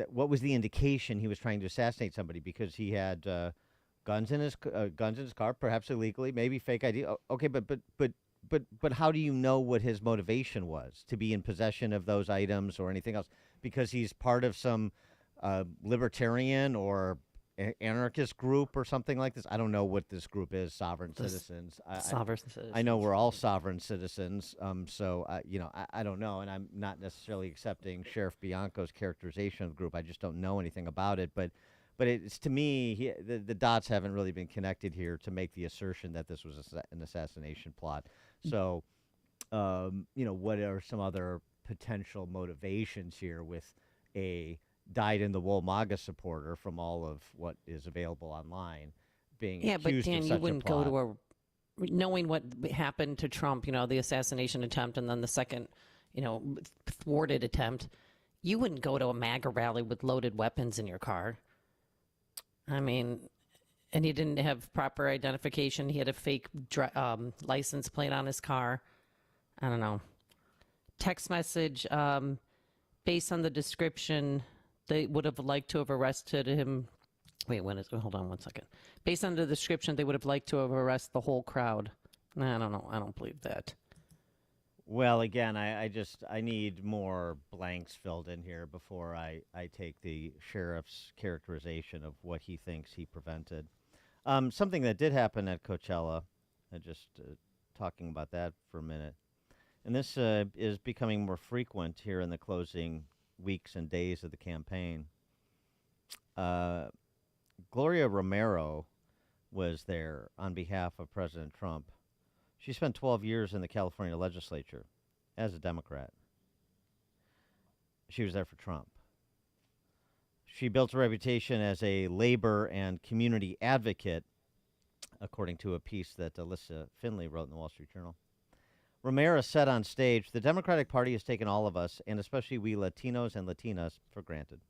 What was the indication he was trying to assassinate somebody? Because he had guns in his car, perhaps illegally, maybe fake ID. Okay, but how do you know what his motivation was to be in possession of those items or anything else? Because he's part of some libertarian or anarchist group or something like this. I don't know what this group is. Sovereign citizens. Sovereign I know citizens. we're all sovereign citizens. So I don't know, and I'm not necessarily accepting Sheriff Bianco's characterization of the group. I just don't know anything about it, but it's to me, the dots haven't really been connected here to make the assertion that this was an assassination plot. So, what are some other potential motivations here with a dyed-in-the-wool MAGA supporter from all of what is available online being Yeah, but accused of Dan, you such a wouldn't go plot? to a knowing what happened to Trump, the assassination attempt and then the second, thwarted attempt. You wouldn't go to a MAGA rally with loaded weapons in your car. I mean, and he didn't have proper identification. He had a fake license plate on his car. I don't know. Text message, based on the description, they would have liked to have arrested him. Wait, hold on one second. Based on the description, they would have liked to have arrested the whole crowd. I don't know. I don't believe that. Well, again, I need more blanks filled in here before I take the sheriff's characterization of what he thinks he prevented. Something that did happen at Coachella, just talking about that for a minute, and this is becoming more frequent here in the closing weeks and days of the campaign. Gloria Romero was there on behalf of President Trump. She spent 12 years in the California legislature as a Democrat. She was there for Trump. She built a reputation as a labor and community advocate, according to a piece that Alyssa Finley wrote in the Wall Street Journal. Romero said on stage, "The Democratic Party has taken all of us, and especially we Latinos and Latinas, for granted."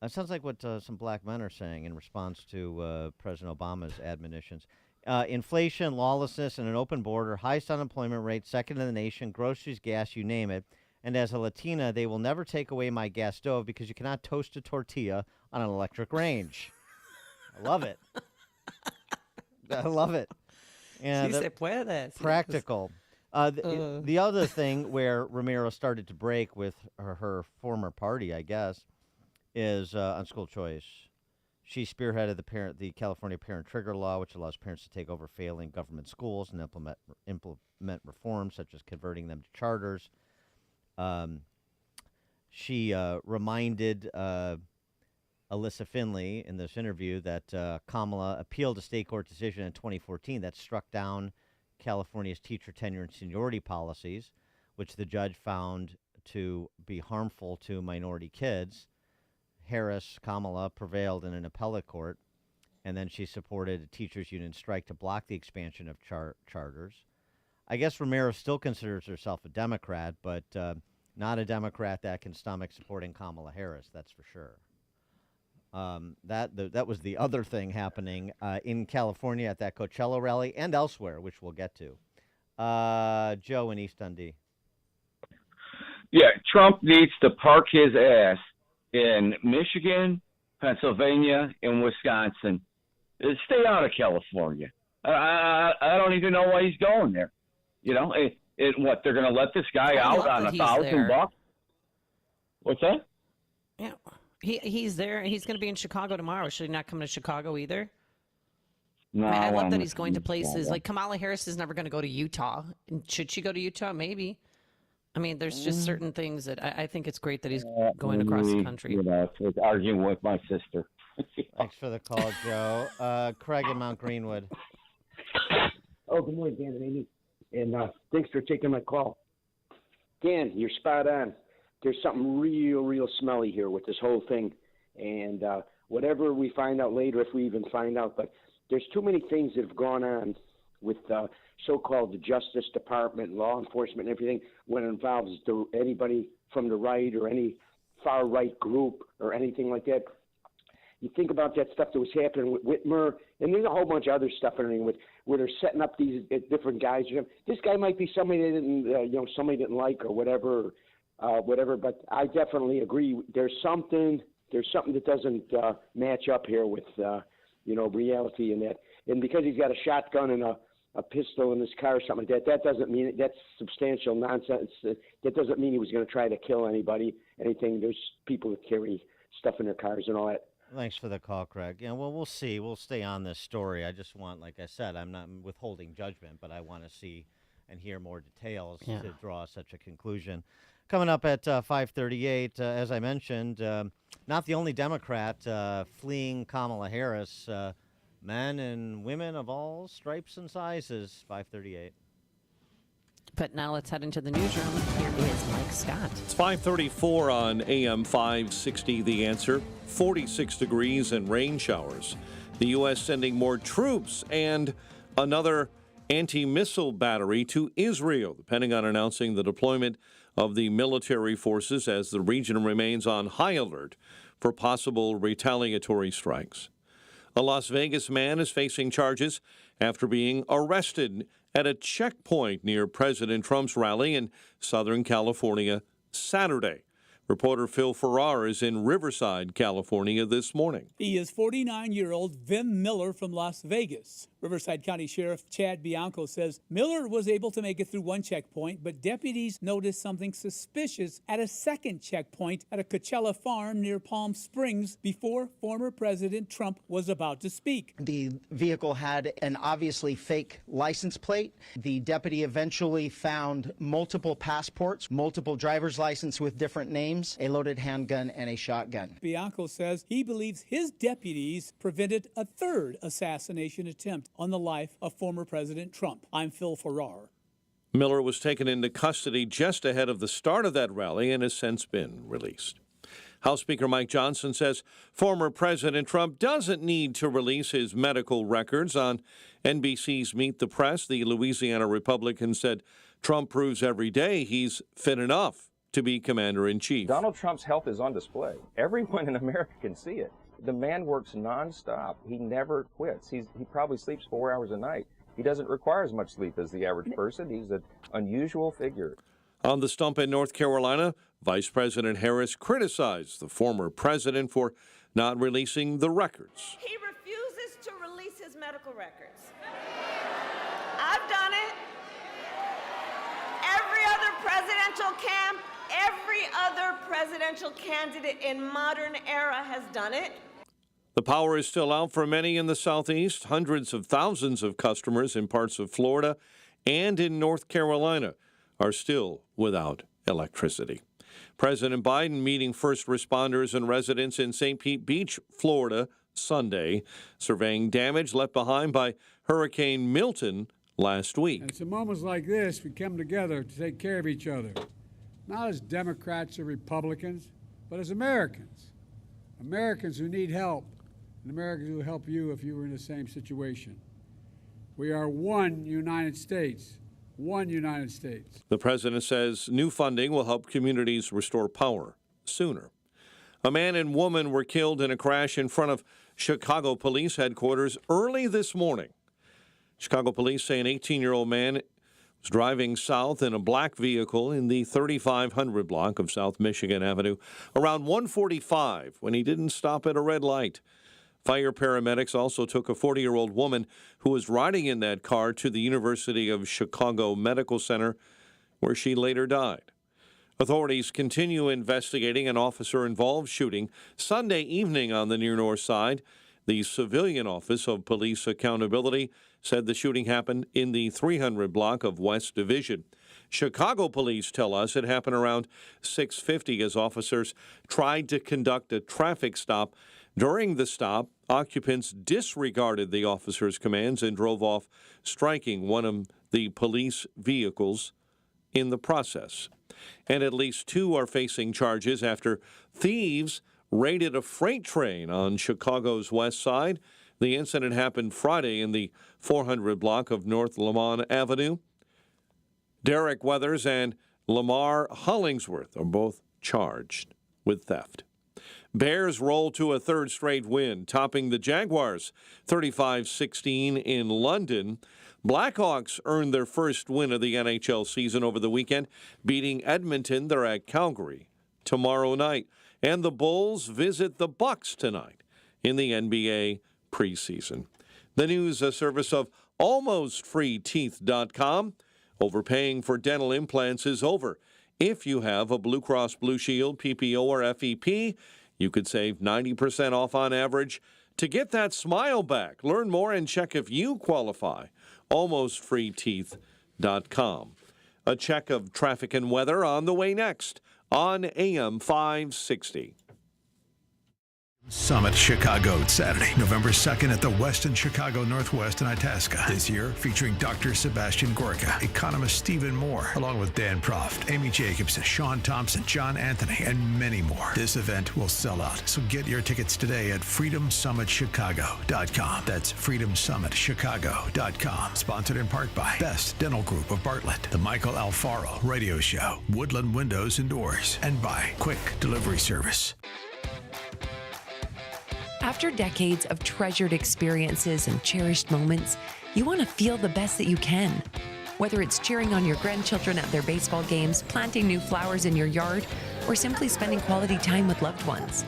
That sounds like what some black men are saying in response to President Obama's admonitions. Inflation, lawlessness, and an open border, highest unemployment rate, second in the nation, groceries, gas, you name it. And as a Latina, they will never take away my gas stove because you cannot toast a tortilla on an electric range. I love it. I love it. Sí And se puede. practical. The other thing where Romero started to break with her former party, I guess, is on school choice. She spearheaded the California Parent Trigger Law, which allows parents to take over failing government schools and implement reforms such as converting them to charters. She reminded Alyssa Finley in this interview that Kamala appealed a state court decision in 2014 that struck down California's teacher tenure and seniority policies, which the judge found to be harmful to minority kids. Kamala prevailed in an appellate court, and then she supported a teachers' union strike to block the expansion of charters. I guess Romero still considers herself a Democrat, but not a Democrat that can stomach supporting Kamala Harris, that's for sure. That was the other thing happening in California at that Coachella rally and elsewhere, which we'll get to. Joe in East Dundee. Yeah, Trump needs to park his ass in Michigan, Pennsylvania, and Wisconsin. Stay out of California. I don't even know why he's going there. What, they're going to let this guy out on $1,000? What's that? Yeah, he's there. He's going to be in Chicago tomorrow. Should he not come to Chicago either? No, I love that he's going to places like Kamala Harris is never going to go to Utah. Should she go to Utah? Maybe. I mean, there's just certain things that I think it's great that he's going across the country. It's arguing with my sister. Thanks for the call, Joe. Craig in Mount Greenwood. Oh, good morning, Dan and Amy. And thanks for taking my call. Dan, you're spot on. There's something real smelly here with this whole thing. And whatever we find out later, if we even find out, but there's too many things that have gone on with so-called the Justice Department, law enforcement, and everything when it involves anybody from the right or any far-right group or anything like that. You think about that stuff that was happening with Whitmer, and there's a whole bunch of other stuff where they're setting up these different guys. This guy might be somebody they didn't, somebody didn't like or whatever. whatever. But I definitely agree. There's something that doesn't match up here with reality and that. And because he's got a shotgun and a pistol in his car or something like that, that doesn't mean that's substantial nonsense. That doesn't mean he was going to try to kill anything. There's people that carry stuff in their cars and all that. Thanks for the call, Craig. Yeah, well, we'll see. We'll stay on this story. I just want, like I said, I'm not withholding judgment, but I want to see and hear more details to draw such a conclusion. Coming up at 5:38, as I mentioned, not the only Democrat fleeing Kamala Harris. Men and women of all stripes and sizes. 5:38. But now let's head into the newsroom. Here is Mike Scott. It's 5:34 on AM 560. The Answer. 46 degrees and rain showers. The U.S. sending more troops and another anti-missile battery to Israel. The Pentagon announcing the deployment of the military forces as the region remains on high alert for possible retaliatory strikes. A Las Vegas man is facing charges after being arrested at a checkpoint near President Trump's rally in Southern California Saturday. Reporter Phil Farrar is in Riverside, California this morning. He is 49-year-old Vim Miller from Las Vegas. Riverside County Sheriff Chad Bianco says Miller was able to make it through one checkpoint, but deputies noticed something suspicious at a second checkpoint at a Coachella farm near Palm Springs before former President Trump was about to speak. The vehicle had an obviously fake license plate. The deputy eventually found multiple passports, multiple driver's license with different names, a loaded handgun, and a shotgun. Bianco says he believes his deputies prevented a third assassination attempt on the life of former President Trump. I'm Phil Farrar. Miller was taken into custody just ahead of the start of that rally and has since been released. House Speaker Mike Johnson says former President Trump doesn't need to release his medical records. On NBC's Meet the Press, the Louisiana Republican said Trump proves every day he's fit enough to be commander-in-chief. Donald Trump's health is on display. Everyone in America can see it. The man works nonstop. He never quits. He probably sleeps 4 hours a night. He doesn't require as much sleep as the average person. He's an unusual figure. On the stump in North Carolina, Vice President Harris criticized the former president for not releasing the records. He refuses to release his medical records. I've done it. Every other presidential candidate in modern era has done it. The power is still out for many in the Southeast. Hundreds of thousands of customers in parts of Florida and in North Carolina are still without electricity. President Biden meeting first responders and residents in St. Pete Beach, Florida, Sunday, surveying damage left behind by Hurricane Milton last week. It's in moments like this we come together to take care of each other, not as Democrats or Republicans, but as Americans. Americans who need help, and Americans who will help you if you were in the same situation. We are one United States. One United States. The president says new funding will help communities restore power sooner. A man and woman were killed in a crash in front of Chicago police headquarters early this morning. Chicago police say an 18-year-old man was driving south in a black vehicle in the 3500 block of South Michigan Avenue around 1:45 when he didn't stop at a red light. Fire paramedics also took a 40-year-old woman who was riding in that car to the University of Chicago Medical Center, where she later died. Authorities continue investigating an officer-involved shooting Sunday evening on the near north side. The Civilian Office of Police Accountability said the shooting happened in the 300 block of West Division. Chicago police tell us it happened around 6:50 as officers tried to conduct a traffic stop. During the stop, occupants disregarded the officer's commands and drove off, striking one of the police vehicles in the process. And at least two are facing charges after thieves raided a freight train on Chicago's west side. The incident happened Friday in the 400 block of North Lamont Avenue. Derek Weathers and Lamar Hollingsworth are both charged with theft. Bears roll to a third straight win, topping the Jaguars 35-16 in London. Blackhawks earned their first win of the NHL season over the weekend, beating Edmonton. They're at Calgary tomorrow night. And the Bulls visit the Bucks tonight in the NBA preseason. The news, a service of AlmostFreeTeeth.com. Overpaying for dental implants is over. If you have a Blue Cross Blue Shield, PPO, or FEP, you could save 90% off on average. To get that smile back, learn more and check if you qualify. AlmostFreeTeeth.com. A check of traffic and weather on the way next on AM 560. Summit Chicago, Saturday, November 2nd at the Westin Chicago Northwest in Itasca. This year, featuring Dr. Sebastian Gorka, economist Stephen Moore, along with Dan Proft, Amy Jacobson, Sean Thompson, John Anthony, and many more. This event will sell out, so get your tickets today at freedomsummitchicago.com. That's freedomsummitchicago.com. Sponsored in part by Best Dental Group of Bartlett, the Michael Alfaro Radio Show, Woodland Windows and Doors, and by Quick Delivery Service. After decades of treasured experiences and cherished moments, you want to feel the best that you can. Whether it's cheering on your grandchildren at their baseball games, planting new flowers in your yard, or simply spending quality time with loved ones.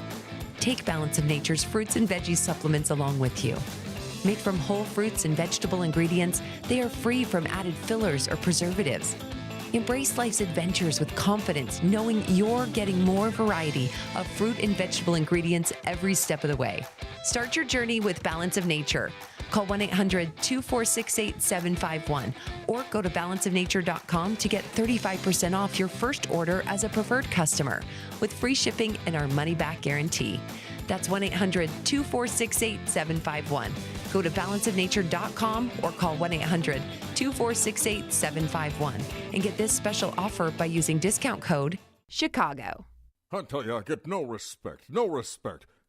Take Balance of Nature's fruits and veggie supplements along with you. Made from whole fruits and vegetable ingredients, they are free from added fillers or preservatives. Embrace life's adventures with confidence, knowing you're getting more variety of fruit and vegetable ingredients every step of the way. Start your journey with Balance of Nature. Call 1-800-246-8751 or go to balanceofnature.com to get 35% off your first order as a preferred customer with free shipping and our money-back guarantee. That's 1-800-246-8751. Go to balanceofnature.com or call 1-800-246-8751 and get this special offer by using discount code CHICAGO. I tell you, I get no respect.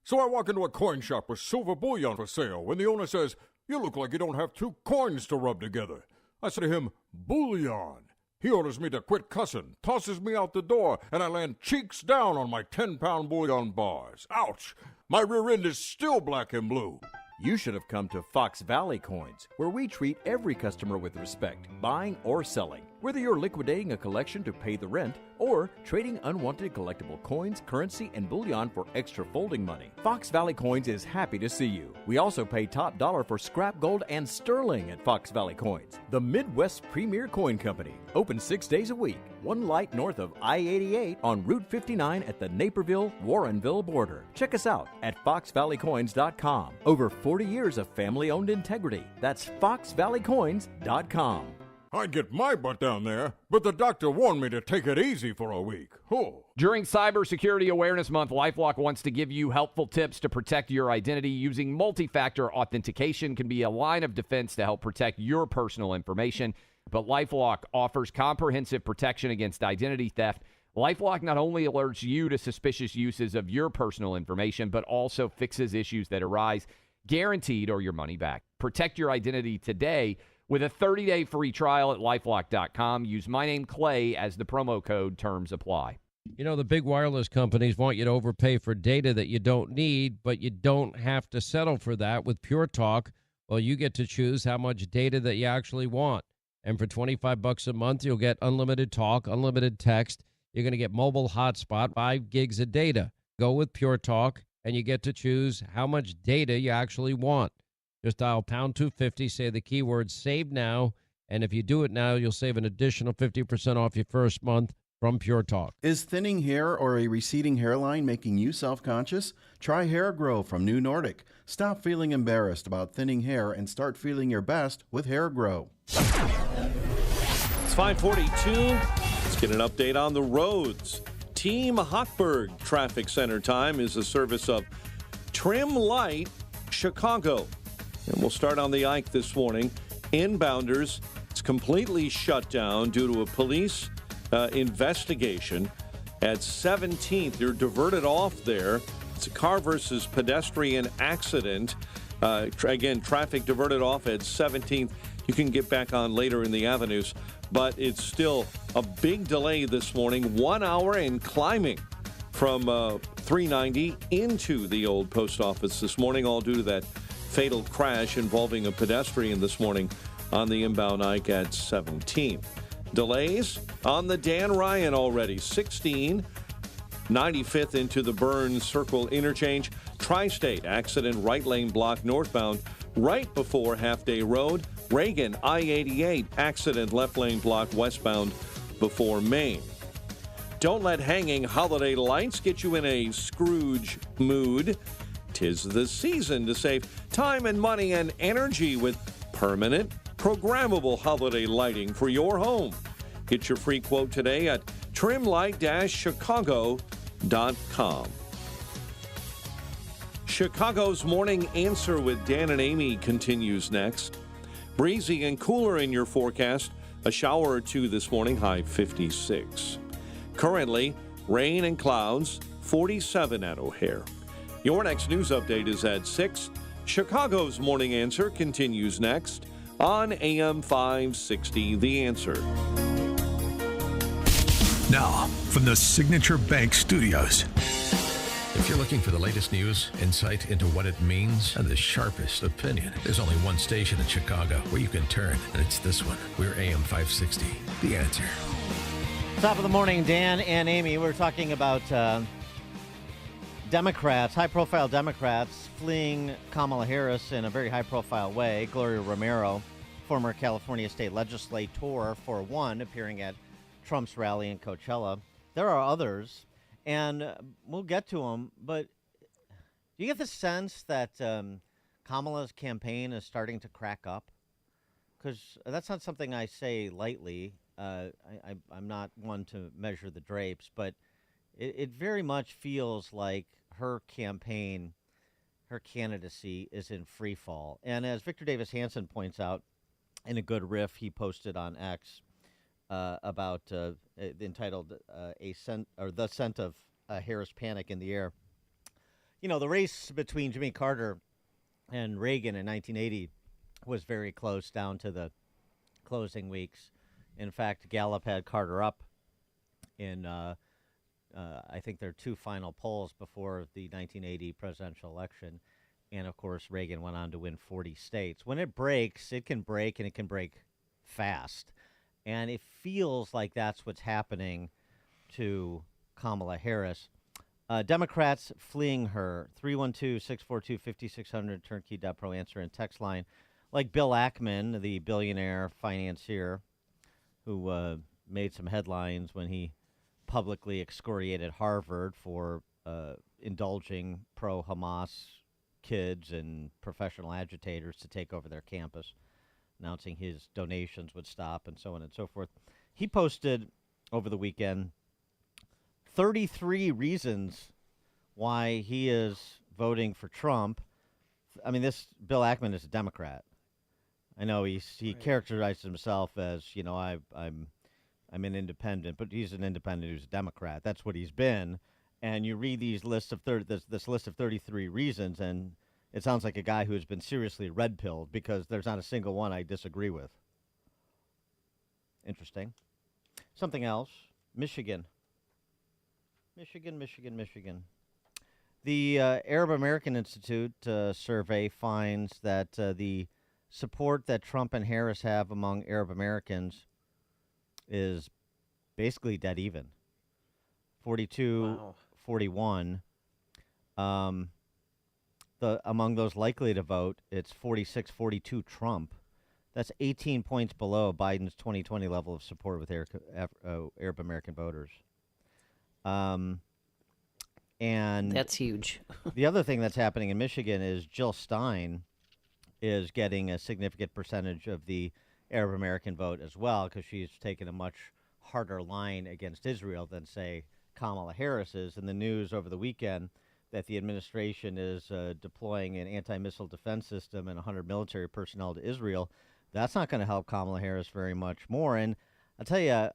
So I walk into a coin shop with silver bullion for sale when the owner says, "You look like you don't have two coins to rub together." I say to him, "Bullion." He orders me to quit cussing, tosses me out the door, and I land cheeks down on my 10-pound bullion bars. Ouch! My rear end is still black and blue. You should have come to Fox Valley Coins, where we treat every customer with respect, buying or selling. Whether you're liquidating a collection to pay the rent or trading unwanted collectible coins, currency, and bullion for extra folding money, Fox Valley Coins is happy to see you. We also pay top dollar for scrap gold and sterling at Fox Valley Coins, the Midwest's premier coin company. Open 6 days a week, one light north of I-88 on Route 59 at the Naperville-Warrenville border. Check us out at foxvalleycoins.com. Over 40 years of family-owned integrity. That's foxvalleycoins.com. I'd get my butt down there, but the doctor warned me to take it easy for a week. Oh. During Cybersecurity Awareness Month, LifeLock wants to give you helpful tips to protect your identity. Using multi-factor authentication can be a line of defense to help protect your personal information. But LifeLock offers comprehensive protection against identity theft. LifeLock not only alerts you to suspicious uses of your personal information, but also fixes issues that arise, guaranteed or your money back. Protect your identity today with a 30-day free trial at LifeLock.com. Use my name, Clay, as the promo code. Terms apply. You know, the big wireless companies want you to overpay for data that you don't need, but you don't have to settle for that with Pure Talk. Well, you get to choose how much data that you actually want. And for $25 a month, you'll get unlimited talk, unlimited text. You're going to get mobile hotspot, 5 gigs of data. Go with Pure Talk, and you get to choose how much data you actually want. Just dial pound 250, say the keyword save now, and if you do it now, you'll save an additional 50% off your first month from Pure Talk. Is thinning hair or a receding hairline making you self-conscious? Try Hair Grow from New Nordic. Stop feeling embarrassed about thinning hair and start feeling your best with Hair Grow. It's 5:42. Let's get an update on the roads. Team Hochberg Traffic Center time is a service of Trim Light Chicago. And we'll start on the Ike this morning. Inbounders, it's completely shut down due to a police investigation at 17th. You're diverted off there. It's a car versus pedestrian accident. Again, traffic diverted off at 17th. You can get back on later in the avenues, but it's still a big delay this morning. 1 hour and climbing from 390 into the old post office this morning, all due to that fatal crash involving a pedestrian this morning on the inbound Ike at 17. Delays on the Dan Ryan already, 16. 95th into the Burns Circle interchange. Tri-State accident, right lane block northbound right before Half Day Road. Reagan I-88 accident, left lane block westbound before Maine. Don't let hanging holiday lights get you in a Scrooge mood. 'Tis the season to save time and money and energy with permanent, programmable holiday lighting for your home. Get your free quote today at trimlight-chicago.com. Chicago's Morning Answer with Dan and Amy continues next. Breezy and cooler in your forecast. A shower or two this morning, high 56. Currently, rain and clouds, 47 at O'Hare. Your next news update is at 6. Chicago's Morning Answer continues next on AM 560, The Answer. Now, from the Signature Bank Studios. If you're looking for the latest news, insight into what it means, and the sharpest opinion, there's only one station in Chicago where you can turn, and it's this one. We're AM 560, The Answer. Top of the morning, Dan and Amy. We're talking about Democrats, high-profile Democrats fleeing Kamala Harris in a very high-profile way. Gloria Romero, former California state legislator, for one, appearing at Trump's rally in Coachella. There are others, and we'll get to them, but do you get the sense that Kamala's campaign is starting to crack up? Because that's not something I say lightly. I'm not one to measure the drapes, but it very much feels like her campaign, her candidacy is in free fall. And as Victor Davis Hanson points out in a good riff he posted on X about entitled The Scent of Harris Panic in the Air. You know, the race between Jimmy Carter and Reagan in 1980 was very close down to the closing weeks. In fact, Gallup had Carter up in, I think there are two final polls before the 1980 presidential election. And, of course, Reagan went on to win 40 states. When it breaks, it can break, and it can break fast. And it feels like that's what's happening to Kamala Harris. Democrats fleeing her, 312-642-5600, turnkey.pro answer and text line. Like Bill Ackman, the billionaire financier who made some headlines when he publicly excoriated Harvard for indulging pro-Hamas kids and professional agitators to take over their campus, announcing his donations would stop and so on and so forth. He posted over the weekend 33 reasons why he is voting for Trump. I mean, this Bill Ackman is a Democrat. I know he characterized himself as, you know, I'm an independent, but he's an independent who's a Democrat. That's what he's been. And you read these lists of this list of 33 reasons, and it sounds like a guy who has been seriously red-pilled because there's not a single one I disagree with. Interesting. Something else. Michigan. The Arab American Institute survey finds that the support that Trump and Harris have among Arab Americans is basically dead even. 42-41. Among those likely to vote, it's 46-42 Trump. That's 18 points below Biden's 2020 level of support with Arab American voters. And that's huge. The other thing that's happening in Michigan is Jill Stein is getting a significant percentage of the Arab American vote as well, because she's taken a much harder line against Israel than, say, Kamala Harris is. In the news over the weekend that the administration is deploying an anti-missile defense system and 100 military personnel to Israel, that's not going to help Kamala Harris very much more. And I'll tell you,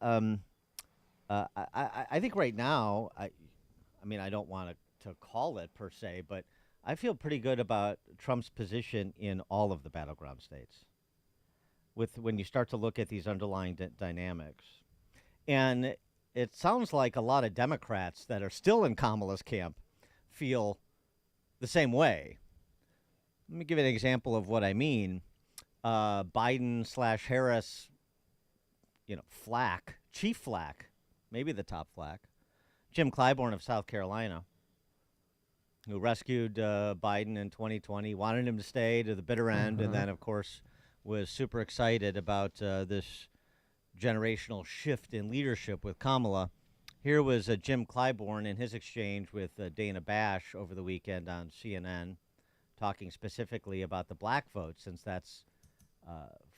I think right now, I mean, I don't want to call it per se, but I feel pretty good about Trump's position in all of the battleground states when you start to look at these underlying dynamics. And it sounds like a lot of Democrats that are still in Kamala's camp feel the same way. Let me give you an example of what I mean. Biden/Harris, chief flack, maybe the top flack, Jim Clyburn of South Carolina, who rescued Biden in 2020, wanted him to stay to the bitter end, and then, of course, was super excited about this generational shift in leadership with Kamala. Here was Jim Clyburn in his exchange with Dana Bash over the weekend on CNN, talking specifically about the black vote, since that's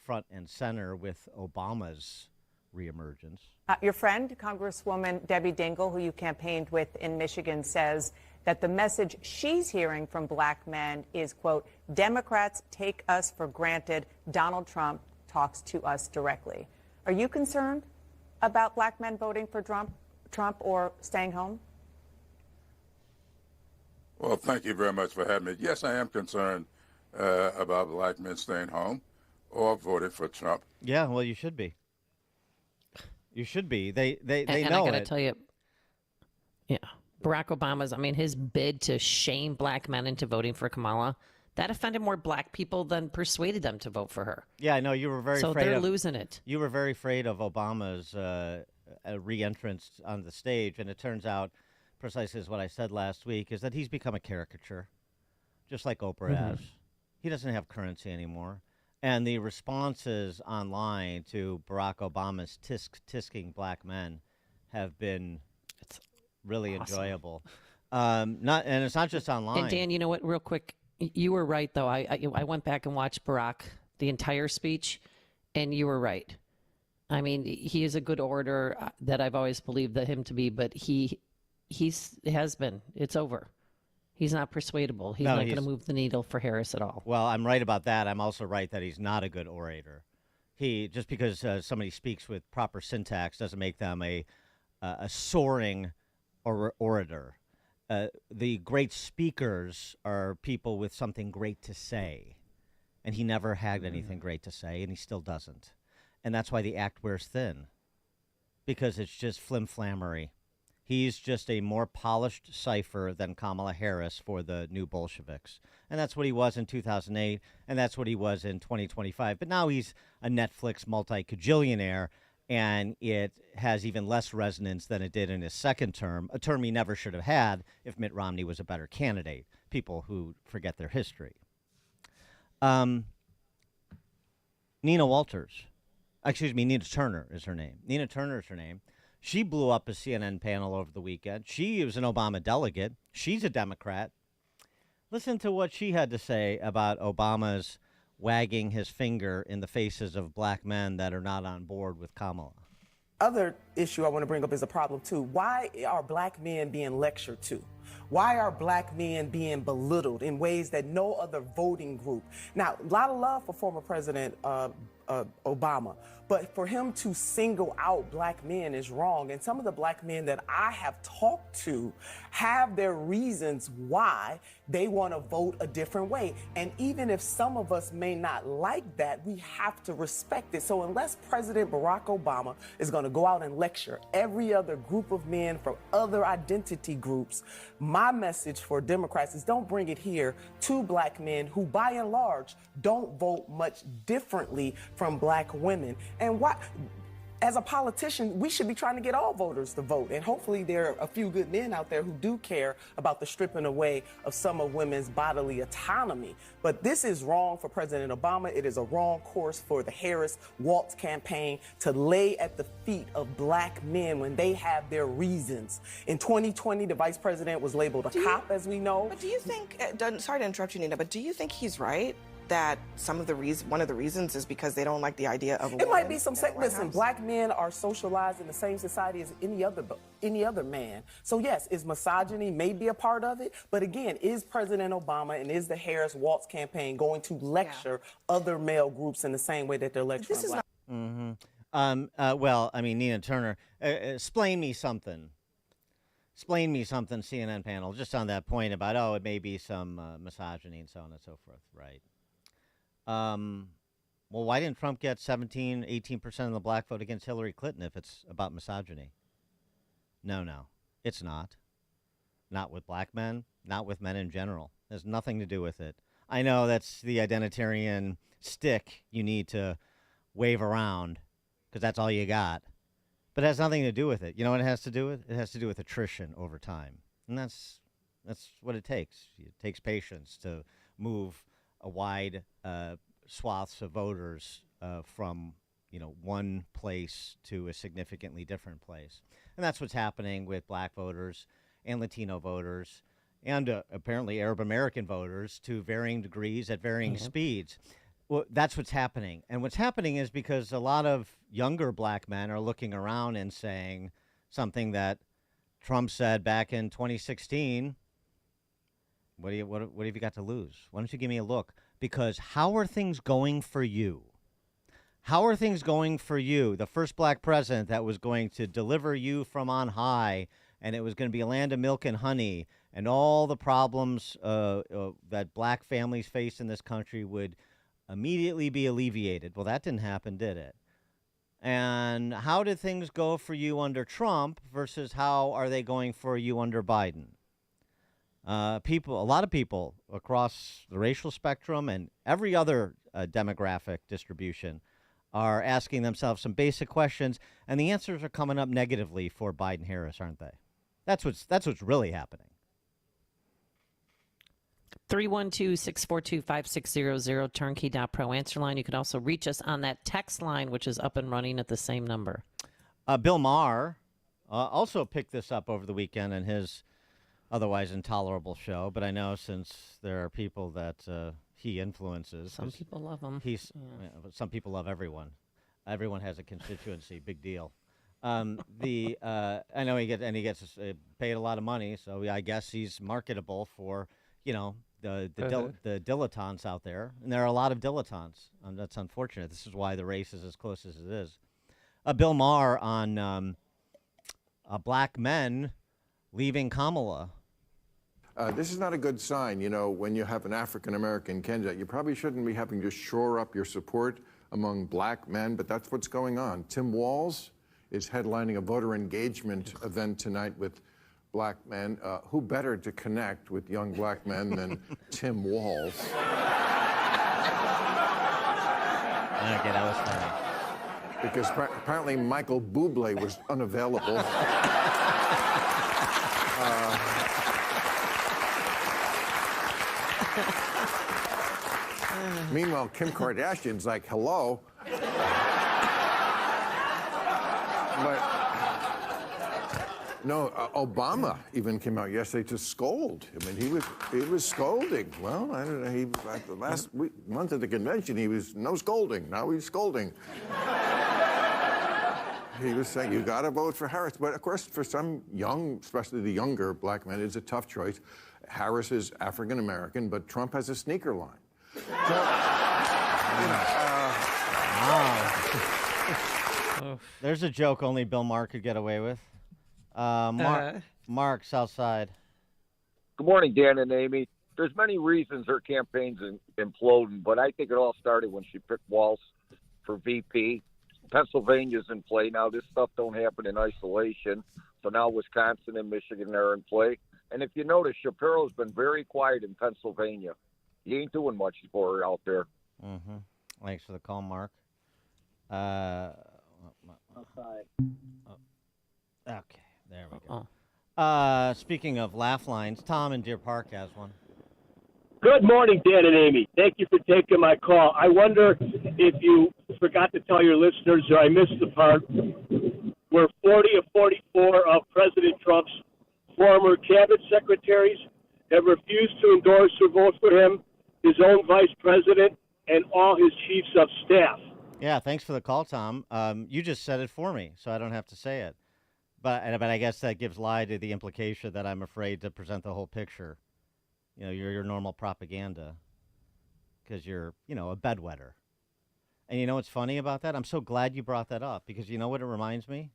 front and center with Obama's reemergence. Your friend, Congresswoman Debbie Dingell, who you campaigned with in Michigan, says that the message she's hearing from black men is, quote, Democrats take us for granted. Donald Trump talks to us directly. Are you concerned about black men voting for Trump or staying home? Well, thank you very much for having me. Yes, I am concerned about black men staying home or voting for Trump. Yeah, well, you should be. You should be. They know it. And I got to tell you, yeah, Barack Obama's, his bid to shame black men into voting for Kamala, that offended more black people than persuaded them to vote for her. Yeah, I know. You were very so afraid they're of, losing it. You were very afraid of Obama's re-entrance on the stage, and it turns out, precisely as what I said last week, is that he's become a caricature, just like Oprah has. He doesn't have currency anymore. And the responses online to Barack Obama's tisking black men have been really enjoyable. And it's not just online. And Dan, you know what? Real quick, you were right though. I went back and watched Barack the entire speech, and you were right. He is a good orator that I've always believed him to be, but he has been. It's over. He's not persuadable. He's not going to move the needle for Harris at all. Well, I'm right about that. I'm also right that he's not a good orator. Just because somebody speaks with proper syntax doesn't make them a soaring orator. The great speakers are people with something great to say, and he never had anything great to say, and he still doesn't. And that's why the act wears thin, because it's just flim-flammery. He's just a more polished cipher than Kamala Harris for the new Bolsheviks. And that's what he was in 2008, and that's what he was in 2025. But now he's a Netflix multi-cajillionaire, and it has even less resonance than it did in his second term, a term he never should have had if Mitt Romney was a better candidate, people who forget their history. Nina Turner is her name. Nina Turner is her name. She blew up a CNN panel over the weekend. She was an Obama delegate. She's a Democrat. Listen to what she had to say about Obama's wagging his finger in the faces of black men that are not on board with Kamala. Other issue I want to bring up is a problem, too. Why are black men being lectured to? Why are black men being belittled in ways that no other voting group? Now, a lot of love for former President Obama, but for him to single out black men is wrong. And some of the black men that I have talked to have their reasons why they want to vote a different way. And even if some of us may not like that, we have to respect it. So unless President Barack Obama is going to go out and lecture every other group of men from other identity groups, my message for Democrats is don't bring it here to black men who, by and large, don't vote much differently from black women. And why? As a politician, we should be trying to get all voters to vote. And hopefully there are a few good men out there who do care about the stripping away of some of women's bodily autonomy. But this is wrong for President Obama. It is a wrong course for the Harris-Waltz campaign to lay at the feet of black men when they have their reasons. In 2020, the vice president was labeled a cop, as we know. But do you think, sorry to interrupt you, Nina, but do you think he's right? That one of the reasons is because they don't like the idea of a woman. It might be some. Listen, black men are socialized in the same society as any other man. So yes, is misogyny maybe a part of it? But again, is President Obama and is the Harris-Waltz campaign going to lecture other male groups in the same way that they're lecturing black? Well, I mean, Nina Turner, explain me something. Explain me something, CNN panel, just on that point about, it may be some misogyny and so on and so forth, right? Well, why didn't Trump get 17, 18% of the black vote against Hillary Clinton if it's about misogyny? No, it's not. not with black men, not with men in general. It has nothing to do with it. I know that's the identitarian stick you need to wave around because that's all you got. But it has nothing to do with it. You know what it has to do with? It has to do with attrition over time. And that's what it takes. It takes patience to move a wide swaths of voters from one place to a significantly different place. And that's what's happening with black voters and Latino voters and apparently Arab American voters to varying degrees at varying speeds. Well, that's what's happening. And what's happening is because a lot of younger black men are looking around and saying something that Trump said back in 2016. What have you got to lose? Why don't you give me a look? Because how are things going for you? How are things going for you? The first black president that was going to deliver you from on high, and it was going to be a land of milk and honey, and all the problems that black families face in this country would immediately be alleviated. Well, that didn't happen, did it? And how did things go for you under Trump versus how are they going for you under Biden? A lot of people across the racial spectrum and every other demographic distribution are asking themselves some basic questions, and the answers are coming up negatively for Biden-Harris, aren't they? That's what's really happening. 312-642-5600, turnkey.pro answer line. You can also reach us on that text line, which is up and running at the same number. Bill Maher also picked this up over the weekend in his otherwise intolerable show, but I know since there are people that he influences. Some people love him. But some people love everyone. Everyone has a constituency. Big deal. I know he gets paid a lot of money, so I guess he's marketable for the dilettantes out there, and there are a lot of dilettantes. That's unfortunate. This is why the race is as close as it is. Bill Maher on black men leaving Kamala. This is not a good sign. When you have an African-American candidate, you probably shouldn't be having to shore up your support among black men, but that's what's going on. Tim Walz is headlining a voter engagement event tonight with black men. Who better to connect with young black men than Tim Walz? Okay, that was funny. Because apparently Michael Bublé was unavailable. Meanwhile, Kim Kardashian's like, hello. Obama even came out yesterday to scold. I mean, he was scolding. Well, I don't know. The last month at the convention, he was no scolding. Now he's scolding. He was saying, you got to vote for Harris. But of course, for some young, especially the younger black men, it's a tough choice. Harris is African American, but Trump has a sneaker line. So, There's a joke only Bill Maher could get away with. Mark, Southside. Good morning, Dan and Amy. There's many reasons her campaign's imploding, but I think it all started when she picked Walz for VP. Pennsylvania's in play now. This stuff don't happen in isolation. So now Wisconsin and Michigan are in play. And if you notice, Shapiro's been very quiet in Pennsylvania. He ain't doing much for her out there. Mm-hmm. Thanks for the call, Mark. Okay, there we go. Speaking of laugh lines, Tom in Deer Park has one. Good morning, Dan and Amy. Thank you for taking my call. I wonder if you forgot to tell your listeners, or I missed the part, where 40 of 44 of President Trump's former cabinet secretaries have refused to endorse or vote for him, his own vice president, and all his chiefs of staff. Yeah, thanks for the call, Tom. You just said it for me, so I don't have to say it. But I guess that gives lie to the implication that I'm afraid to present the whole picture. You're your normal propaganda because you're, a bedwetter. And you know what's funny about that? I'm so glad you brought that up because you know what it reminds me?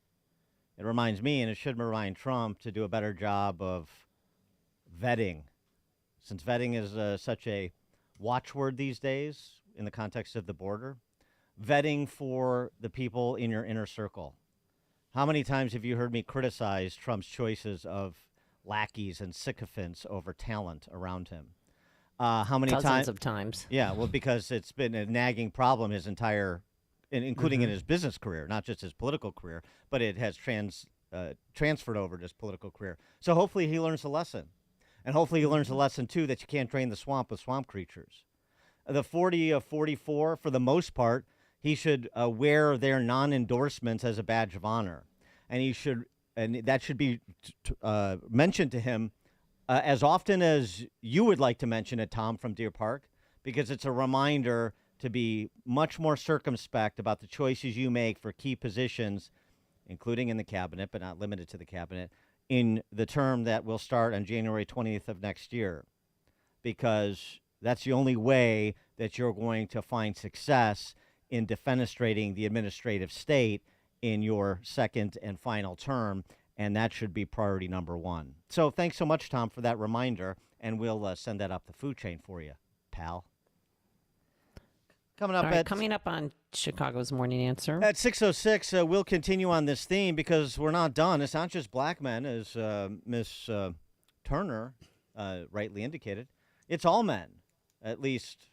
It reminds me, and it should remind Trump, to do a better job of vetting. Since vetting is such a watchword these days in the context of the border, vetting for the people in your inner circle. How many times have you heard me criticize Trump's choices of lackeys and sycophants over talent around him. How many Dozens of times. Yeah, well, because it's been a nagging problem his entire, including in his business career, not just his political career, but it has transferred over to his political career. So hopefully he learns a lesson. And hopefully he learns a lesson, too, that you can't drain the swamp with swamp creatures. The 40 of 44, for the most part, he should wear their non-endorsements as a badge of honor. And that should be mentioned to him as often as you would like to mention it, Tom, from Deer Park, because it's a reminder to be much more circumspect about the choices you make for key positions, including in the cabinet, but not limited to the cabinet, in the term that will start on January 20th of next year, because that's the only way that you're going to find success in defenestrating the administrative state in your second and final term, and that should be priority number one. So thanks so much, Tom, for that reminder, and we'll send that up the food chain for you, pal. Coming up on Chicago's Morning Answer. At 6:06, we'll continue on this theme because we're not done. It's not just black men, as Miss Turner rightly indicated. It's all men, at least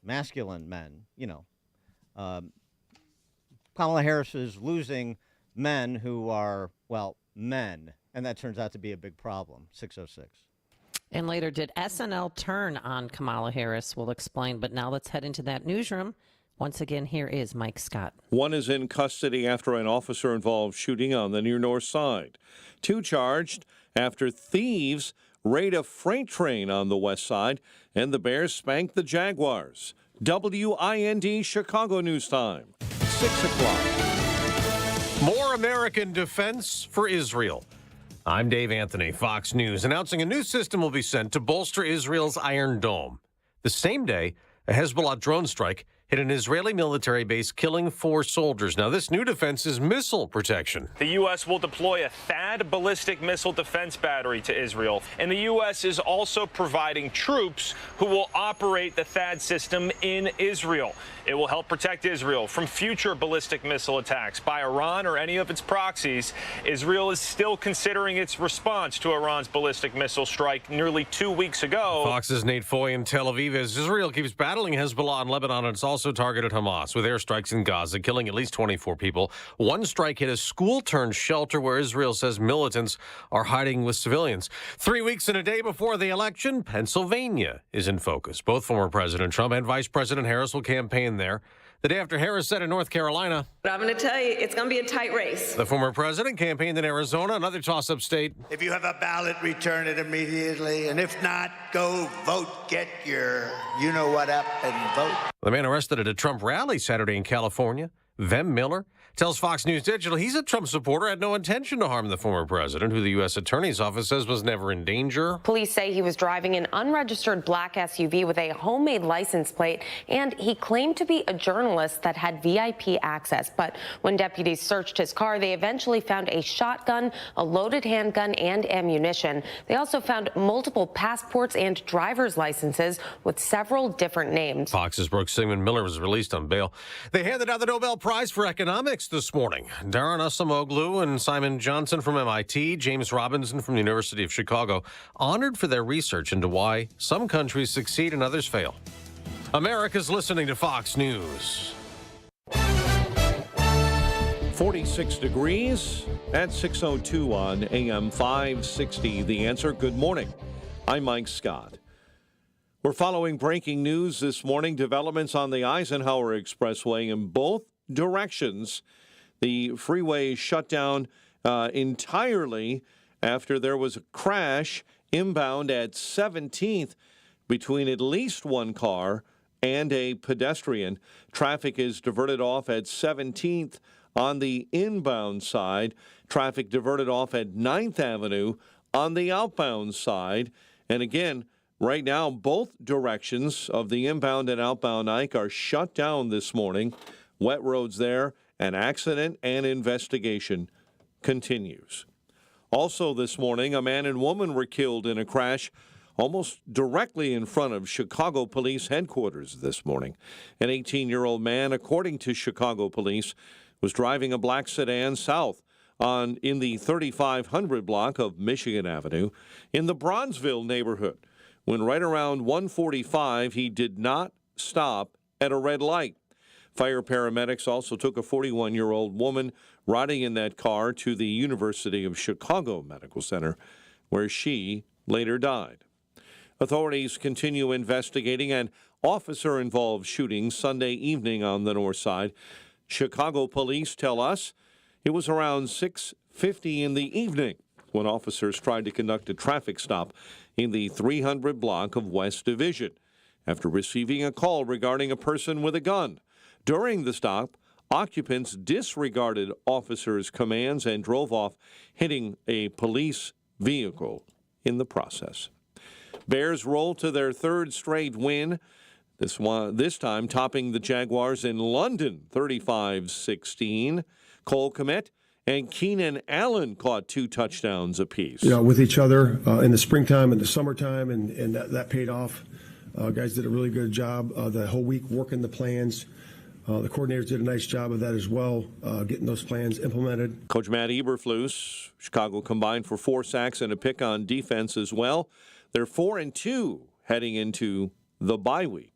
masculine men. You know, Kamala Harris is losing men who are, well, men, and that turns out to be a big problem. 6:06. And later, did SNL turn on Kamala Harris? We'll explain. But now let's head into that newsroom. Once again, here is Mike Scott. One is in custody after an officer-involved shooting on the near north side. Two charged after thieves raid a freight train on the west side, and the Bears spanked the Jaguars. WIND Chicago News Time, 6 o'clock. More American defense for Israel. I'm Dave Anthony, Fox News, announcing a new system will be sent to bolster Israel's Iron Dome. The same day, a Hezbollah drone strike hit an Israeli military base, killing 4 soldiers. Now, this new defense is missile protection. The U.S. will deploy a THAAD ballistic missile defense battery to Israel, and the U.S. is also providing troops who will operate the THAAD system in Israel. It will help protect Israel from future ballistic missile attacks by Iran or any of its proxies. Israel is still considering its response to Iran's ballistic missile strike nearly 2 weeks ago. Fox's Nate Foy in Tel Aviv. As Israel keeps battling Hezbollah in Lebanon, it's also targeted Hamas with airstrikes in Gaza, killing at least 24 people. One strike hit a school-turned-shelter where Israel says militants are hiding with civilians. 3 weeks and a day before the election, Pennsylvania is in focus. Both former President Trump and Vice President Harris will campaign there. The day after Harris said in North Carolina, But I'm going to tell you, it's going to be a tight race. the former president campaigned in Arizona, another toss-up state. If you have a ballot, return it immediately. And if not, go vote. Get your you-know-what up and vote. The man arrested at a Trump rally Saturday in California, Vem Miller, tells Fox News Digital he's a Trump supporter, had no intention to harm the former president, who the U.S. Attorney's Office says was never in danger. Police say he was driving an unregistered black SUV with a homemade license plate, and he claimed to be a journalist that had VIP access. But when deputies searched his car, they eventually found a shotgun, a loaded handgun, and ammunition. They also found multiple passports and driver's licenses with several different names. Fox's Brooke Sigmund Miller was released on bail. They handed out the Nobel Prize for Economics this morning. Darren Acemoglu and Simon Johnson from MIT, James Robinson from the University of Chicago, honored for their research into why some countries succeed and others fail. America's listening to Fox News. 46 degrees at 6:02 on AM 560. The Answer. Good morning. I'm Mike Scott. We're following breaking news this morning. Developments on the Eisenhower Expressway in both directions. The freeway shut down entirely after there was a crash inbound at 17th between at least one car and a pedestrian. Traffic is diverted off at 17th on the inbound side. Traffic diverted off at 9th Avenue on the outbound side. And again, right now, both directions of the inbound and outbound Ike are shut down this morning. Wet roads there. An accident and investigation continues. Also this morning, a man and woman were killed in a crash almost directly in front of Chicago Police headquarters this morning. An 18-year-old man, according to Chicago Police, was driving a black sedan south in the 3500 block of Michigan Avenue in the Bronzeville neighborhood. When right around 1:45, he did not stop at a red light. Fire paramedics also took a 41-year-old woman riding in that car to the University of Chicago Medical Center, where she later died. Authorities continue investigating an officer-involved shooting Sunday evening on the north side. Chicago police tell us it was around 6:50 in the evening when officers tried to conduct a traffic stop in the 300 block of West Division after receiving a call regarding a person with a gun. During the stop, occupants disregarded officers' commands and drove off, hitting a police vehicle in the process. Bears roll to their third straight win, this time topping the Jaguars in London 35-16. Cole Kmet and Keenan Allen caught 2 touchdowns apiece. With each other in the springtime and the summertime, and that paid off. Guys did a really good job the whole week working the plans. The coordinators did a nice job of that as well, getting those plans implemented. Coach Matt Eberflus, Chicago combined for 4 sacks and a pick on defense as well. They're 4-2 heading into the bye week.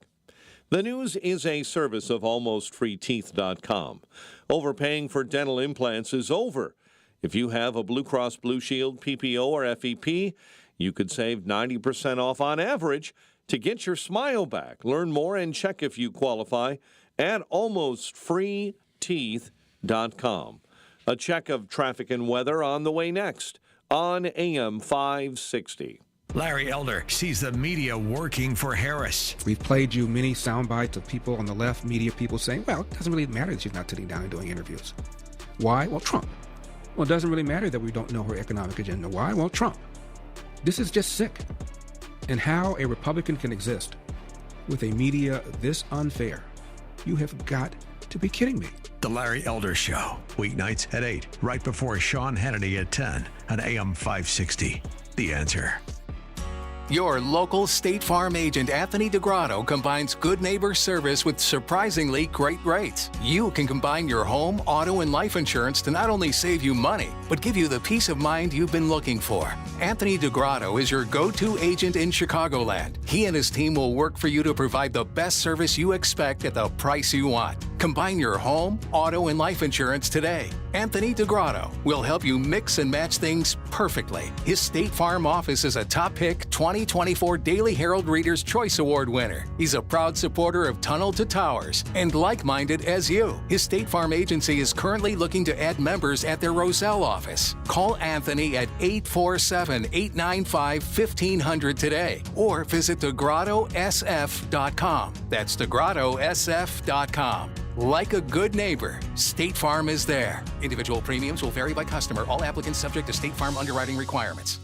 The News is a service of AlmostFreeTeeth.com. Overpaying for dental implants is over. If you have a Blue Cross Blue Shield, PPO, or FEP, you could save 90% off on average to get your smile back. Learn more and check if you qualify at AlmostFreeTeeth.com. A check of traffic and weather on the way next on AM 560. Larry Elder sees the media working for Harris. We've played you many sound bites of people on the left, media people saying, well, it doesn't really matter that she's not sitting down and doing interviews. Why? Well, Trump. Well, it doesn't really matter that we don't know her economic agenda. Why? Well, Trump. This is just sick. And how a Republican can exist with a media this unfair, you have got to be kidding me. The Larry Elder Show, weeknights at 8, right before Sean Hannity at 10 on AM 560. The Answer. Your local State Farm agent Anthony DeGrotto combines good neighbor service with surprisingly great rates. You can combine your home, auto, and life insurance to not only save you money, but give you the peace of mind you've been looking for. Anthony DeGrotto is your go-to agent in Chicagoland. He and his team will work for you to provide the best service you expect at the price you want. Combine your home, auto, and life insurance today. Anthony DeGrotto will help you mix and match things perfectly. His State Farm office is a top pick 2024 Daily Herald Reader's Choice Award winner. He's a proud supporter of Tunnel to Towers and like-minded as you. His State Farm agency is currently looking to add members at their Roselle office. Call Anthony at 847-895-1500 today or visit DeGrottoSF.com. That's DeGrottoSF.com. Like a good neighbor, State Farm is there. Individual premiums will vary by customer. All applicants subject to State Farm underwriting requirements.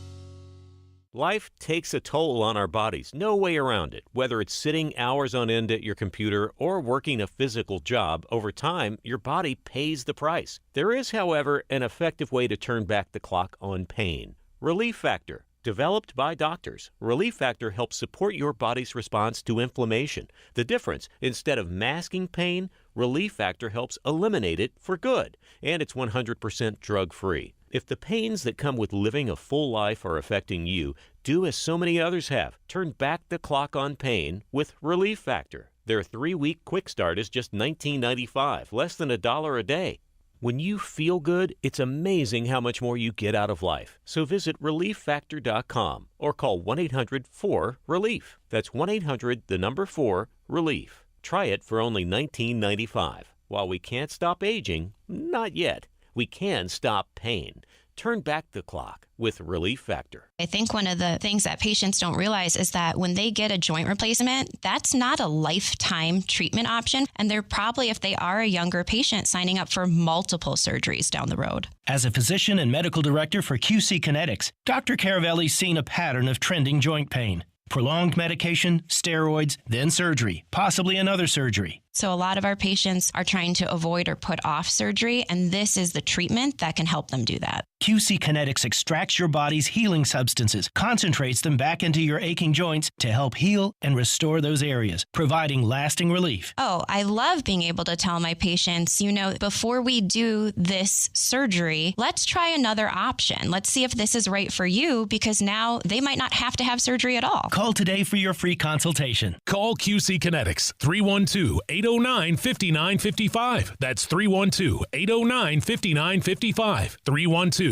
Life takes a toll on our bodies, no way around it. Whether it's sitting hours on end at your computer or working a physical job, over time, your body pays the price. There is, however, an effective way to turn back the clock on pain. Relief Factor. Developed by doctors, Relief Factor helps support your body's response to inflammation. The difference, instead of masking pain, Relief Factor helps eliminate it for good, and it's 100% drug-free. If the pains that come with living a full life are affecting you, do as so many others have. Turn back the clock on pain with Relief Factor. Their 3-week quick start is just $19.95, less than $1 a day. When you feel good, it's amazing how much more you get out of life. So visit ReliefFactor.com or call 1-800-4-RELIEF. That's 1-800-4-RELIEF. Try it for only $19.95. While we can't stop aging, not yet, we can stop pain. Turn back the clock with Relief Factor. I think one of the things that patients don't realize is that when they get a joint replacement, that's not a lifetime treatment option. And they're probably, if they are a younger patient, signing up for multiple surgeries down the road. As a physician and medical director for QC Kinetics, Dr. Caravelli's seen a pattern of trending joint pain. Prolonged medication, steroids, then surgery, possibly another surgery. So a lot of our patients are trying to avoid or put off surgery, and this is the treatment that can help them do that. QC Kinetics extracts your body's healing substances, concentrates them back into your aching joints to help heal and restore those areas, providing lasting relief. Oh, I love being able to tell my patients, before we do this surgery, let's try another option. Let's see if this is right for you, because now they might not have to have surgery at all. Call today for your free consultation. Call QC Kinetics, 312-809-5955. That's 312-809-5955. 312-809-5955.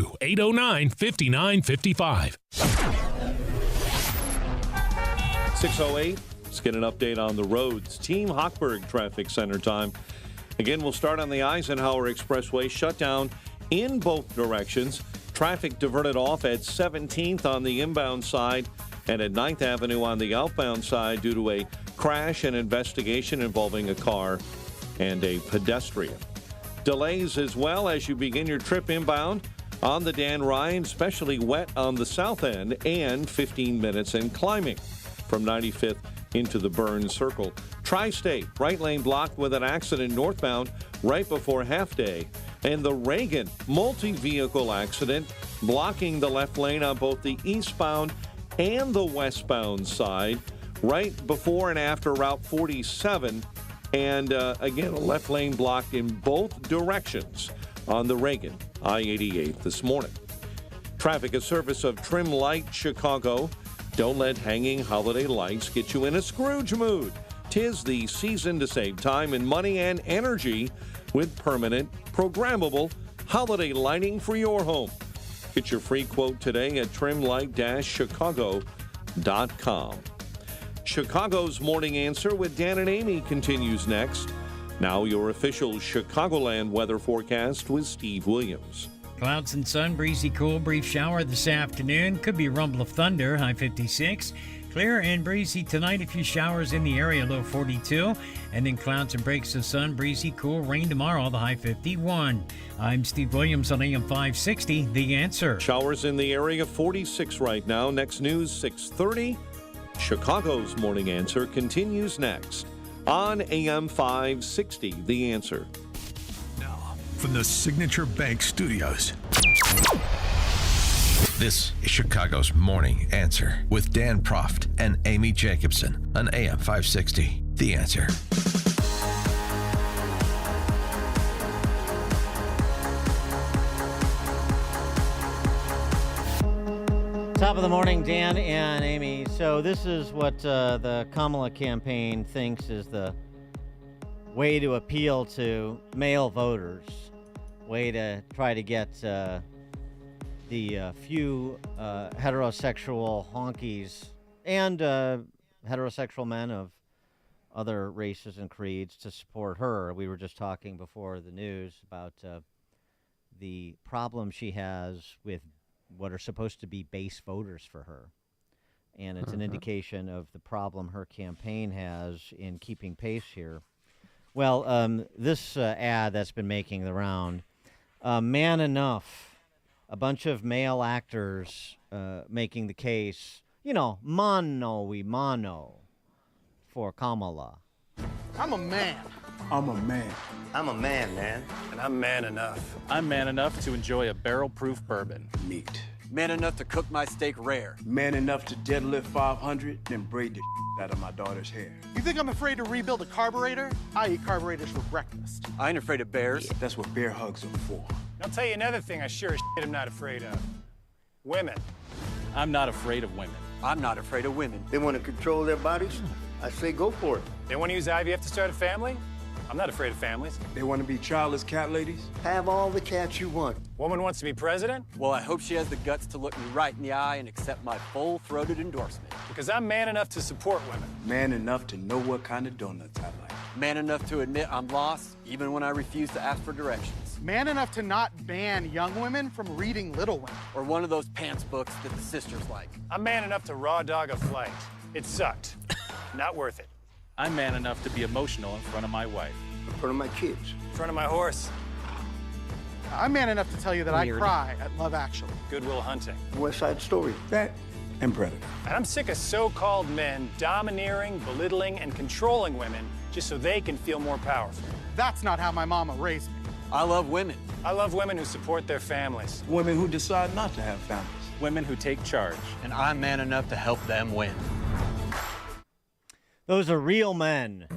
6:08. Let's get an update on the roads. Team Hochberg Traffic Center time. Again, we'll start on the Eisenhower Expressway, shut down in both directions. Traffic diverted off at 17th on the inbound side and at 9th Avenue on the outbound side due to a crash and investigation involving a car and a pedestrian. Delays as well as you begin your trip inbound on the Dan Ryan, especially wet on the south end, and 15 minutes in climbing from 95th into the Burns Circle. Tri-State, right lane blocked with an accident northbound right before half-day. And the Reagan multi-vehicle accident blocking the left lane on both the eastbound and the westbound side right before and after Route 47. And again, a left lane blocked in both directions on the Reagan I-88 this morning. Traffic, a service of Trim Light Chicago. Don't let hanging holiday lights get you in a Scrooge mood. 'Tis the season to save time and money and energy with permanent, programmable holiday lighting for your home. Get your free quote today at trimlight-chicago.com. Chicago's Morning Answer with Dan and Amy continues next. Now your official Chicagoland weather forecast with Steve Williams. Clouds and sun, breezy, cool, brief shower this afternoon. Could be a rumble of thunder, high 56. Clear and breezy tonight, a few showers in the area, low 42. And then clouds and breaks of sun, breezy, cool, rain tomorrow, the high 51. I'm Steve Williams on AM 560, The Answer. Showers in the area, 46 right now. Next news, 6:30. Chicago's Morning Answer continues next on AM 560, The Answer. From the Signature Bank Studios, this is Chicago's Morning Answer with Dan Proft and Amy Jacobson on AM 560, The Answer. Top of the morning, Dan and Amy. So this is what the Kamala campaign thinks is the way to appeal to male voters, way to try to get the few heterosexual honkies and heterosexual men of other races and creeds to support her. We were just talking before the news about the problem she has with what are supposed to be base voters for her. And it's an indication of the problem her campaign has in keeping pace here. Well, this ad that's been making the round, Man Enough, a bunch of male actors making the case, mano y mano for Kamala. I'm a man. I'm a man. I'm a man, man. And I'm man enough. I'm man enough to enjoy a barrel-proof bourbon. Meat. Man enough to cook my steak rare. Man enough to deadlift 500, then braid the out of my daughter's hair. You think I'm afraid to rebuild a carburetor? I eat carburetors for breakfast. I ain't afraid of bears. Yeah, that's what bear hugs are for. I'll tell you another thing I sure as shit am not afraid of. Women. I'm not afraid of women. I'm not afraid of women. They want to control their bodies? I say go for it. They want to use IVF to start a family? I'm not afraid of families. They want to be childless cat ladies? Have all the cats you want. Woman wants to be president? Well, I hope she has the guts to look me right in the eye and accept my full-throated endorsement. Because I'm man enough to support women. Man enough to know what kind of donuts I like. Man enough to admit I'm lost, even when I refuse to ask for directions. Man enough to not ban young women from reading Little Women. Or one of those pants books that the sisters like. I'm man enough to raw dog a flight. It sucked. Not worth it. I'm man enough to be emotional in front of my wife. In front of my kids. In front of my horse. I'm man enough to tell you that I cry at Love Actually. Good Will Hunting. West Side Story. That and Predator. And I'm sick of so-called men domineering, belittling, and controlling women just so they can feel more powerful. That's not how my mama raised me. I love women. I love women who support their families. Women who decide not to have families. Women who take charge. And I'm man enough to help them win. Those are real men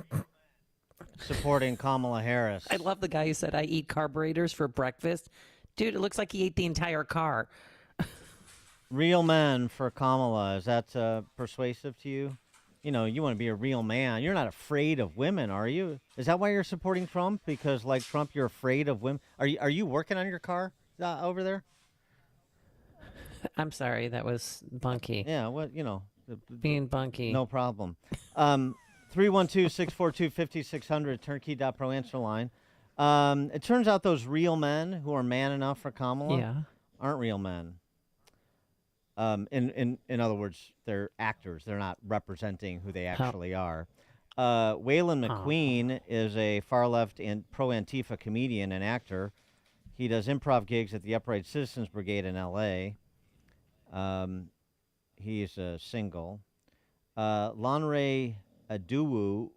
supporting Kamala Harris. I love the guy who said, I eat carburetors for breakfast. Dude, it looks like he ate the entire car. Real men for Kamala. Is that persuasive to you? You know, you want to be a real man. You're not afraid of women, are you? Is that why you're supporting Trump? Because, like Trump, you're afraid of women? Are you working on your car over there? I'm sorry, that was bunky. Yeah, what, you know. Being bunky. No problem. 312-642-5600, turnkey.pro answer line. It turns out those real men who are man enough for Kamala aren't real men. In other words, they're actors. They're not representing who they actually are. Waylon McQueen is a far-left and pro-Antifa comedian and actor. He does improv gigs at the Upright Citizens Brigade in L.A. He's single. Lanre Idowu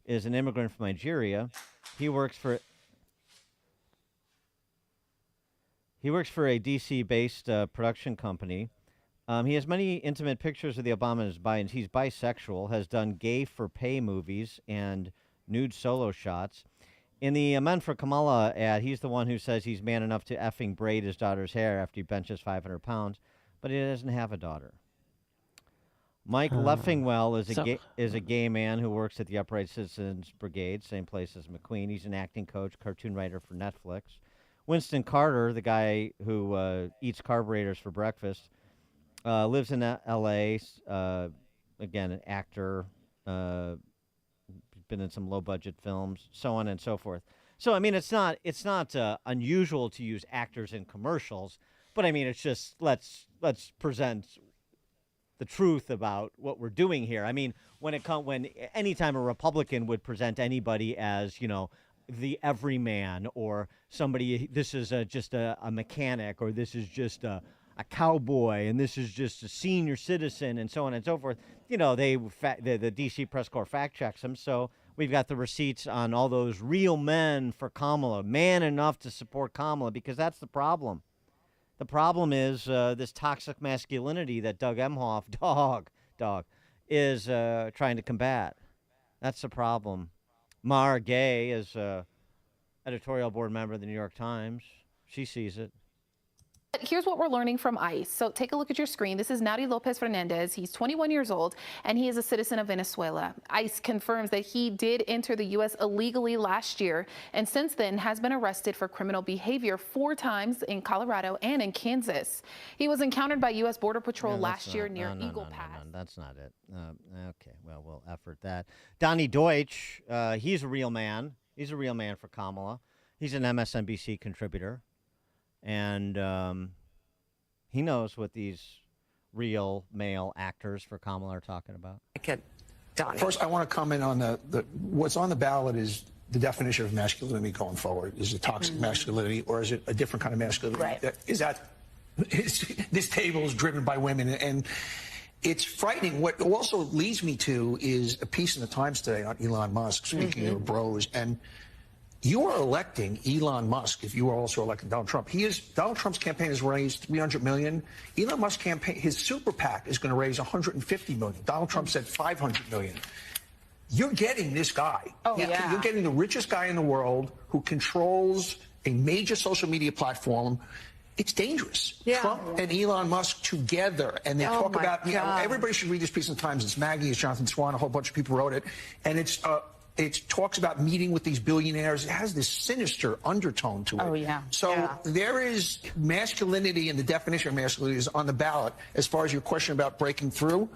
is an immigrant from Nigeria. He works for a DC-based production company. He has many intimate pictures of the Obamas. He's bisexual, has done gay-for-pay movies and nude solo shots. In the Men for Kamala ad, he's the one who says he's man enough to effing braid his daughter's hair after he benches 500 pounds, but he doesn't have a daughter. Mike Leffingwell is a gay man who works at the Upright Citizens Brigade, same place as McQueen. He's an acting coach, cartoon writer for Netflix. Winston Carter, the guy who eats carburetors for breakfast, lives in L.A., again, an actor, been in some low-budget films, so on and so forth. So, I mean, it's not unusual to use actors in commercials, but, I mean, it's just let's present the truth about what we're doing here. I mean, when anytime a Republican would present anybody as, you know, the everyman or somebody, this is just a mechanic, or this is just a cowboy, and this is just a senior citizen, and so on and so forth, you know, the DC press corps fact checks them. So we've got the receipts on all those real men for Kamala, man enough to support Kamala, because that's the problem. The problem is this toxic masculinity that Doug Emhoff, dog, is trying to combat. That's the problem. Mara Gay is editorial board member of the New York Times. She sees it. Here's what we're learning from ICE. So take a look at your screen. This is Naudi Lopez Fernandez. He's 21 years old, and he is a citizen of Venezuela. ICE confirms that he did enter the U.S. illegally last year, and since then has been arrested for criminal behavior 4 times in Colorado and in Kansas. He was encountered by U.S. Border Patrol last year near Eagle Pass. No, that's not it. Okay, well, we'll effort that. Donnie Deutsch, he's a real man. He's a real man for Kamala. He's an MSNBC contributor. And he knows what these real male actors for Kamala are talking about. First, I want to comment on what's on the ballot is the definition of masculinity going forward. Is it toxic masculinity, or is it a different kind of masculinity? Right. This table is driven by women, and it's frightening. What also leads me to is a piece in the Times today on Elon Musk, speaking of bros, and you are electing Elon Musk if you are also electing Donald Trump. Donald Trump's campaign has raised $300 million. Elon Musk's campaign, his super PAC, is going to raise $150 million. Donald Trump said $500 million. You're getting this guy. Oh, yeah. You're getting the richest guy in the world who controls a major social media platform. It's dangerous. Yeah. Trump and Elon Musk together, and they talk about, everybody should read this piece in the Times. It's Maggie, it's Jonathan Swan, a whole bunch of people wrote it, and it talks about meeting with these billionaires. It has this sinister undertone to it. Oh, yeah. So there is masculinity, and the definition of masculinity is on the ballot. As far as your question about breaking through,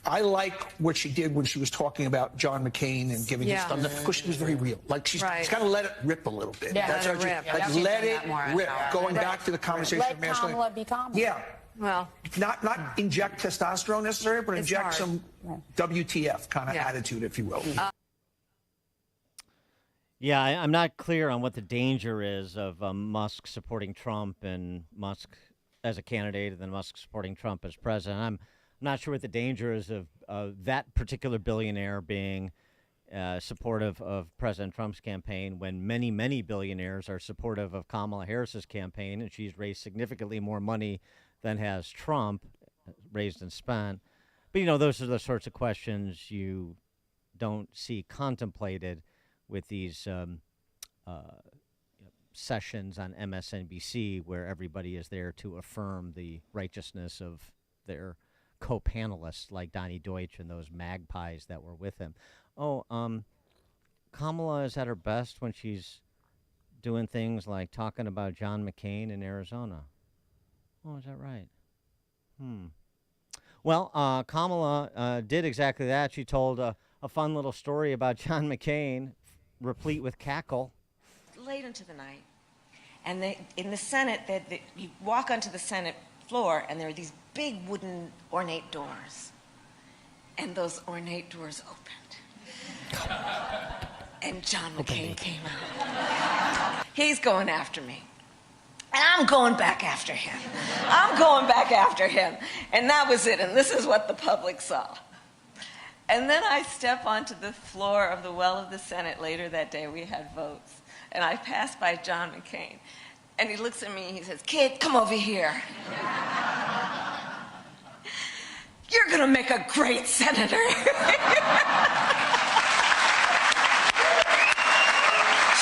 I like what she did when she was talking about John McCain and giving his thumbs up, because she was very real. Like, she's got to let it rip a little bit. Yeah, That's let it rip. let it rip. Going back to the conversation of masculinity. Let Kamala be Kamala. Yeah. Well, not inject testosterone necessarily, but inject some WTF kind of attitude, if you will. Yeah, I'm not clear on what the danger is of Musk supporting Trump and Musk as a candidate and then Musk supporting Trump as president. I'm not sure what the danger is of that particular billionaire being supportive of President Trump's campaign when many, many billionaires are supportive of Kamala Harris's campaign, and she's raised significantly more money than has Trump raised and spent. But, those are the sorts of questions you don't see contemplated with these sessions on MSNBC where everybody is there to affirm the righteousness of their co-panelists like Donnie Deutsch and those magpies that were with him. Kamala is at her best when she's doing things like talking about John McCain in Arizona. Oh, is that right? Well, Kamala did exactly that. She told a fun little story about John McCain, replete with cackle. Late into the night, and in the Senate, you walk onto the Senate floor, and there are these big wooden ornate doors, and those ornate doors opened, and John McCain came out. He's going after me, and I'm going back after him. And that was it, and this is what the public saw. And then I step onto the floor of the well of the Senate later that day. We had votes. And I passed by John McCain. And he looks at me and he says, "Kid, come over here. You're going to make a great senator."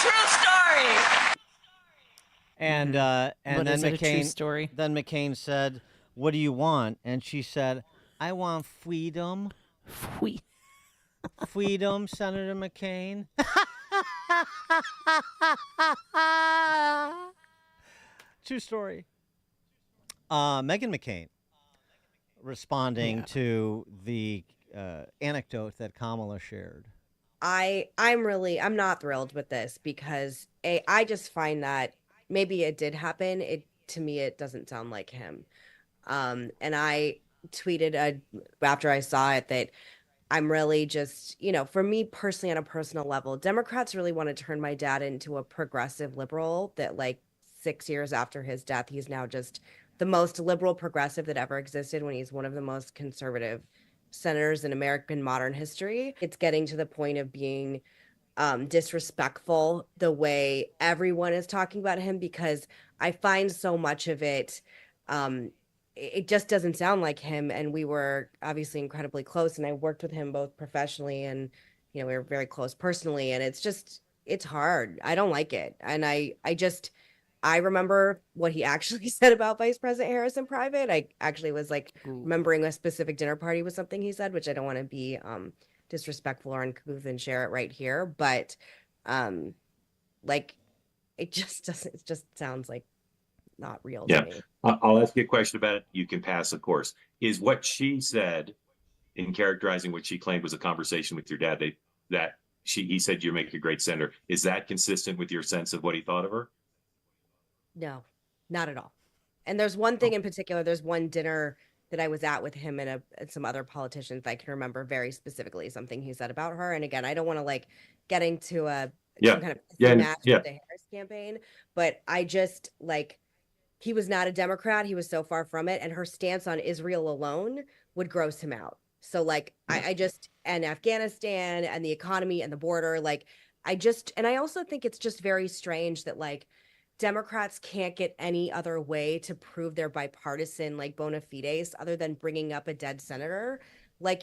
True story. And What then is it, a true McCain story? Then McCain said, "What do you want?" And she said, "I want freedom." Freedom, Senator McCain. True story. Meghan McCain responding to the anecdote that Kamala shared. I'm not thrilled with this because I just find that maybe it did happen. To me, it doesn't sound like him. And I tweeted after I saw it that I'm really just, for me personally, on a personal level, Democrats really want to turn my dad into a progressive liberal that 6 years after his death, he's now just the most liberal progressive that ever existed when he's one of the most conservative senators in American modern history. It's getting to the point of being disrespectful the way everyone is talking about him, because I find so much of it, it just doesn't sound like him. And we were obviously incredibly close, and I worked with him both professionally and, we were very close personally. And it's hard. I don't like it. And I remember what he actually said about Vice President Harris in private. I actually was remembering a specific dinner party with something he said, which I don't want to be disrespectful or uncouth and share it right here. But it just sounds like not real to me. I'll ask you a question about it. You can pass, of course. Is what she said in characterizing what she claimed was a conversation with your dad, he said you make a great senator, is that consistent with your sense of what he thought of her? No, not at all. And there's one thing in particular. There's one dinner that I was at with him and some other politicians. I can remember very specifically something he said about her. And again, I don't want to get into some kind of match with the Harris campaign, but I just he was not a Democrat. He was so far from it. And her stance on Israel alone would gross him out. So and Afghanistan and the economy and the border, and I also think it's just very strange that Democrats can't get any other way to prove their bipartisan bona fides other than bringing up a dead senator.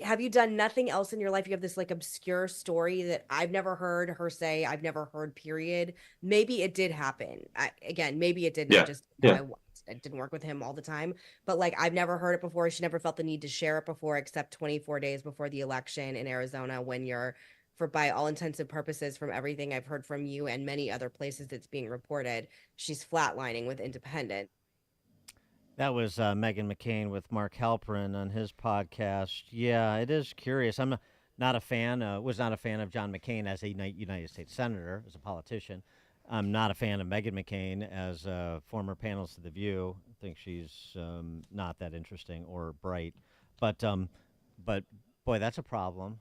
Have you done nothing else in your life? You have this obscure story that I've never heard her say. I've never heard, period. Maybe it did happen. Maybe it didn't. I didn't work with him all the time, but I've never heard it before. She never felt the need to share it before, except 24 days before the election in Arizona, when you're, by all intents and purposes, from everything I've heard from you and many other places that's being reported, she's flatlining with independent. That was Meghan McCain with Mark Halperin on his podcast. Yeah, it is curious. I'm not a fan, was not a fan of John McCain as a United States Senator, as a politician. I'm not a fan of Meghan McCain as a former panelist of The View. I think she's not that interesting or bright. But boy, that's a problem.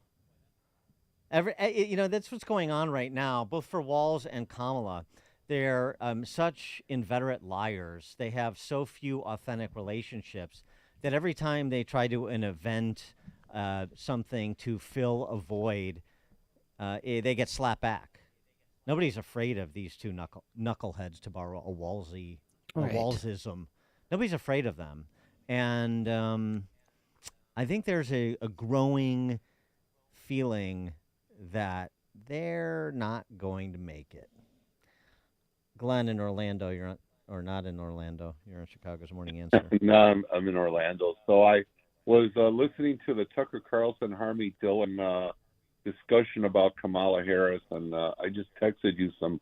That's what's going on right now, both for Walz and Kamala. They're such inveterate liars. They have so few authentic relationships that every time they try to invent something to fill a void, they get slapped back. Nobody's afraid of these two knuckleheads, to borrow a Walsism. Nobody's afraid of them. And I think there's a growing feeling that they're not going to make it. Glenn in Orlando, you're on, or not in Orlando. You're in Chicago's Morning Answer. No, I'm in Orlando. So I was listening to the Tucker Carlson, Harmy Dillon discussion about Kamala Harris, and I just texted you some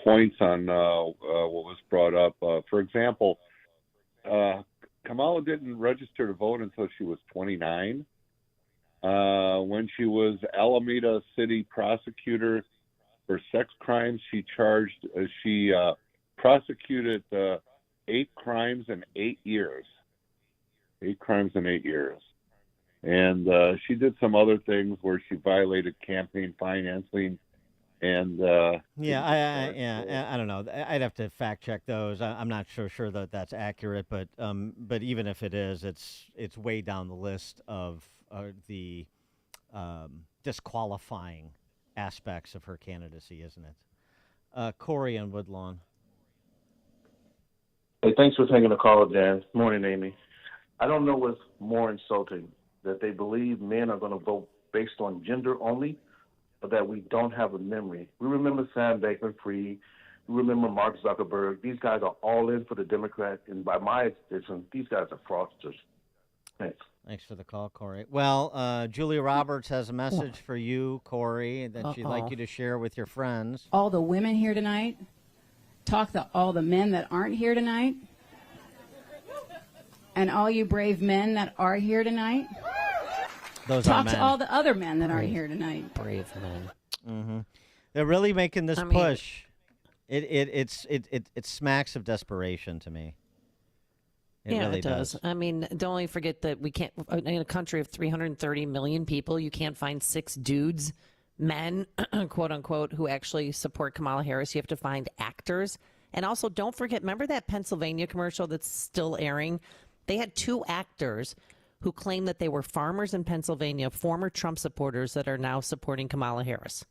points on what was brought up. For example, Kamala didn't register to vote until she was 29. When she was Alameda City prosecutor for sex crimes, she prosecuted 8 crimes in 8 years. 8 crimes in 8 years. And she did some other things where she violated campaign financing. And I don't know. I'd have to fact check those. I'm not sure that that's accurate, but even if it is, it's way down the list of the disqualifying aspects of her candidacy, isn't it? Corey on Woodlawn. Hey, thanks for taking the call, Dan. Morning, Amy. I don't know what's more insulting, that they believe men are going to vote based on gender only, or that we don't have a memory. We remember Sam Bankman-Fried. We remember Mark Zuckerberg. These guys are all in for the Democrat, and by my estimation, these guys are fraudsters. Thanks. Thanks for the call, Corey. Well, Julia Roberts has a message for you, Corey, that she'd like you to share with your friends. All the women here tonight, talk to all the men that aren't here tonight, and all you brave men that are here tonight. Those talk are men. to all the other men that aren't here tonight. Brave men. Mm-hmm. They're really making this push. It smacks of desperation to me. It really does. I mean, don't only forget that we can't, in a country of 330 million people, you can't find 6 dudes, men, quote unquote, who actually support Kamala Harris. You have to find actors. And also, don't forget, remember that Pennsylvania commercial that's still airing? They had 2 actors who claimed that they were farmers in Pennsylvania, former Trump supporters that are now supporting Kamala Harris.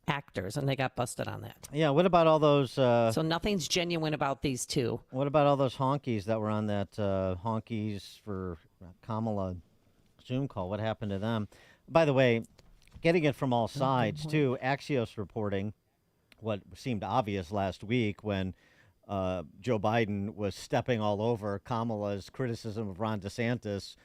Actors, and they got busted on that. Yeah, what about all those... so nothing's genuine about these 2. What about all those honkies that were on that Honkies for Kamala Zoom call? What happened to them? By the way, getting it from all sides, too, Axios reporting what seemed obvious last week when Joe Biden was stepping all over Kamala's criticism of Ron DeSantis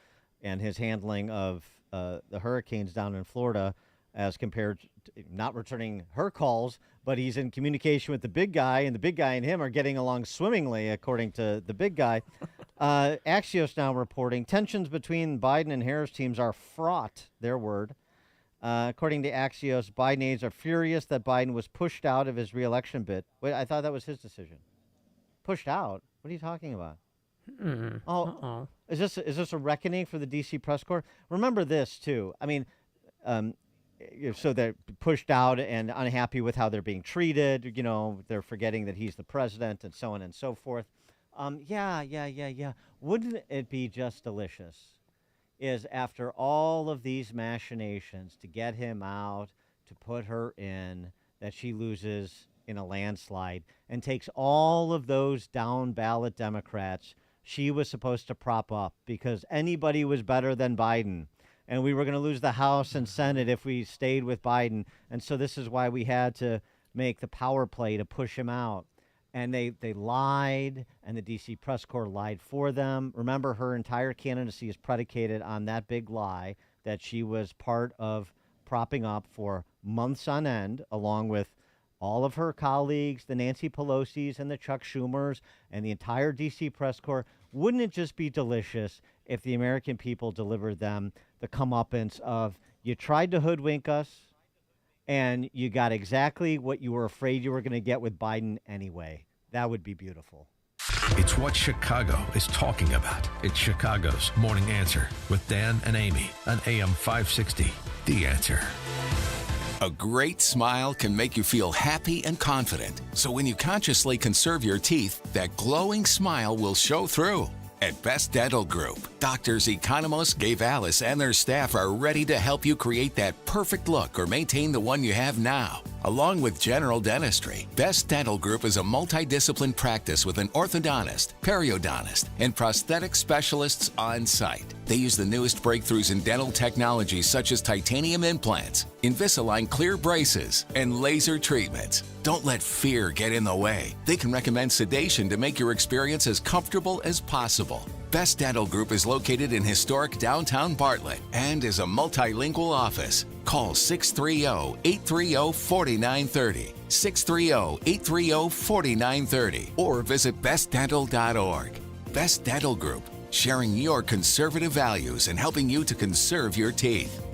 and his handling of the hurricanes down in Florida, as compared to not returning her calls, but he's in communication with the big guy, and the big guy and him are getting along swimmingly, according to the big guy. Axios now reporting tensions between Biden and Harris teams are fraught, their word. According to Axios, Biden aides are furious that Biden was pushed out of his reelection bid. Wait, I thought that was his decision. Pushed out? What are you talking about? Is this a reckoning for the D.C. press corps? Remember this, too. I mean... so they're pushed out and unhappy with how they're being treated. You know, they're forgetting that he's the president and so on and so forth. Yeah. Wouldn't it be just delicious is after all of these machinations to get him out, to put her in, that she loses in a landslide and takes all of those down ballot Democrats she was supposed to prop up because anybody was better than Biden. And we were going to lose the House and Senate if we stayed with Biden. And so this is why we had to make the power play to push him out. And they lied, and the D.C. press corps lied for them. Remember, her entire candidacy is predicated on that big lie that she was part of propping up for months on end, along with all of her colleagues, the Nancy Pelosi's and the Chuck Schumers, and the entire D.C. press corps. Wouldn't it just be delicious if the American people delivered them the comeuppance of, you tried to hoodwink us, and you got exactly what you were afraid you were going to get with Biden anyway. That would be beautiful. It's what Chicago is talking about. It's Chicago's Morning Answer with Dan and Amy on AM 560. The Answer. A great smile can make you feel happy and confident. So when you consciously conserve your teeth, that glowing smile will show through. At Best Dental Group, doctors Economos, Gave Alice, and their staff are ready to help you create that perfect look or maintain the one you have now. Along with general dentistry, Best Dental Group is a multidiscipline practice with an orthodontist, periodontist, and prosthetic specialists on site. They use the newest breakthroughs in dental technologies such as titanium implants, Invisalign clear braces, and laser treatments. Don't let fear get in the way. They can recommend sedation to make your experience as comfortable as possible. Best Dental Group is located in historic downtown Bartlett and is a multilingual office. Call 630-830-4930, 630-830-4930, or visit bestdental.org. Best Dental Group, sharing your conservative values and helping you to conserve your teeth.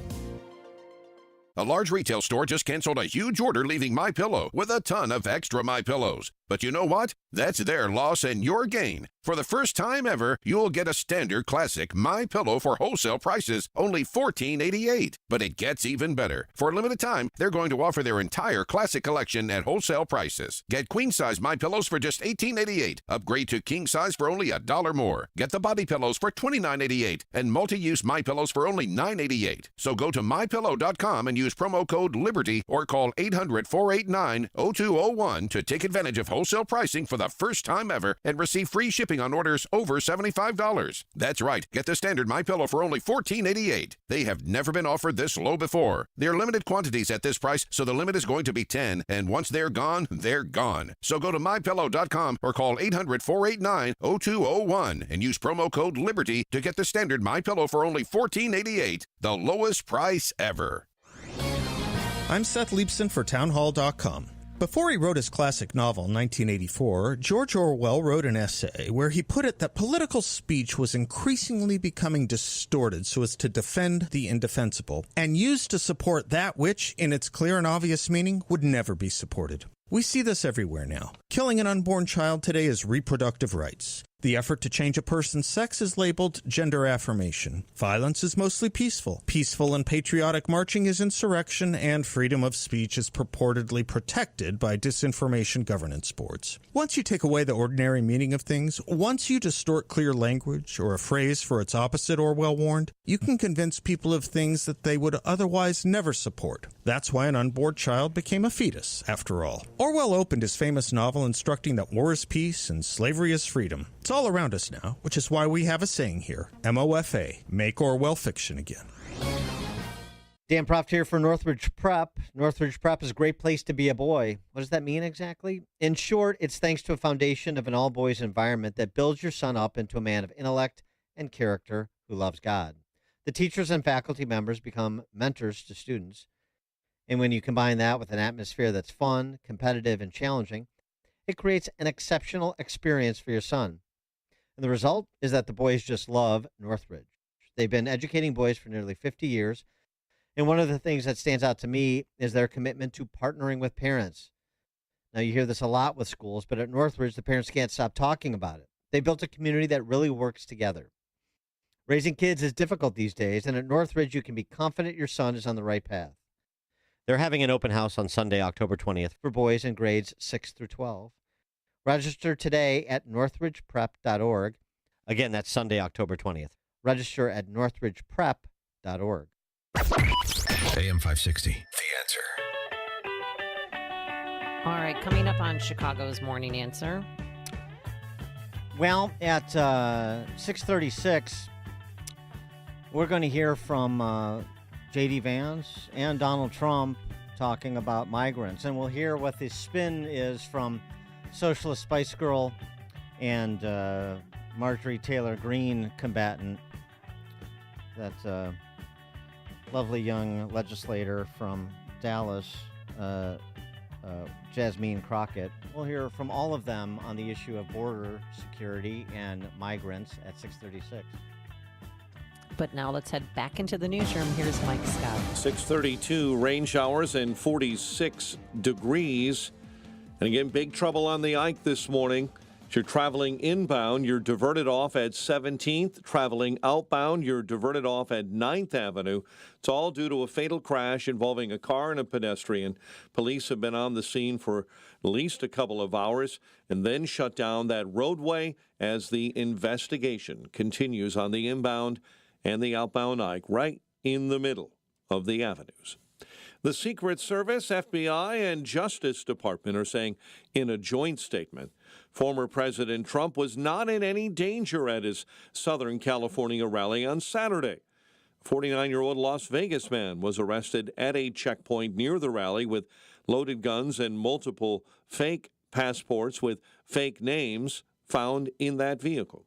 A large retail store just canceled a huge order, leaving MyPillow with a ton of extra MyPillows. But you know what? That's their loss and your gain. For the first time ever, you'll get a standard classic MyPillow for wholesale prices, only $14.88. But it gets even better. For a limited time, they're going to offer their entire classic collection at wholesale prices. Get queen-size MyPillows for just $18.88. Upgrade to king size for only $1 more. Get the body pillows for $29.88 and multi-use MyPillows for only $9.88. So go to MyPillow.com and use promo code LIBERTY or call 800-489-0201 to take advantage of wholesale pricing for the first time ever and receive free shipping on orders over $75. That's right. Get the standard MyPillow for only $14.88. They have never been offered this low before. They're limited quantities at this price, so the limit is going to be 10, and once they're gone, they're gone. So go to MyPillow.com or call 800-489-0201 and use promo code LIBERTY to get the standard MyPillow for only $14.88, the lowest price ever. I'm Seth Leibson for Townhall.com. Before he wrote his classic novel, 1984, George Orwell wrote an essay where he put it that political speech was increasingly becoming distorted so as to defend the indefensible and used to support that which, in its clear and obvious meaning, would never be supported. We see this everywhere now. Killing an unborn child today is reproductive rights. The effort to change a person's sex is labeled gender affirmation. Violence is mostly peaceful. Peaceful and patriotic marching is insurrection, and freedom of speech is purportedly protected by disinformation governance boards. Once you take away the ordinary meaning of things, once you distort clear language or a phrase for its opposite, Orwell warned, you can convince people of things that they would otherwise never support. That's why an unborn child became a fetus, after all. Orwell opened his famous novel instructing that war is peace and slavery is freedom. It's all around us now, which is why we have a saying here, MOFA, make Orwell fiction again. Dan Proft here for Northridge Prep. Northridge Prep is a great place to be a boy. What does that mean exactly? In short, it's thanks to a foundation of an all-boys environment that builds your son up into a man of intellect and character who loves God. The teachers and faculty members become mentors to students. And when you combine that with an atmosphere that's fun, competitive, and challenging, it creates an exceptional experience for your son. And the result is that the boys just love Northridge. They've been educating boys for nearly 50 years. And one of the things that stands out to me is their commitment to partnering with parents. Now, you hear this a lot with schools, but at Northridge, the parents can't stop talking about it. They built a community that really works together. Raising kids is difficult these days, and at Northridge, you can be confident your son is on the right path. They're having an open house on Sunday, October 20th, for boys in grades 6 through 12. Register today at northridgeprep.org. Again, that's Sunday, October 20th. Register at northridgeprep.org. AM 560, The Answer. All right, coming up on Chicago's Morning Answer. Well, at 6:36, we're going to hear from J.D. Vance and Donald Trump talking about migrants. And we'll hear what the spin is from Socialist Spice Girl and Marjorie Taylor Greene combatant. That's a lovely young legislator from Dallas, Jasmine Crockett. We'll hear from all of them on the issue of border security and migrants at 6:36. But now let's head back into the newsroom. Here's Mike Scott. 6:32, rain showers and 46 degrees. And again, big trouble on the Ike this morning. If you're traveling inbound, you're diverted off at 17th. Traveling outbound, you're diverted off at 9th Avenue. It's all due to a fatal crash involving a car and a pedestrian. Police have been on the scene for at least a couple of hours and then shut down that roadway as the investigation continues on the inbound and the outbound Ike, right in the middle of the avenues. The Secret Service, FBI, and Justice Department are saying in a joint statement, former President Trump was not in any danger at his Southern California rally on Saturday. A 49-year-old Las Vegas man was arrested at a checkpoint near the rally with loaded guns and multiple fake passports with fake names found in that vehicle.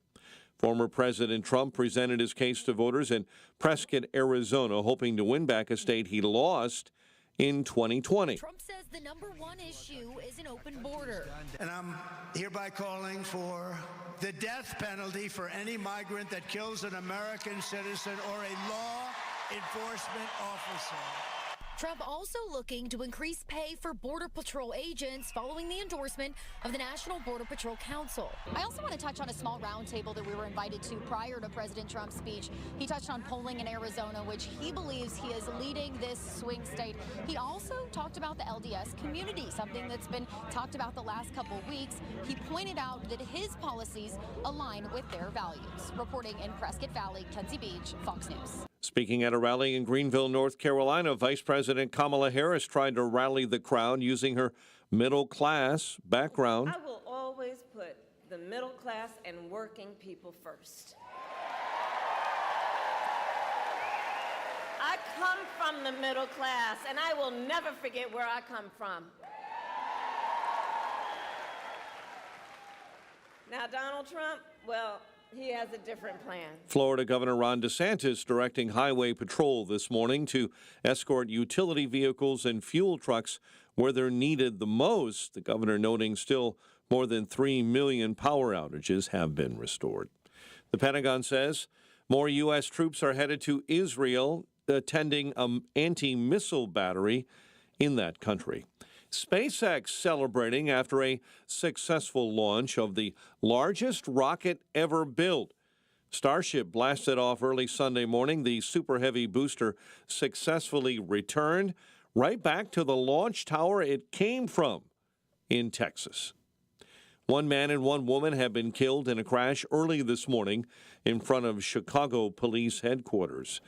Former President Trump presented his case to voters in Prescott, Arizona, hoping to win back a state he lost in 2020. Trump says the number one issue is an open border. And I'm hereby calling for the death penalty for any migrant that kills an American citizen or a law enforcement officer. Trump also looking to increase pay for Border Patrol agents following the endorsement of the National Border Patrol Council. I also want to touch on a small roundtable that we were invited to prior to President Trump's speech. He touched on polling in Arizona, which he believes he is leading this swing state. He also talked about the LDS community, something that's been talked about the last couple of weeks. He pointed out that his policies align with their values. Reporting in Prescott Valley, Kenzie Beach, Fox News. Speaking at a rally in Greenville, North Carolina, Vice President Kamala Harris tried to rally the crowd using her middle-class background. I will always put the middle class and working people first. I come from the middle class, and I will never forget where I come from. Now, Donald Trump, well, he has a different plan. Florida Governor Ron DeSantis directing Highway Patrol this morning to escort utility vehicles and fuel trucks where they're needed the most. The governor noting still more than 3 million power outages have been restored. The Pentagon says more U.S. troops are headed to Israel, attending an anti-missile battery in that country. SpaceX celebrating after a successful launch of the largest rocket ever built. Starship blasted off early Sunday morning. The Super Heavy booster successfully returned right back to the launch tower it came from in Texas. One man and one woman have been killed in a crash early this morning in front of Chicago Police Headquarters.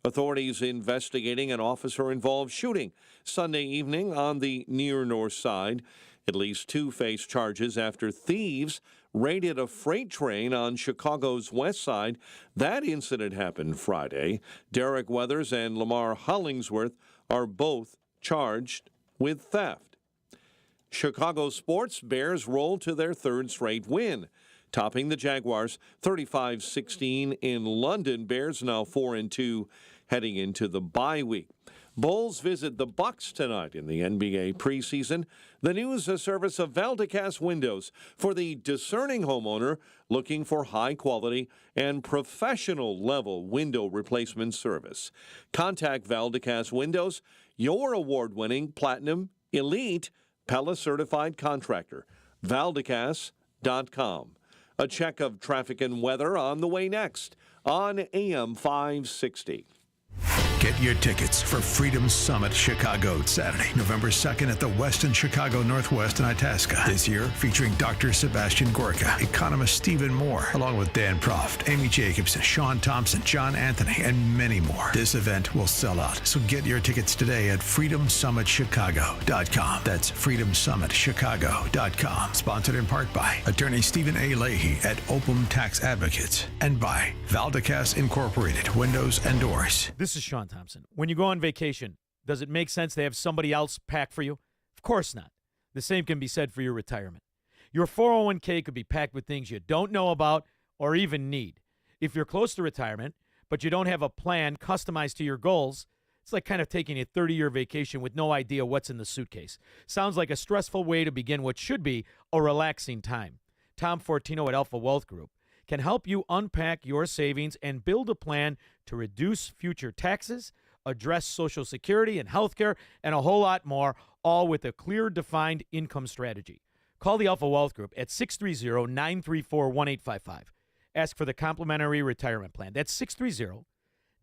Authorities investigating an officer-involved shooting Sunday evening on the near north side. At least two face charges after thieves raided a freight train on Chicago's west side. That incident happened Friday. Derek Weathers and Lamar Hollingsworth are both charged with theft. Chicago sports, Bears roll to their third straight win, topping the Jaguars 35-16 in London. Bears now 4-2 heading into the bye week. Bulls visit the Bucks tonight in the NBA preseason. The news a service of Valdecast Windows for the discerning homeowner looking for high quality and professional level window replacement service. Contact Valdecast Windows, your award-winning Platinum Elite Pella certified contractor. Valdecast.com. A check of traffic and weather on the way next on AM 560. Get your tickets for Freedom Summit Chicago, Saturday, November 2nd at the Westin Chicago Northwest in Itasca. This year, featuring Dr. Sebastian Gorka, economist Stephen Moore, along with Dan Proft, Amy Jacobson, Sean Thompson, John Anthony, and many more. This event will sell out, so get your tickets today at freedomsummitchicago.com. That's freedomsummitchicago.com. Sponsored in part by attorney Stephen A. Leahy at Opum Tax Advocates and by Valdecast Incorporated Windows and Doors. This is Sean Thompson. When you go on vacation, does it make sense to have somebody else pack for you? Of course not. The same can be said for your retirement. Your 401k could be packed with things you don't know about or even need. If you're close to retirement, but you don't have a plan customized to your goals, it's like kind of taking a 30-year vacation with no idea what's in the suitcase. Sounds like a stressful way to begin what should be a relaxing time. Tom Fortino at Alpha Wealth Group can help you unpack your savings and build a plan to reduce future taxes, address Social Security and health care, and a whole lot more, all with a clear, defined income strategy. Call the Alpha Wealth Group at 630-934-1855. Ask for the complimentary retirement plan. That's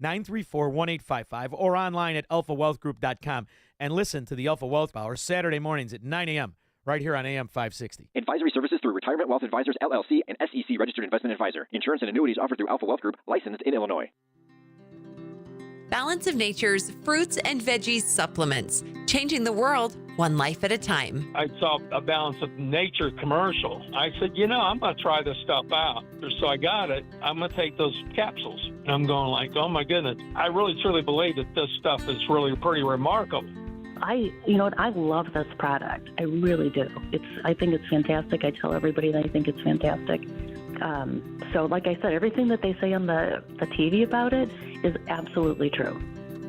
630-934-1855 or online at alphawealthgroup.com. And listen to the Alpha Wealth Hour Saturday mornings at 9 a.m. right here on AM 560. Advisory services through Retirement Wealth Advisors, LLC, and SEC Registered Investment Advisor. Insurance and annuities offered through Alpha Wealth Group, licensed in Illinois. Balance of Nature's fruits and veggies supplements, changing the world one life at a time. I saw a Balance of Nature commercial. I said, I'm going to try this stuff out. So I got it. I'm going to take those capsules. And I'm going like, oh my goodness. I really truly believe that this stuff is really pretty remarkable. I love this product. I really do. I think it's fantastic. I tell everybody that I think it's fantastic. So like I said, everything that they say on the TV about it is absolutely true.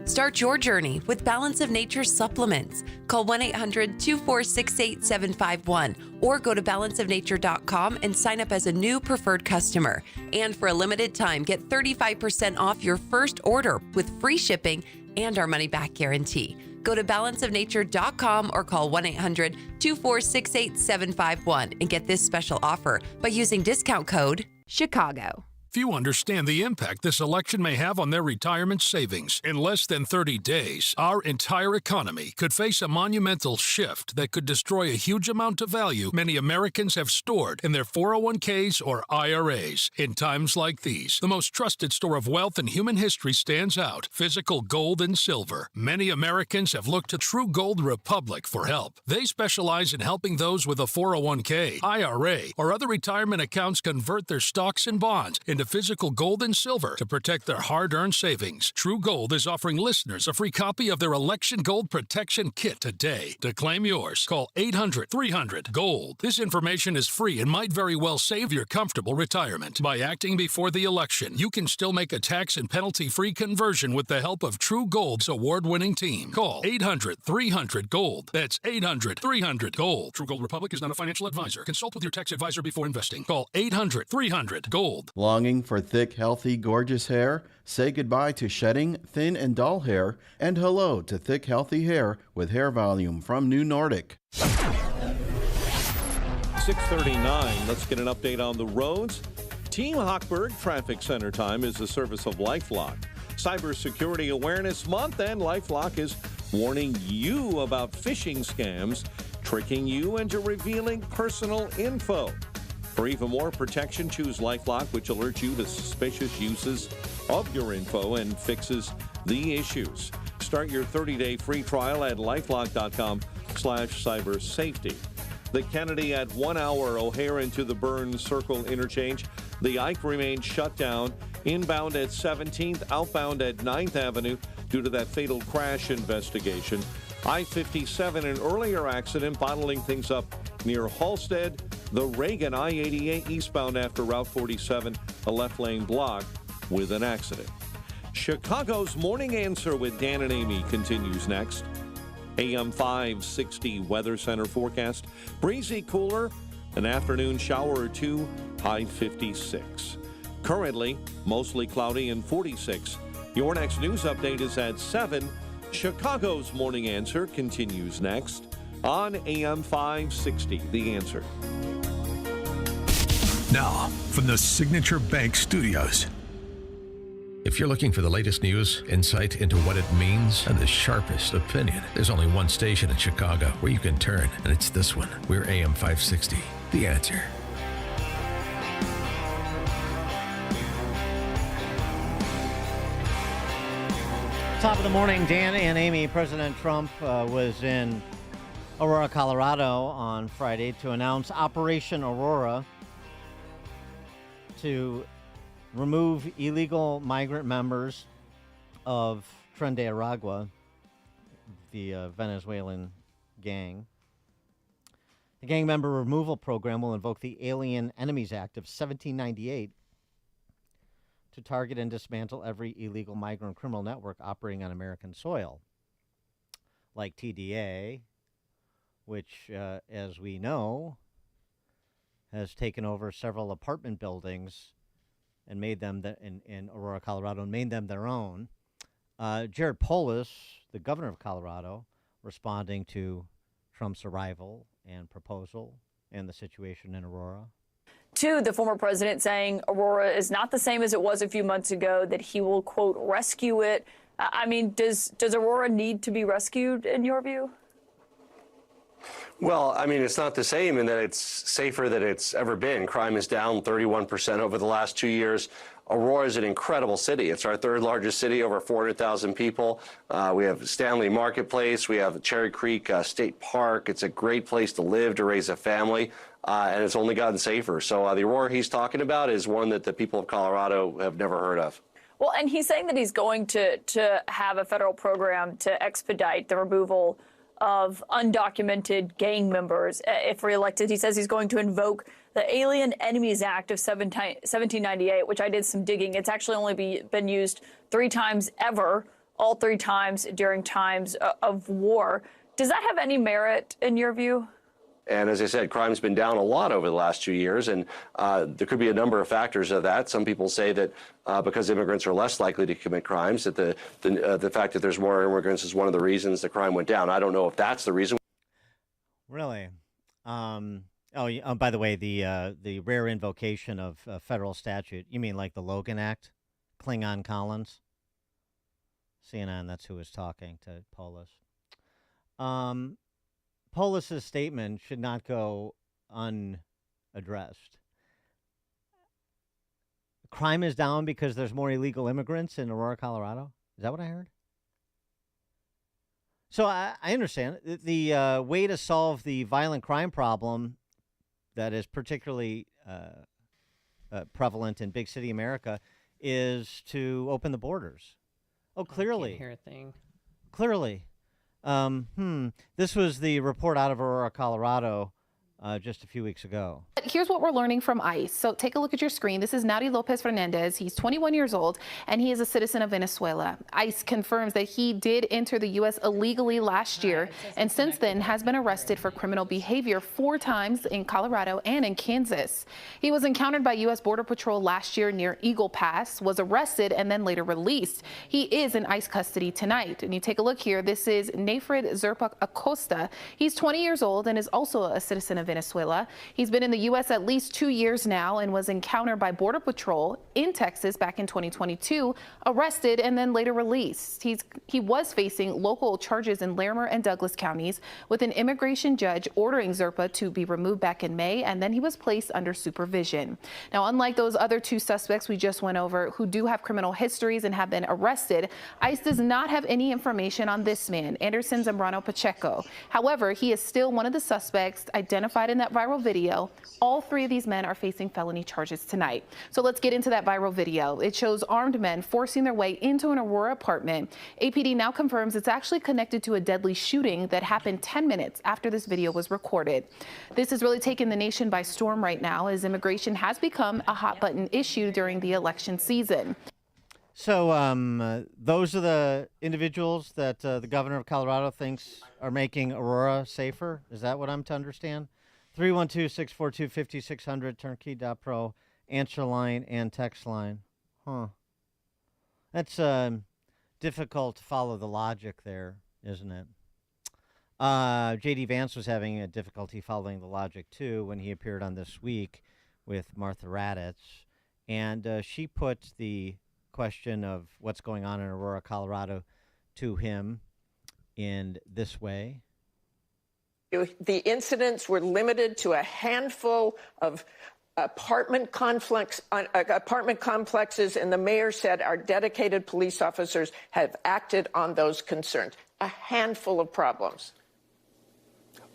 Start your journey with Balance of Nature supplements. Call 1-800-246-8751 or go to balanceofnature.com and sign up as a new preferred customer. And for a limited time, get 35% off your first order with free shipping and our money-back guarantee. Go to balanceofnature.com or call 1-800-246-8751 and get this special offer by using discount code CHICAGO. Few understand the impact this election may have on their retirement savings. In less than 30 days, our entire economy could face a monumental shift that could destroy a huge amount of value many Americans have stored in their 401ks or IRAs. In times like these, the most trusted store of wealth in human history stands out: physical gold and silver. Many Americans have looked to True Gold Republic for help. They specialize in helping those with a 401k, IRA, or other retirement accounts convert their stocks and bonds into physical gold and silver to protect their hard-earned savings. True Gold is offering listeners a free copy of their Election Gold Protection Kit today. To claim yours, call 800-300-GOLD. This information is free and might very well save your comfortable retirement. By acting before the election, you can still make a tax and penalty-free conversion with the help of True Gold's award-winning team. Call 800-300-GOLD. That's 800-300-GOLD. True Gold Republic is not a financial advisor. Consult with your tax advisor before investing. Call 800-300-GOLD. Longing for thick, healthy, gorgeous hair? Say goodbye to shedding, thin, and dull hair, and hello to thick, healthy hair with Hair Volume from New Nordic. 6:39. Let's get an update on the roads. Team Hochberg Traffic Center Time is a service of LifeLock. Cybersecurity Awareness Month, and LifeLock is warning you about phishing scams, tricking you into revealing personal info. For even more protection, choose LifeLock, which alerts you to suspicious uses of your info and fixes the issues. Start your 30-day free trial at lifelock.com/cybersafety. The Kennedy at 1 hour, O'Hare into the Burns Circle interchange. The Ike remains shut down. Inbound at 17th, outbound at 9th Avenue due to that fatal crash investigation. I-57, an earlier accident, bottling things up near Halstead. The Reagan I-88 eastbound after Route 47, a left lane block with an accident. Chicago's Morning Answer with Dan and Amy continues next. AM 560 Weather Center forecast. Breezy, cooler, an afternoon shower or two, high 56. Currently, mostly cloudy and 46. Your next news update is at 7. Chicago's Morning Answer continues next on AM 560, The Answer. Now, from the Signature Bank Studios. If you're looking for the latest news, insight into what it means, and the sharpest opinion, there's only one station in Chicago where you can turn, and it's this one. We're AM 560, The Answer. Top of the morning, Dan and Amy. President Trump was in Aurora, Colorado on Friday to announce Operation Aurora to remove illegal migrant members of Tren de Aragua, the Venezuelan gang. The gang member removal program will invoke the Alien Enemies Act of 1798 to target and dismantle every illegal migrant criminal network operating on American soil, like TDA, which, as we know, has taken over several apartment buildings and made them in Aurora, Colorado, and made them their own. Jared Polis, the governor of Colorado, responding to Trump's arrival and proposal and the situation in Aurora. To the former president saying Aurora is not the same as it was a few months ago, that he will, quote, rescue it. I mean, does Aurora need to be rescued in your view? Well, I mean, it's not the same in that it's safer than it's ever been. Crime is down 31% over the last 2 years. Aurora is an incredible city. It's our third largest city, over 400,000 people. We have Stanley Marketplace. We have Cherry Creek State Park. It's a great place to live, to raise a family, and it's only gotten safer. So the Aurora he's talking about is one that the people of Colorado have never heard of. Well, and he's saying that he's going to have a federal program to expedite the removal of undocumented gang members if reelected. He says he's going to invoke the Alien Enemies Act of 1798, which I did some digging. It's actually only been used 3 times ever, all 3 times during times of war. Does that have any merit in your view? And as I said, crime's been down a lot over the last 2 years, and there could be a number of factors of that. Some people say that because immigrants are less likely to commit crimes, that the fact that there's more immigrants is one of the reasons the crime went down. I don't know if that's the reason. Really? By the way, the rare invocation of federal statute. You mean like the Logan Act, Klingon Collins? CNN. That's who was talking to Polis. Polis's statement should not go unaddressed. Crime is down because there's more illegal immigrants in Aurora, Colorado? Is that what I heard? So I understand. The way to solve the violent crime problem that is particularly prevalent in big city America is to open the borders. Oh, clearly. I can't hear a thing. Clearly. This was the report out of Aurora, Colorado, just a few weeks ago. Here's what we're learning from ICE. So take a look at your screen. This is Naudi Lopez Fernandez. He's 21 years old, and he is a citizen of Venezuela. ICE confirms that he did enter the U.S. illegally last year, and since then has been arrested for criminal behavior 4 times in Colorado and in Kansas. He was encountered by U.S. Border Patrol last year near Eagle Pass, was arrested, and then later released. He is in ICE custody tonight. And you take a look here. This is Nafred Zerpa Acosta. He's 20 years old and is also a citizen of Venezuela. He's been in the U.S. at least 2 years now and was encountered by Border Patrol in Texas back in 2022, arrested and then later released. He was facing local charges in Larimer and Douglas counties, with an immigration judge ordering Zerpa to be removed back in May, and then he was placed under supervision. Now, unlike those other 2 suspects we just went over who do have criminal histories and have been arrested, ICE does not have any information on this man, Anderson Zambrano Pacheco. However, he is still one of the suspects identified in that viral video. All 3 of these men are facing felony charges tonight. So let's get into that viral video. It shows armed men forcing their way into an Aurora apartment. APD now confirms it's actually connected to a deadly shooting that happened 10 minutes after this video was recorded. This has really taken the nation by storm right now, as immigration has become a hot button issue during the election season. So those are the individuals that the governor of Colorado thinks are making Aurora safer? Is that what I'm to understand? 312-642-5600, turnkey.pro, answer line and text line. That's difficult to follow the logic there, isn't it? J.D. Vance was having a difficulty following the logic, too, when he appeared on This Week with Martha Raddatz. And she put the question of what's going on in Aurora, Colorado, to him in this way. The incidents were limited to a handful of apartment complexes, and the mayor said our dedicated police officers have acted on those concerns. A handful of problems.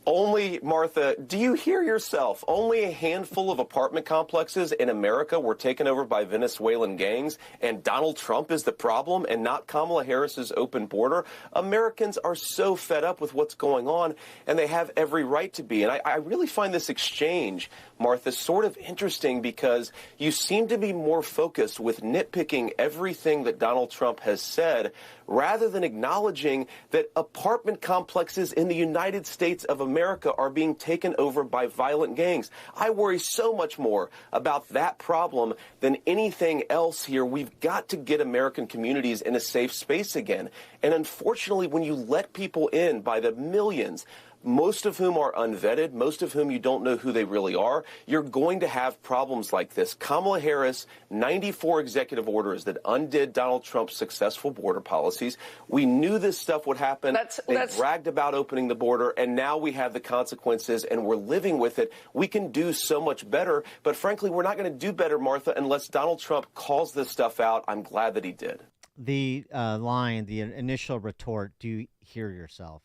Only, Martha, do you hear yourself? Only a handful of apartment complexes in America were taken over by Venezuelan gangs, and Donald Trump is the problem and not Kamala Harris's open border. Americans are so fed up with what's going on, and they have every right to be. And I really find this exchange, Martha, sort of interesting, because you seem to be more focused with nitpicking everything that Donald Trump has said, rather than acknowledging that apartment complexes in the United States of America are being taken over by violent gangs. I worry so much more about that problem than anything else here. We've got to get American communities in a safe space again. And unfortunately, when you let people in by the millions, most of whom are unvetted, most of whom you don't know who they really are, you're going to have problems like this. Kamala Harris, 94 executive orders that undid Donald Trump's successful border policies. We knew this stuff would happen. They bragged about opening the border, and now we have the consequences, and we're living with it. We can do so much better, but frankly, we're not going to do better, Martha, unless Donald Trump calls this stuff out. I'm glad that he did. The line, the initial retort, "Do you hear yourself?"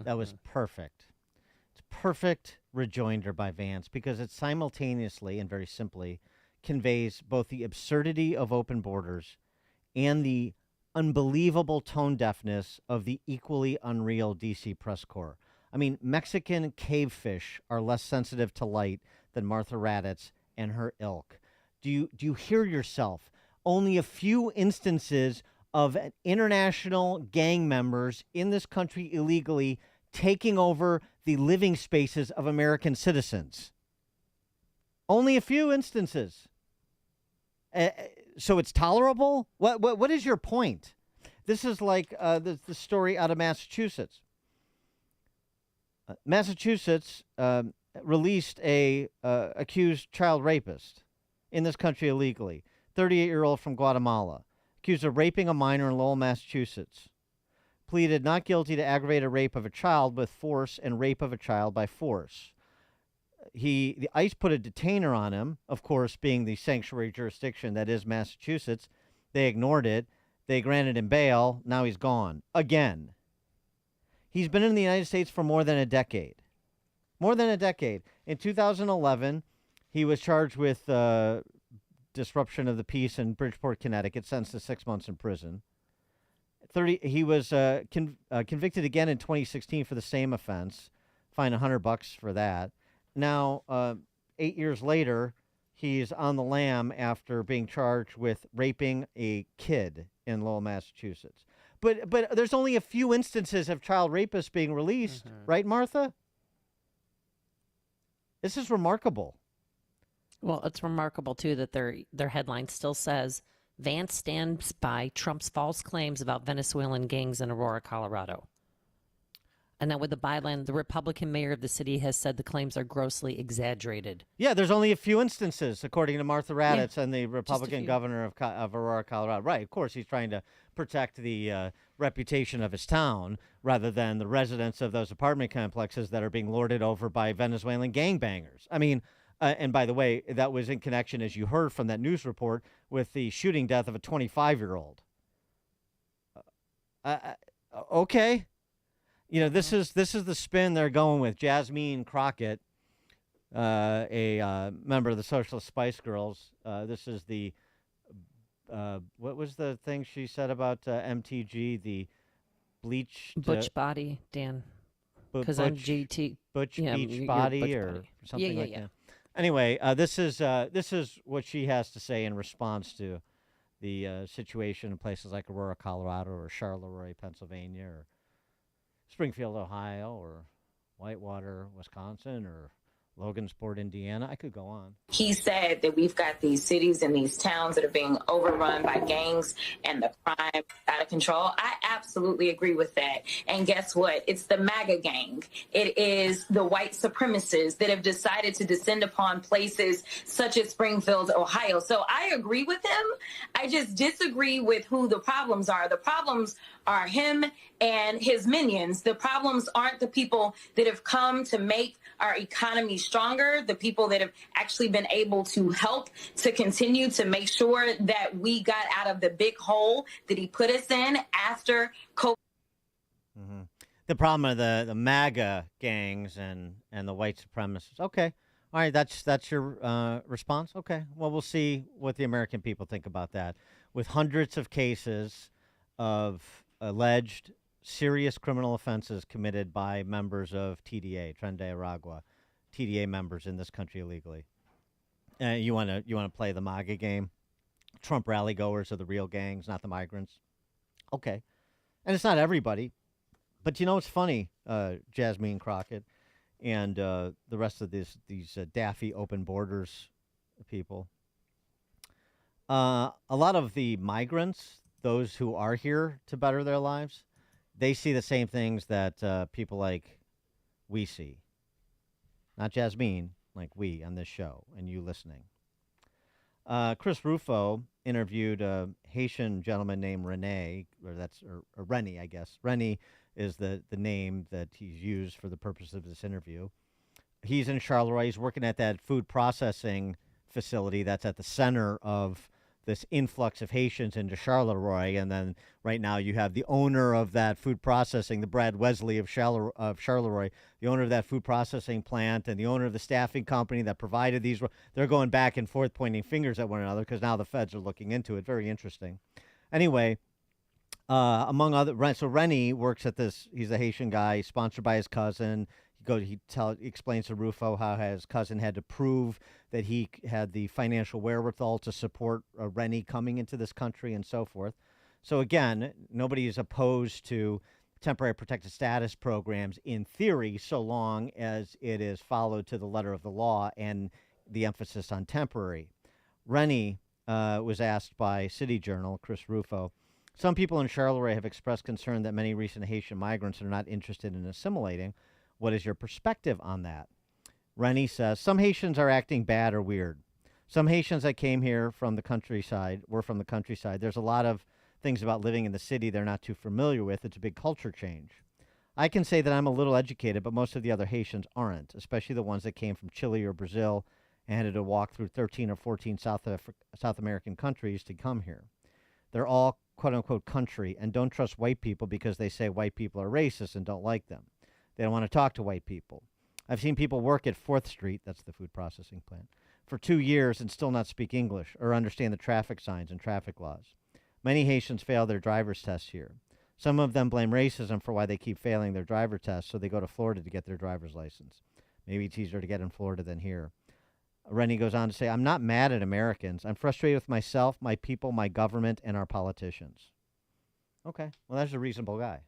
That was perfect. It's perfect rejoinder by Vance because it simultaneously and very simply conveys both the absurdity of open borders and the unbelievable tone deafness of the equally unreal D.C. press corps. I mean, Mexican cavefish are less sensitive to light than Martha Raddatz and her ilk. Do you hear yourself? Only a few instances of international gang members in this country illegally taking over the living spaces of American citizens. Only a few instances. So it's tolerable? What is your point? This is like the story out of Massachusetts. Massachusetts released a accused child rapist in this country illegally. 38-year-old from Guatemala, accused of raping a minor in Lowell, Massachusetts, pleaded not guilty to aggravated rape of a child with force and rape of a child by force. The ICE put a detainer on him, of course, being the sanctuary jurisdiction that is Massachusetts. They ignored it. They granted him bail. Now he's gone. Again. He's been in the United States for more than a decade. More than a decade. In 2011, he was charged with disruption of the peace in Bridgeport, Connecticut, sentenced to 6 months in prison. He was convicted again in 2016 for the same offense, fined $100 for that. Now, 8 years later, he's on the lam after being charged with raping a kid in Lowell, Massachusetts. But there's only a few instances of child rapists being released, right, Martha? This is remarkable. Well, it's remarkable, too, that their headline still says, Vance stands by Trump's false claims about Venezuelan gangs in Aurora, Colorado. And then with the byline, the Republican mayor of the city has said the claims are grossly exaggerated. Yeah, there's only a few instances, according to Martha Raddatz and the Republican governor of Aurora, Colorado. Right, of course, he's trying to protect the reputation of his town rather than the residents of those apartment complexes that are being lorded over by Venezuelan gangbangers. I mean, and by the way, that was in connection, as you heard from that news report, with the shooting death of a 25-year-old. Okay. You know, this is the spin they're going with. Jasmine Crockett, a member of the Socialist Spice Girls. This is the what was the thing she said about MTG? The bleached butch body, Dan. Because I'm GT. Butch yeah, beach body butch or body. something like yeah. that. Anyway, this is what she has to say in response to the situation in places like Aurora, Colorado, or Charleroi, Pennsylvania, or Springfield, Ohio, or Whitewater, Wisconsin, or Logansport, Indiana. I could go on. He said that we've got these cities and these towns that are being overrun by gangs and the crime out of control. I absolutely agree with that. And guess what? It's the MAGA gang. It is the white supremacists that have decided to descend upon places such as Springfield, Ohio. So I agree with him. I just disagree with who the problems are. The problems are him and his minions. The problems aren't the people that have come to make our economy stronger, the people that have actually been able to help to continue to make sure that we got out of the big hole that he put us in after COVID. Mm-hmm. The problem of the MAGA gangs and the white supremacists. Okay. All right, that's your response? Okay. Well, we'll see what the American people think about that. With hundreds of cases of alleged serious criminal offenses committed by members of TDA, Tren de Aragua, TDA members in this country illegally. You want to play the MAGA game? Trump rally goers are the real gangs, not the migrants. Okay. And it's not everybody. But you know what's funny, Jasmine Crockett and the rest of these daffy open borders people? A lot of the migrants, those who are here to better their lives, they see the same things that people like we see. Not Jasmine, like we on this show, and you listening. Chris Rufo interviewed a Haitian gentleman named Rene, or Rennie, I guess. Rennie is the name that he's used for the purpose of this interview. He's in Charleroi. He's working at that food processing facility that's at the center of this influx of Haitians into Charleroi. And then right now you have the owner of that food processing, the Brad Wesley of Charleroi, the owner of that food processing plant and the owner of the staffing company that provided these. They're going back and forth pointing fingers at one another because now the feds are looking into it. Very interesting. Anyway, among other, so Rennie works at this. He's a Haitian guy, sponsored by his cousin. He explains to Rufo how his cousin had to prove that he had the financial wherewithal to support Rennie coming into this country and so forth. So again, nobody is opposed to temporary protected status programs in theory, so long as it is followed to the letter of the law and the emphasis on temporary. Rennie was asked by City Journal, Chris Rufo, some people in Charleroi have expressed concern that many recent Haitian migrants are not interested in assimilating. What is your perspective on that? Rennie says, some Haitians are acting bad or weird. Some Haitians that came here from the countryside were from the countryside. There's a lot of things about living in the city they're not too familiar with. It's a big culture change. I can say that I'm a little educated, but most of the other Haitians aren't, especially the ones that came from Chile or Brazil and had to walk through 13 or 14 South American countries to come here. They're all quote-unquote country and don't trust white people because they say white people are racist and don't like them. They don't want to talk to white people. I've seen people work at 4th Street, that's the food processing plant, for 2 years and still not speak English or understand the traffic signs and traffic laws. Many Haitians fail their driver's tests here. Some of them blame racism for why they keep failing their driver tests, so they go to Florida to get their driver's license. Maybe it's easier to get in Florida than here. Rennie goes on to say, I'm not mad at Americans. I'm frustrated with myself, my people, my government, and our politicians. Okay, well, that's a reasonable guy.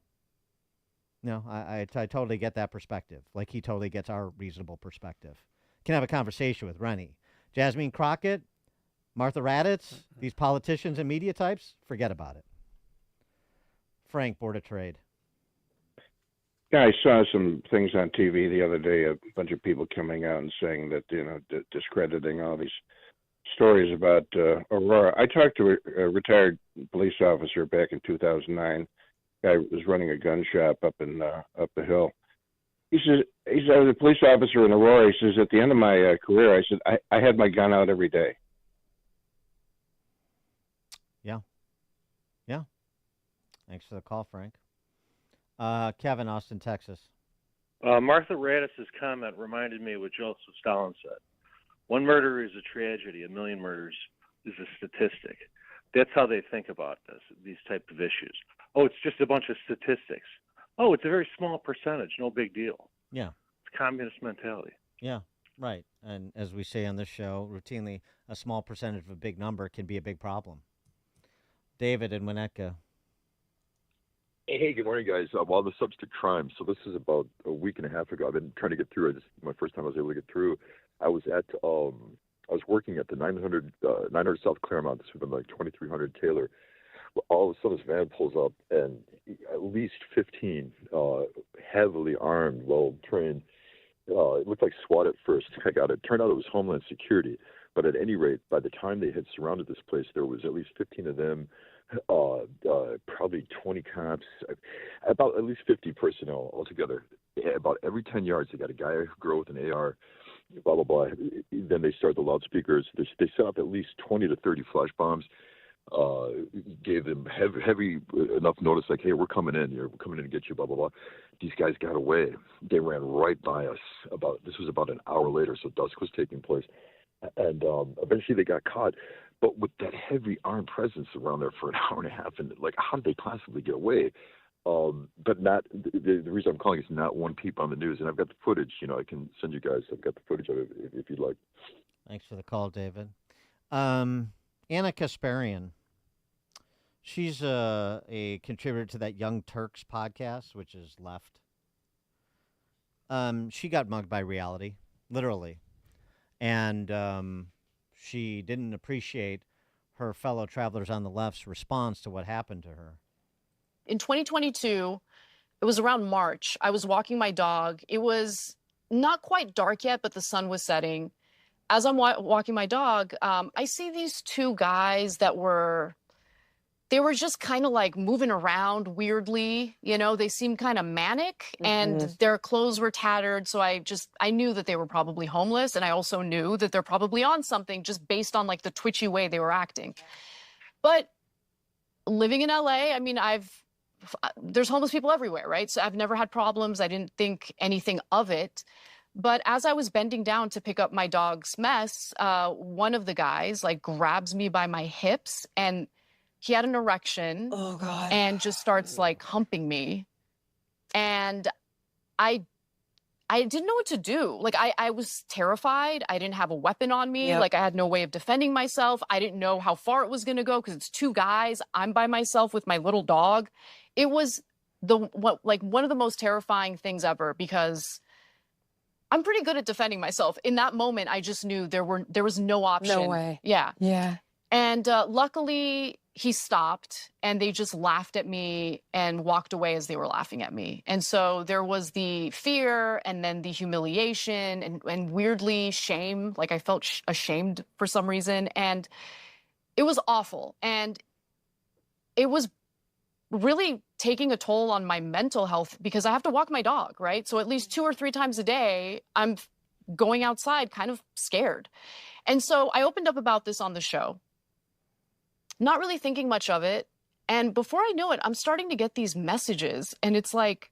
No, I totally get that perspective. Like he totally gets our reasonable perspective. Can have a conversation with Rennie. Jasmine Crockett, Martha Raddatz, these politicians and media types, forget about it. Frank, Board of Trade. Yeah, I saw some things on TV the other day, a bunch of people coming out and saying that, discrediting all these stories about Aurora. I talked to a retired police officer back in 2009. Guy was running a gun shop up the hill. He says, I was a police officer in Aurora. He says, at the end of my career, I said, I had my gun out every day. Yeah. Yeah. Thanks for the call, Frank. Kevin, Austin, Texas. Martha Raddatz's comment reminded me of what Joseph Stalin said. One murder is a tragedy. 1 million murders is a statistic. That's how they think about these type of issues. Oh, it's just a bunch of statistics. Oh, it's a very small percentage. No big deal. Yeah. It's communist mentality. Yeah, right. And as we say on this show, routinely, a small percentage of a big number can be a big problem. David in Winnetka. Hey, good morning, guys. Well, the subject crime. So this is about a week and a half ago. I've been trying to get through. My first time I was able to get through. I was working at the 900 South Claremont. This would have been like 2300 Taylor. All of a sudden, this van pulls up, and at least 15 heavily armed, well-trained. It looked like SWAT at first. I got it. Turned out it was Homeland Security. But at any rate, by the time they had surrounded this place, there was at least 15 of them, probably 20 cops, about at least 50 personnel altogether. About every 10 yards, they got a guy, a girl with an AR, blah, blah, blah. Then they start the loudspeakers. They set up at least 20 to 30 flash bombs. Gave them heavy enough notice, like, hey, we're coming in here, we're coming in to get you, blah, blah, blah. These guys got away. They ran right by us. This was about an hour later, so dusk was taking place. And eventually they got caught. But with that heavy armed presence around there for an hour and a half, and like, how did they possibly get away? But not the reason I'm calling is not one peep on the news. And I've got the footage, I can send you guys. I've got the footage of it if you'd like. Thanks for the call, David. Anna Kasparian. She's a contributor to that Young Turks podcast, which is left. She got mugged by reality, literally. And she didn't appreciate her fellow travelers on the left's response to what happened to her. In 2022, it was around March. I was walking my dog. It was not quite dark yet, but the sun was setting. As I'm walking my dog, I see these two guys that were just kind of like moving around weirdly. They seemed kind of manic, and their clothes were tattered. So I knew that they were probably homeless. And I also knew that they're probably on something just based on like the twitchy way they were acting. But living in LA, I mean, there's homeless people everywhere, right? So I've never had problems. I didn't think anything of it. But as I was bending down to pick up my dog's mess, one of the guys like grabs me by my hips, and he had an erection. Oh, God. And just starts like humping me. And I didn't know what to do. Like, I was terrified. I didn't have a weapon on me. Yep. Like, I had no way of defending myself. I didn't know how far it was going to go because it's two guys. I'm by myself with my little dog. It was one of the most terrifying things ever, because I'm pretty good at defending myself. In that moment, I just knew there was no option. No way. Yeah. Yeah. And luckily, he stopped, and they just laughed at me and walked away as they were laughing at me. And so there was the fear, and then the humiliation, and weirdly shame. Like, I felt ashamed for some reason. And it was awful. And it was really taking a toll on my mental health, because I have to walk my dog, right? So at least 2 or 3 times a day, I'm going outside kind of scared. And so I opened up about this on the show, not really thinking much of it. And before I know it, I'm starting to get these messages, and it's like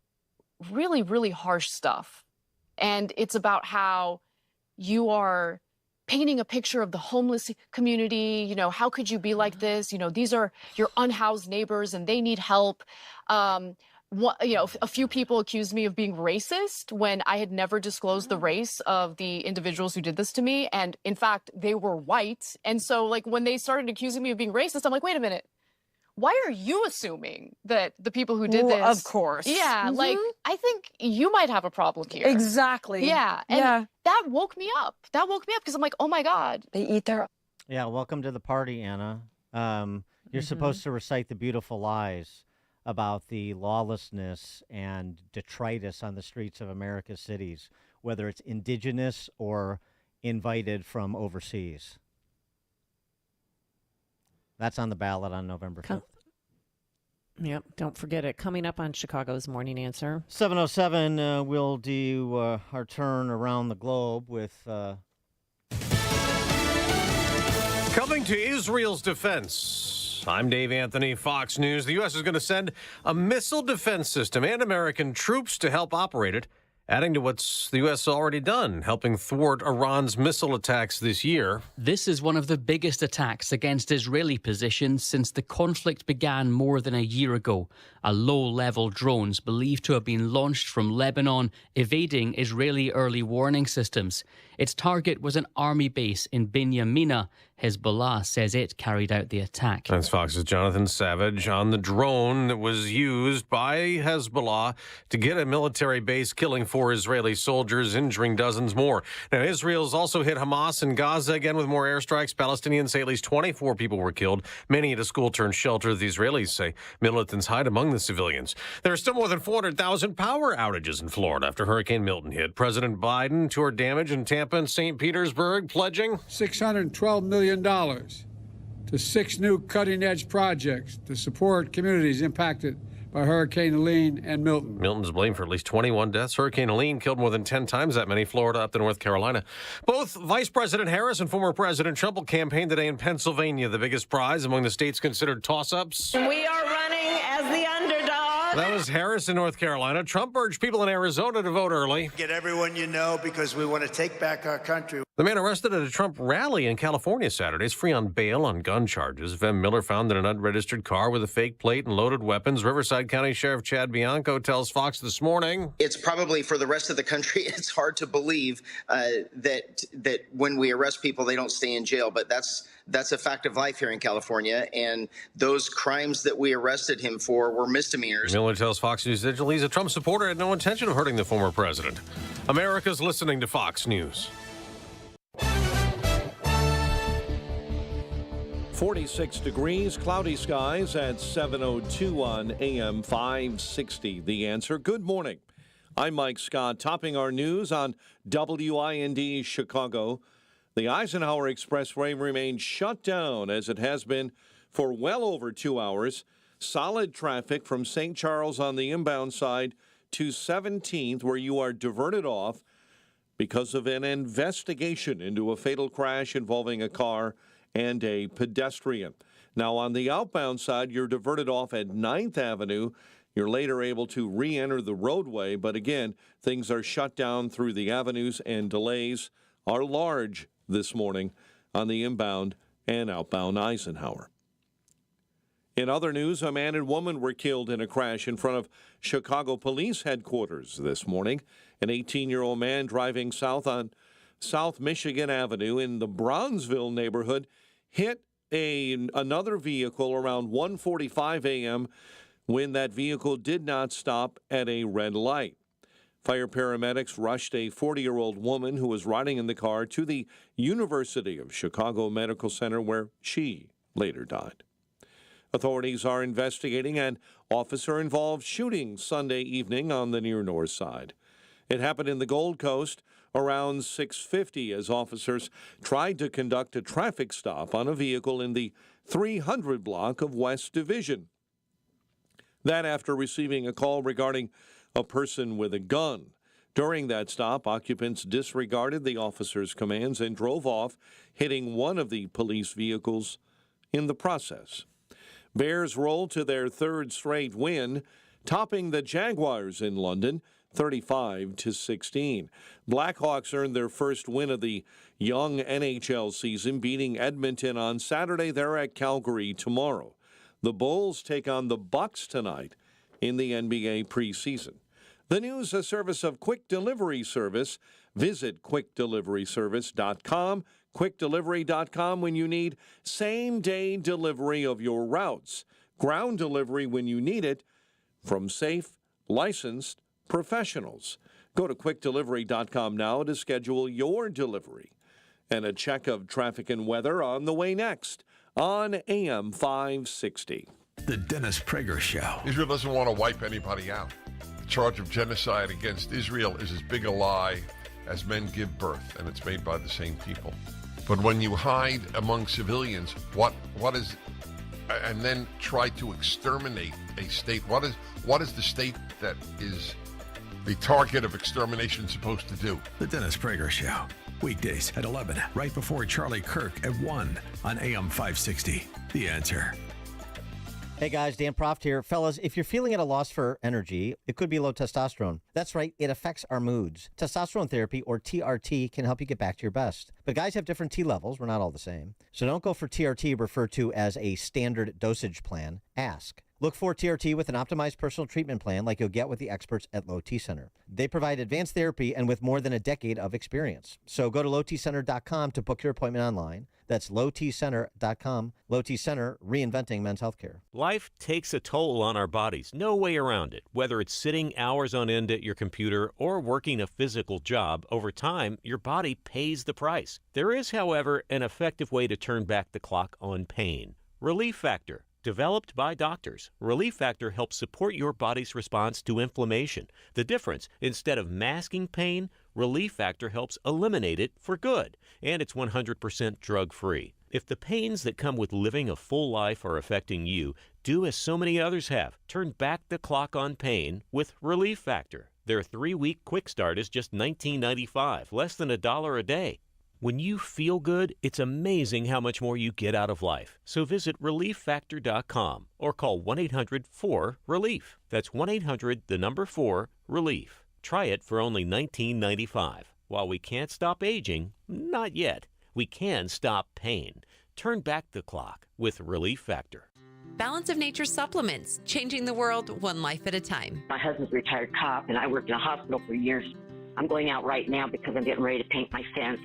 really, really harsh stuff. And it's about how you are painting a picture of the homeless community. How could you be like this? These are your unhoused neighbors and they need help. A few people accused me of being racist when I had never disclosed the race of the individuals who did this to me. And in fact, they were white. And so like when they started accusing me of being racist, I'm like, wait a minute. Why are you assuming that the people who did this? Of course. Yeah, like, I think you might have a problem here. Exactly. Yeah, and that woke me up. That woke me up because I'm like, oh my God. They eat their... Yeah, welcome to the party, Anna. You're supposed to recite the beautiful lies about the lawlessness and detritus on the streets of America's cities, whether it's indigenous or invited from overseas. That's on the ballot on November 5th. Yep, don't forget it. Coming up on Chicago's Morning Answer. 7:07, we'll do our turn around the globe with... Coming to Israel's defense. I'm Dave Anthony, Fox News. The U.S. is going to send a missile defense system and American troops to help operate it, adding to what's the U.S. already done, helping thwart Iran's missile attacks this year. This is one of the biggest attacks against Israeli positions since the conflict began more than a year ago. A low-level drones believed to have been launched from Lebanon, evading Israeli early warning systems. Its target was an army base in Binyamina. Hezbollah says it carried out the attack. That's Fox's Jonathan Savage on the drone that was used by Hezbollah to get a military base, killing 4 Israeli soldiers, injuring dozens more. Now, Israel's also hit Hamas in Gaza again with more airstrikes. Palestinians say at least 24 people were killed, many at a school-turned-shelter. The Israelis say militants hide among the civilians. There are still more than 400,000 power outages in Florida after Hurricane Milton hit. President Biden toured damage in Tampa and St. Petersburg, pledging $612 million to 6 new cutting-edge projects to support communities impacted by Hurricane Helene and Milton. Milton's blamed for at least 21 deaths. Hurricane Helene killed more than 10 times that many. Florida up to North Carolina. Both Vice President Harris and former President Trump will campaign today in Pennsylvania, the biggest prize among the states considered toss-ups. We are running as the underdog. That was Harris in North Carolina. Trump urged people in Arizona to vote early. Get everyone you know, because we want to take back our country. The man arrested at a Trump rally in California Saturday is free on bail on gun charges. Vem Miller found in an unregistered car with a fake plate and loaded weapons. Riverside County Sheriff Chad Bianco tells Fox this morning. It's probably for the rest of the country, it's hard to believe that when we arrest people, they don't stay in jail. But that's a fact of life here in California. And those crimes that we arrested him for were misdemeanors. Miller tells Fox News Digital he's a Trump supporter, had no intention of hurting the former president. America's listening to Fox News. 46 degrees, cloudy skies at 7:02 on AM 560. The Answer. Good morning. I'm Mike Scott. Topping our news on WIND Chicago, the Eisenhower Expressway remains shut down as it has been for well over 2 hours. Solid traffic from St. Charles on the inbound side to 17th, where you are diverted off because of an investigation into a fatal crash involving a car and a pedestrian. Now, on the outbound side, you're diverted off at 9th Avenue. You're later able to re-enter the roadway, but again, things are shut down through the avenues and delays are large this morning on the inbound and outbound Eisenhower. In other news, a man and woman were killed in a crash in front of Chicago Police Headquarters this morning. An 18-year-old man driving south on South Michigan Avenue in the Brownsville neighborhood hit another vehicle around 1:45 a.m. when that vehicle did not stop at a red light. Fire paramedics rushed a 40-year-old woman who was riding in the car to the University of Chicago Medical Center, where she later died. Authorities are investigating an officer-involved shooting Sunday evening on the near north side. It happened in the Gold Coast around 6:50 as officers tried to conduct a traffic stop on a vehicle in the 300 block of West Division. That after receiving a call regarding a person with a gun. During that stop, occupants disregarded the officer's commands and drove off, hitting one of the police vehicles in the process. Bears roll to their third straight win, topping the Jaguars in London 35-16. Blackhawks earned their first win of the young NHL season, beating Edmonton on Saturday. They're at Calgary tomorrow. The Bulls take on the Bucks tonight in the NBA preseason. The news, a service of Quick Delivery Service. Visit quickdeliveryservice.com. QuickDelivery.com when you need same-day delivery of your routes. Ground delivery when you need it from safe, licensed professionals. Go to QuickDelivery.com now to schedule your delivery. And a check of traffic and weather on the way next on AM 560. The Dennis Prager Show. Israel doesn't want to wipe anybody out. The charge of genocide against Israel is as big a lie as men give birth, and it's made by the same people. But when you hide among civilians, what is, and then try to exterminate a state, what is the state that is the target of extermination supposed to do? The Dennis Prager Show. Weekdays at 11, right before Charlie Kirk at 1 on AM 560. The Answer. Hey guys, Dan Proft here. Fellas, if you're feeling at a loss for energy, it could be low testosterone. That's right, it affects our moods. Testosterone therapy, or TRT, can help you get back to your best. But guys have different T levels. We're not all the same. So don't go for TRT, referred to as a standard dosage plan. Ask. Look for TRT with an optimized personal treatment plan like you'll get with the experts at Low T Center. They provide advanced therapy and with more than a decade of experience. So go to lowtcenter.com to book your appointment online. That's lowtcenter.com. Low T Center, reinventing men's healthcare. Life takes a toll on our bodies. No way around it. Whether it's sitting hours on end at your computer or working a physical job, over time, your body pays the price. There is, however, an effective way to turn back the clock on pain. Relief Factor. Developed by doctors, Relief Factor helps support your body's response to inflammation. The difference, instead of masking pain, Relief Factor helps eliminate it for good. And it's 100% drug-free. If the pains that come with living a full life are affecting you, do as so many others have. Turn back the clock on pain with Relief Factor. Their 3-week quick start is just $19.95, less than $1 a day. When you feel good, it's amazing how much more you get out of life. So visit ReliefFactor.com or call 1-800-4-RELIEF. That's 1-800-4-RELIEF. Try it for only $19.95. While we can't stop aging, not yet, we can stop pain. Turn back the clock with Relief Factor. Balance of Nature supplements, changing the world one life at a time. My husband's a retired cop, and I worked in a hospital for years. I'm going out right now because I'm getting ready to paint my fence.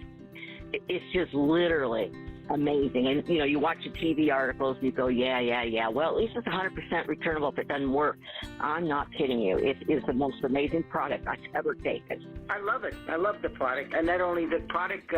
It's just literally amazing. And, you know, you watch the TV articles and you go, yeah. Well, at least it's 100% returnable if it doesn't work. I'm not kidding you. It is the most amazing product I've ever taken. I love it. I love the product. And not only the product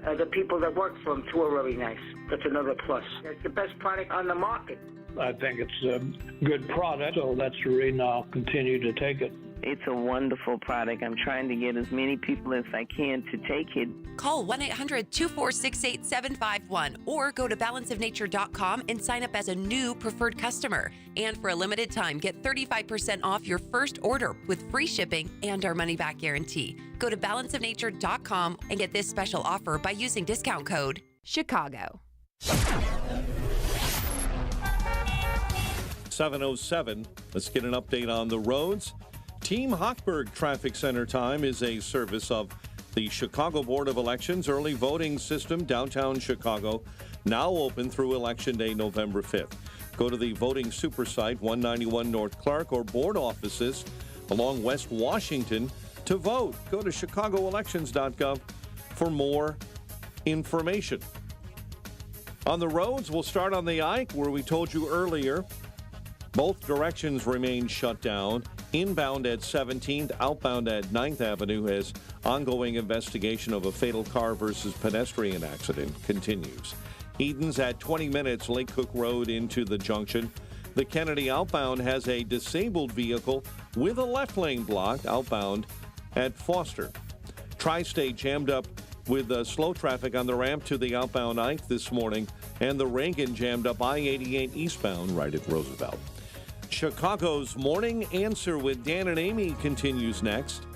The people that work for them, too, are very nice. That's another plus. It's the best product on the market. I think it's a good product, so that's the reason I'll continue to take it. It's a wonderful product. I'm trying to get as many people as I can to take it. Call 1-800-246-8751 or go to balanceofnature.com and sign up as a new preferred customer. And for a limited time, get 35% off your first order with free shipping and our money-back guarantee. Go to balanceofnature.com and get this special offer by using discount code Chicago. 7:07. Let's get an update on the roads. Team Hochberg Traffic Center time is a service of the Chicago Board of Elections early voting system, downtown Chicago, now open through Election Day, November 5th. Go to the voting super site, 191 North Clark, or board offices along West Washington to vote. Go to chicagoelections.gov for more information. On the roads, we'll start on the Ike, where we told you earlier, both directions remain shut down. Inbound at 17th, outbound at 9th Avenue, as ongoing investigation of a fatal car versus pedestrian accident continues. Eden's at 20 minutes, Lake Cook Road into the junction. The Kennedy outbound has a disabled vehicle with a left lane blocked outbound at Foster. Tri-State jammed up with slow traffic on the ramp to the outbound Ike this morning, and the Reagan jammed up I-88 eastbound right at Roosevelt. Chicago's Morning Answer with Dan and Amy continues next.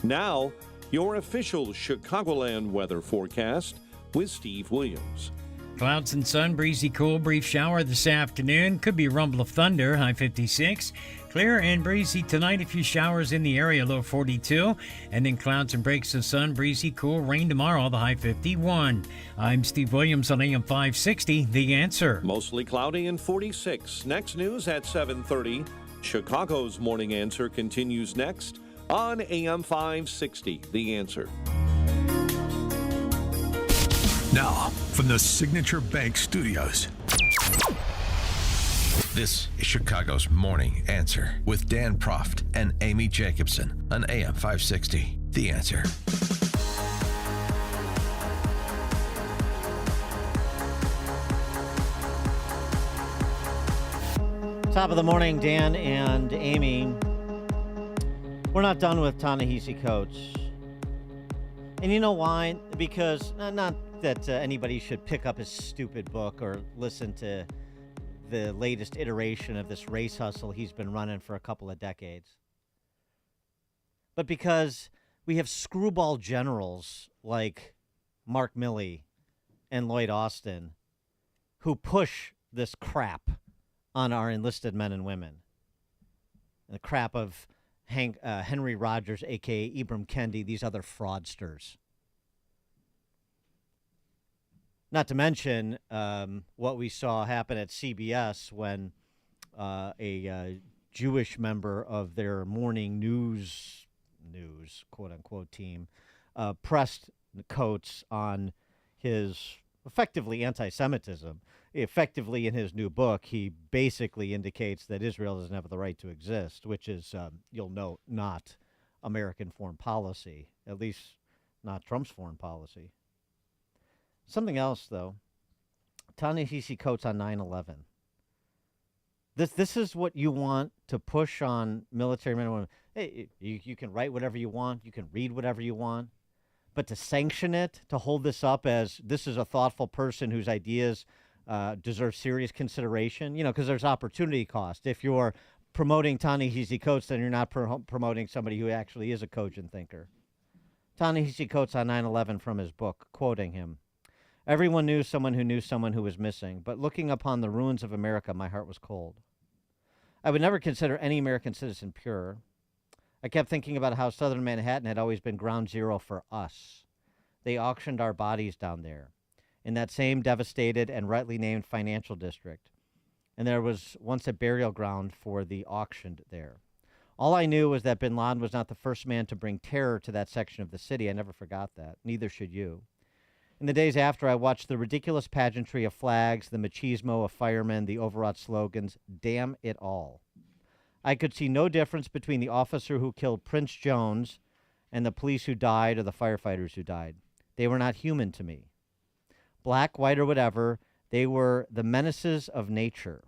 Now, your official Chicagoland weather forecast with Steve Williams. Clouds and sun, breezy, cool, brief shower this afternoon. Could be a rumble of thunder, high 56. Clear and breezy tonight, a few showers in the area, low 42. And then clouds and breaks of sun, breezy, cool, rain tomorrow, the high 51. I'm Steve Williams on AM 560, The Answer. Mostly cloudy and 46. Next news at 7:30. Chicago's Morning Answer continues next on AM 560, The Answer. Now, from the Signature Bank Studios. This is Chicago's Morning Answer with Dan Proft and Amy Jacobson on AM 560. The Answer. Top of the morning, Dan and Amy. We're not done with Ta-Nehisi Coates. And you know why? Because, not that anybody should pick up his stupid book or listen to the latest iteration of this race hustle he's been running for a couple of decades. But because we have screwball generals like Mark Milley and Lloyd Austin who push this crap on our enlisted men and women. And the crap of Henry Rogers, a.k.a. Ibram Kendi, these other fraudsters. Not to mention what we saw happen at CBS when a Jewish member of their morning news, quote-unquote, team pressed Coates on his effectively anti-Semitism. Effectively, in his new book, he basically indicates that Israel doesn't have the right to exist, which is, you'll note, not American foreign policy, at least not Trump's foreign policy. Something else, though. Ta-Nehisi Coates on 9/11. This is what you want to push on military men and women. Hey, you can write whatever you want. You can read whatever you want. But to sanction it, to hold this up as this is a thoughtful person whose ideas deserve serious consideration, because there's opportunity cost. If you're promoting Ta-Nehisi Coates, then you're not promoting somebody who actually is a cogent thinker. Ta-Nehisi Coates on 9/11 from his book, quoting him. Everyone knew someone who was missing, but looking upon the ruins of America, my heart was cold. I would never consider any American citizen pure. I kept thinking about how southern Manhattan had always been ground zero for us. They auctioned our bodies down there, in that same devastated and rightly named financial district. And there was once a burial ground for the auctioned there. All I knew was that bin Laden was not the first man to bring terror to that section of the city. I never forgot that. Neither should you. In the days after, I watched the ridiculous pageantry of flags, the machismo of firemen, the overwrought slogans. Damn it all. I could see no difference between the officer who killed Prince Jones and the police who died or the firefighters who died. They were not human to me. black, white, or whatever. They were the menaces of nature.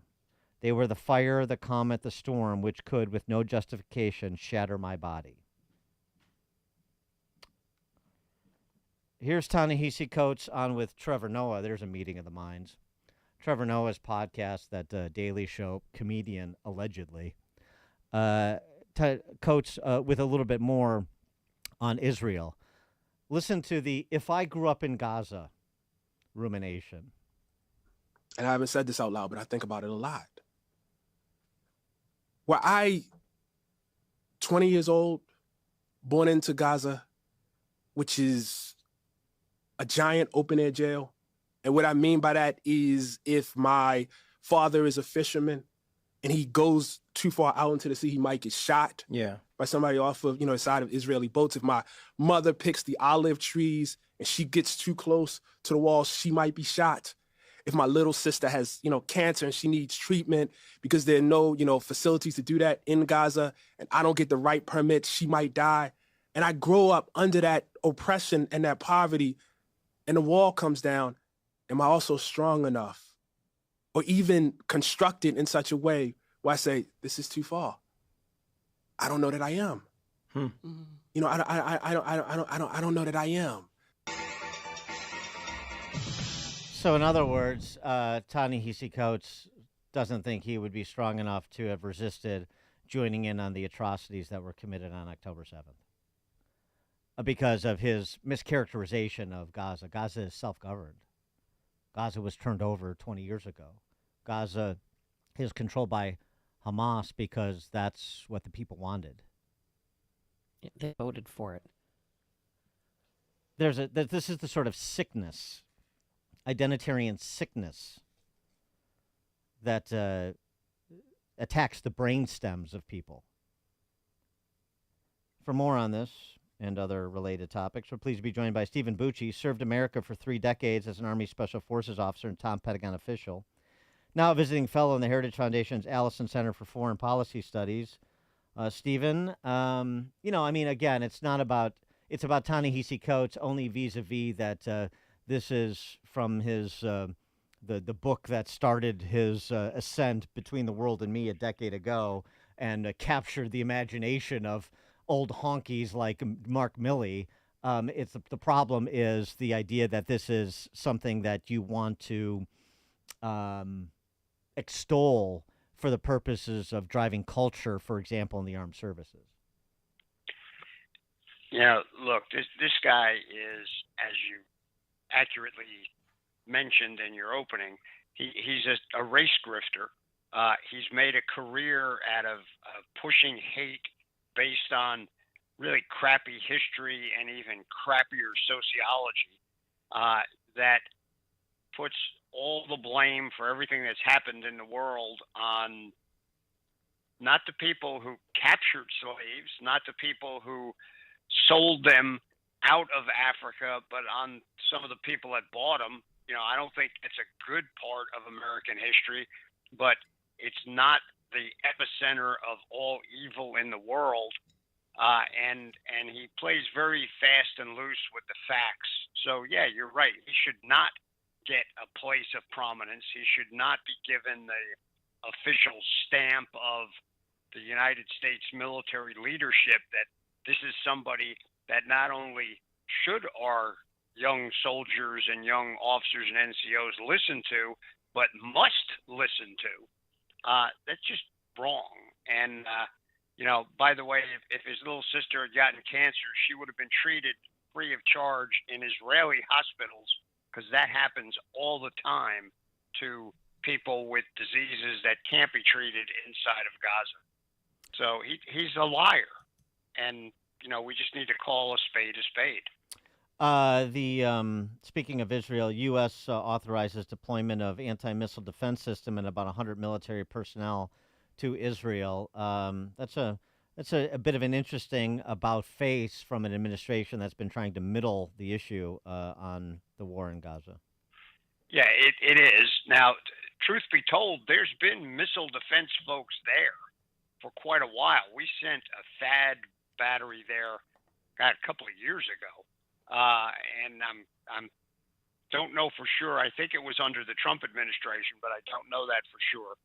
They were the fire, the comet, the storm, which could, with no justification, shatter my body. Here's Ta-Nehisi Coates on with Trevor Noah. There's a meeting of the minds. Trevor Noah's podcast, that Daily Show comedian, allegedly. Coates with a little bit more on Israel. Listen to the "If I grew up in Gaza" rumination. And I haven't said this out loud, but I think about it a lot. 20 years old, born into Gaza, which is a giant open-air jail. And what I mean by that is if my father is a fisherman and he goes too far out into the sea, he might get shot by somebody off of, the side of Israeli boats. If my mother picks the olive trees and she gets too close to the wall, she might be shot. If my little sister has, cancer and she needs treatment because there are no, facilities to do that in Gaza and I don't get the right permits, she might die. And I grow up under that oppression and that poverty and the wall comes down. Am I also strong enough or even constructed in such a way where I say, this is too far? I don't know that I am. I don't know that I am. So in other words, Ta-Nehisi Coates doesn't think he would be strong enough to have resisted joining in on the atrocities that were committed on October 7th because of his mischaracterization of Gaza. Gaza is self-governed. Gaza was turned over 20 years ago. Gaza is controlled by Hamas because that's what the people wanted. They voted for it. This is the sort of sickness, identitarian sickness, that attacks the brain stems of people. For more on this and other related topics, we're pleased to be joined by Stephen Bucci. Served America for 3 decades as an Army Special Forces officer and top Pentagon official. Now a visiting fellow in the Heritage Foundation's Allison Center for Foreign Policy Studies. Stephen, again, it's about Ta-Nehisi Coates only vis-a-vis that this is from his the book that started his ascent between the world and me a decade ago and captured the imagination of old honkies like Mark Milley. The problem is the idea that this is something that you want to extol for the purposes of driving culture, for example, in the armed services. Look, this guy is, as you accurately mentioned in your opening, he's a race grifter. He's made a career out of pushing hate based on really crappy history and even crappier sociology that puts all the blame for everything that's happened in the world on not the people who captured slaves, not the people who sold them out of Africa, but on some of the people that bought them. I don't think it's a good part of American history, but it's not the epicenter of all evil in the world. And he plays very fast and loose with the facts. So, yeah, you're right. He should not get a place of prominence. He should not be given the official stamp of the United States military leadership that this is somebody that not only should our young soldiers and young officers and NCOs listen to, but must listen to. That's just wrong. And, by the way, if his little sister had gotten cancer, she would have been treated free of charge in Israeli hospitals, because that happens all the time to people with diseases that can't be treated inside of Gaza. So he's a liar. And, we just need to call a spade a spade. Speaking of Israel, U.S. Authorizes deployment of anti-missile defense system and about 100 military personnel to Israel. That's a bit of an interesting about face from an administration that's been trying to middle the issue on the war in Gaza. Yeah, it is. Now, truth be told, there's been missile defense folks there for quite a while. We sent a THAAD battery there a couple of years ago. And I'm don't know for sure. I think it was under the Trump administration, but I don't know that for sure.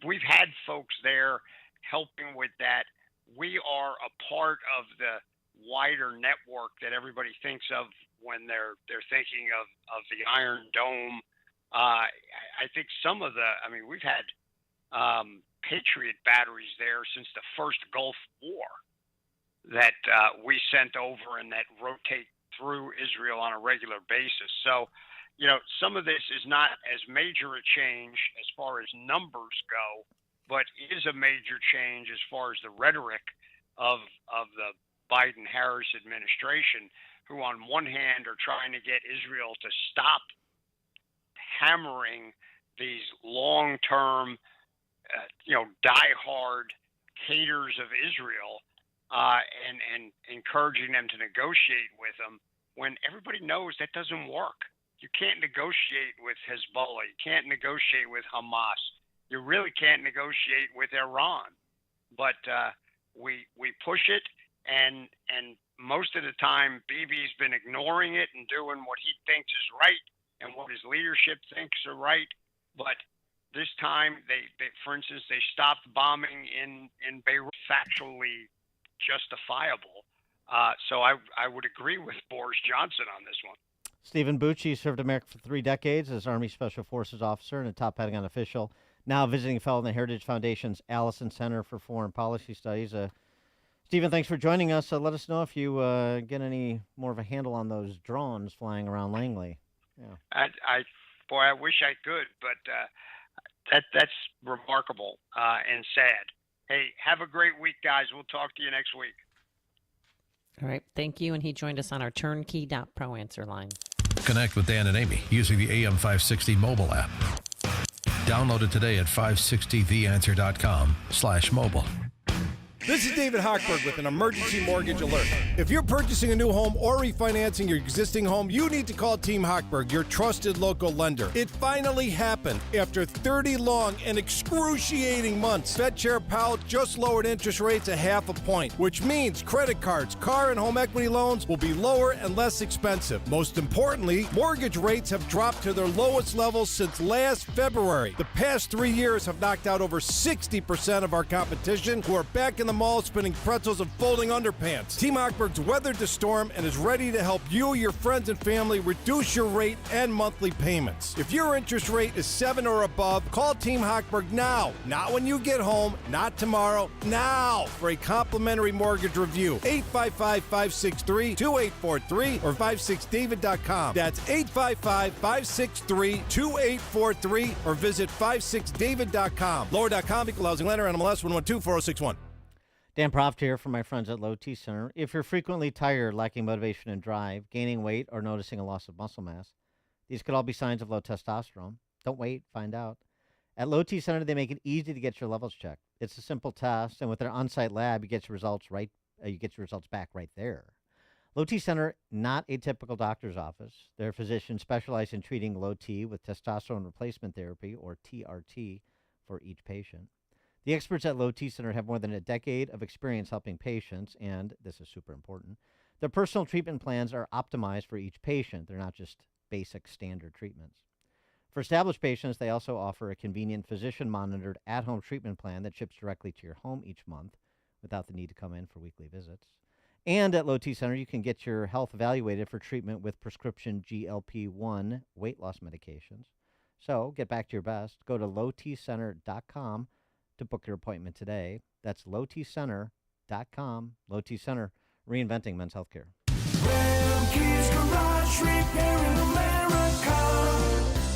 We've had folks there helping with that. We are a part of the wider network that everybody thinks of when they're thinking of the Iron Dome. I think we've had Patriot batteries there since the first Gulf War that we sent over and that rotate through Israel on a regular basis. So, some of this is not as major a change as far as numbers go, but is a major change as far as the rhetoric of the Biden-Harris administration, who on one hand are trying to get Israel to stop hammering these long-term, diehard haters of Israel and encouraging them to negotiate with them when everybody knows that doesn't work. You can't negotiate with Hezbollah. You can't negotiate with Hamas. You really can't negotiate with Iran. But we push it, and most of the time, Bibi's been ignoring it and doing what he thinks is right and what his leadership thinks are right. But this time, for instance, they stopped bombing in Beirut, factually justifiable. So I would agree with Boris Johnson on this one. Stephen Bucci served America for 3 decades as Army Special Forces officer and a top Pentagon official, now visiting fellow in the Heritage Foundation's Allison Center for Foreign Policy Studies. Stephen, thanks for joining us. Let us know if you get any more of a handle on those drones flying around Langley. Yeah. I wish I could, but that's remarkable and sad. Hey, have a great week, guys. We'll talk to you next week. All right. Thank you. And he joined us on our turnkey.pro answer line. Connect with Dan and Amy using the AM 560 mobile app. Download it today at 560theanswer.com/mobile. This is David Hochberg with an emergency mortgage alert. If you're purchasing a new home or refinancing your existing home, you need to call Team Hochberg, your trusted local lender. It finally happened. After 30 long and excruciating months, Fed Chair Powell just lowered interest rates 0.5 point, which means credit cards, car and home equity loans will be lower and less expensive. Most importantly, mortgage rates have dropped to their lowest levels since last February. The past 3 years have knocked out over 60% of our competition, who are back in the mall spinning pretzels and folding underpants. Team Hochberg's weathered the storm and is ready to help you, your friends, and family reduce your rate and monthly payments. If your interest rate is 7 or above, call Team Hochberg now. Not when you get home, not tomorrow, now for a complimentary mortgage review. 855-563-2843 or 56david.com. That's 855-563-2843 or visit 56david.com. Lower.com, equal housing lender, NMLS 1124061. Dan Proft here from my friends at Low T Center. If you're frequently tired, lacking motivation and drive, gaining weight, or noticing a loss of muscle mass, these could all be signs of low testosterone. Don't wait, find out. At Low T Center, they make it easy to get your levels checked. It's a simple test, and with their on-site lab, you get your results back right there. Low T Center, not a typical doctor's office. Their physicians specialize in treating low T with testosterone replacement therapy, or TRT, for each patient. The experts at Low T Center have more than a decade of experience helping patients, and this is super important, their personal treatment plans are optimized for each patient. They're not just basic standard treatments. For established patients, they also offer a convenient physician-monitored at-home treatment plan that ships directly to your home each month without the need to come in for weekly visits. And at Low T Center, you can get your health evaluated for treatment with prescription GLP-1 weight loss medications. So get back to your best. Go to lowtcenter.com to book your appointment today. That's lowtcenter.com. Low T Center, reinventing men's healthcare.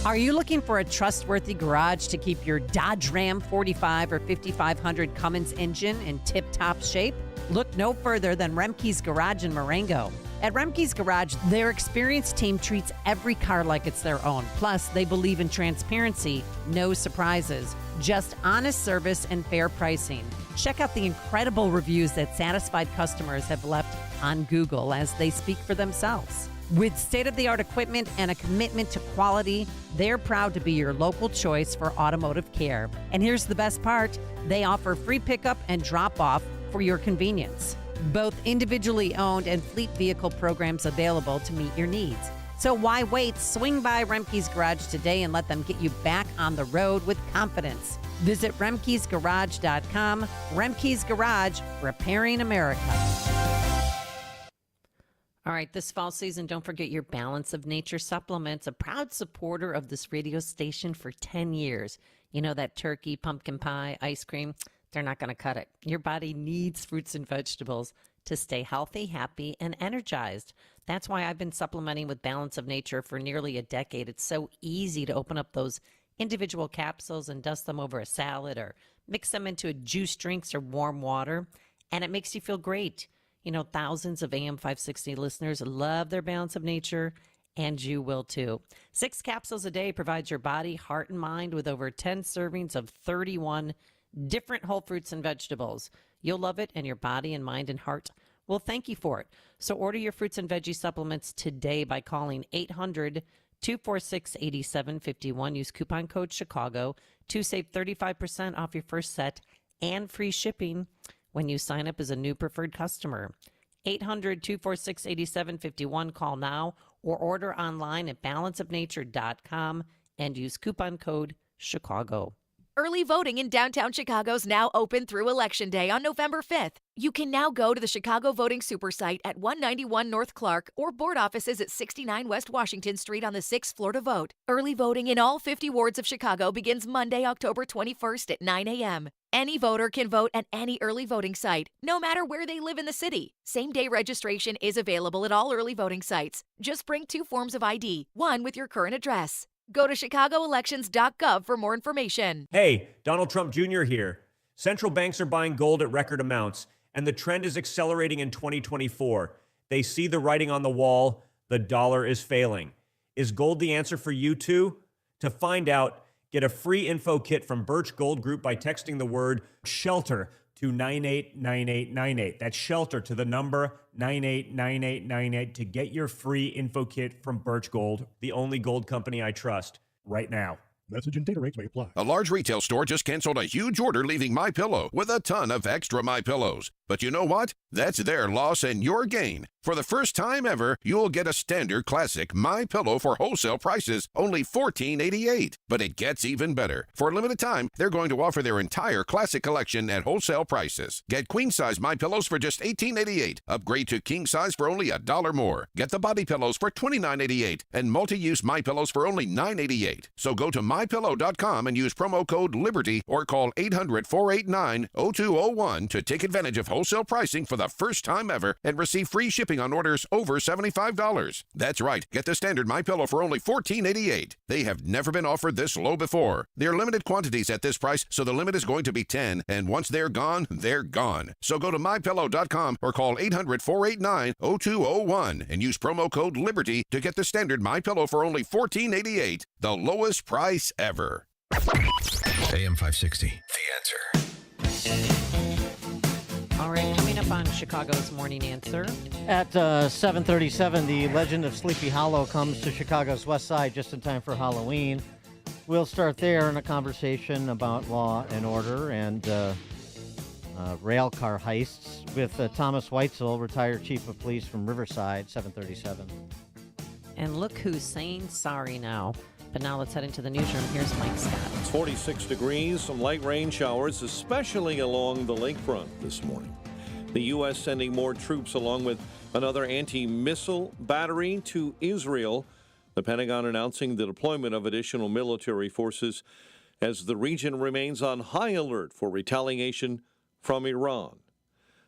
Are you looking for a trustworthy garage to keep your Dodge Ram 45 or 5500 Cummins engine in tip-top shape? Look no further than Remke's Garage in Marengo. At Remke's Garage, their experienced team treats every car like it's their own. Plus, they believe in transparency, no surprises, just honest service and fair pricing. Check out the incredible reviews that satisfied customers have left on Google as they speak for themselves. With state-of-the-art equipment and a commitment to quality, they're proud to be your local choice for automotive care. And here's the best part, they offer free pickup and drop-off for your convenience. Both individually owned and fleet vehicle programs available to meet your needs. So why wait? Swing by Remke's Garage today and let them get you back on the road with confidence. Visit remkesgarage.com. Remke's Garage, repairing America. All right, this fall season, don't forget your Balance of Nature supplements, a proud supporter of this radio station for 10 years. You know, that turkey, pumpkin pie, ice cream, they're not going to cut it. Your body needs fruits and vegetables to stay healthy, happy, and energized. That's why I've been supplementing with Balance of Nature for nearly a decade. It's so easy to open up those individual capsules and dust them over a salad or mix them into juice drinks or warm water, and it makes you feel great. You know, thousands of AM 560 listeners love their Balance of Nature, and you will too. 6 capsules a day provides your body, heart, and mind with over 10 servings of 31 different whole fruits and vegetables. You'll love it, and your body and mind and heart will thank you for it. So order your fruits and veggie supplements today by calling 800-246-8751. Use coupon code Chicago to save 35% off your first set and free shipping when you sign up as a new preferred customer. 800-246-8751. Call now or order online at balanceofnature.com and use coupon code Chicago. Early voting in downtown Chicago is now open through Election Day on November 5th. You can now go to the Chicago Voting Super Site at 191 North Clark or board offices at 69 West Washington Street on the 6th floor to vote. Early voting in all 50 wards of Chicago begins Monday, October 21st at 9 a.m. Any voter can vote at any early voting site, no matter where they live in the city. Same-day registration is available at all early voting sites. Just bring 2 forms of ID, one with your current address. Go to chicagoelections.gov for more information. Hey, Donald Trump Jr. here. Central banks are buying gold at record amounts, and the trend is accelerating in 2024. They see the writing on the wall. The dollar is failing. Is gold the answer for you too? To find out, get a free info kit from Birch Gold Group by texting the word SHELTER to 989898. That's SHELTER to the number 989898 to get your free info kit from Birch Gold, the only gold company I trust, right now. Message and data rates may apply. A large retail store just canceled a huge order leaving MyPillow with a ton of extra MyPillows. But you know what? That's their loss and your gain. For the first time ever, you'll get a standard classic MyPillow for wholesale prices, only $14.88. But it gets even better. For a limited time, they're going to offer their entire classic collection at wholesale prices. Get queen-size MyPillows for just $18.88. Upgrade to king-size for only $1 more. Get the body pillows for $29.88 and multi-use MyPillows for only $9.88. So go to MyPillow.com and use promo code LIBERTY or call 800-489-0201 to take advantage of wholesale pricing for the first time ever and receive free shipping on orders over $75. That's right. Get the standard MyPillow for only $14.88. They have never been offered this low before. They're limited quantities at this price, so the limit is going to be 10, and once they're gone, they're gone. So go to MyPillow.com or call 800-489-0201 and use promo code LIBERTY to get the standard MyPillow for only $14.88, the lowest price ever. AM 560, The Answer. All right, coming up on Chicago's Morning Answer. At 7:37, the legend of Sleepy Hollow comes to Chicago's west side just in time for Halloween. We'll start there in a conversation about law and order and rail car heists with Thomas Weitzel, retired chief of police from Riverside, 7:37. And look who's saying sorry now. But now let's head into the newsroom. Here's Mike Scott. It's 46 degrees, some light rain showers, especially along the lakefront this morning. The U.S. sending more troops along with another anti-missile battery to Israel. The Pentagon announcing the deployment of additional military forces as the region remains on high alert for retaliation from Iran.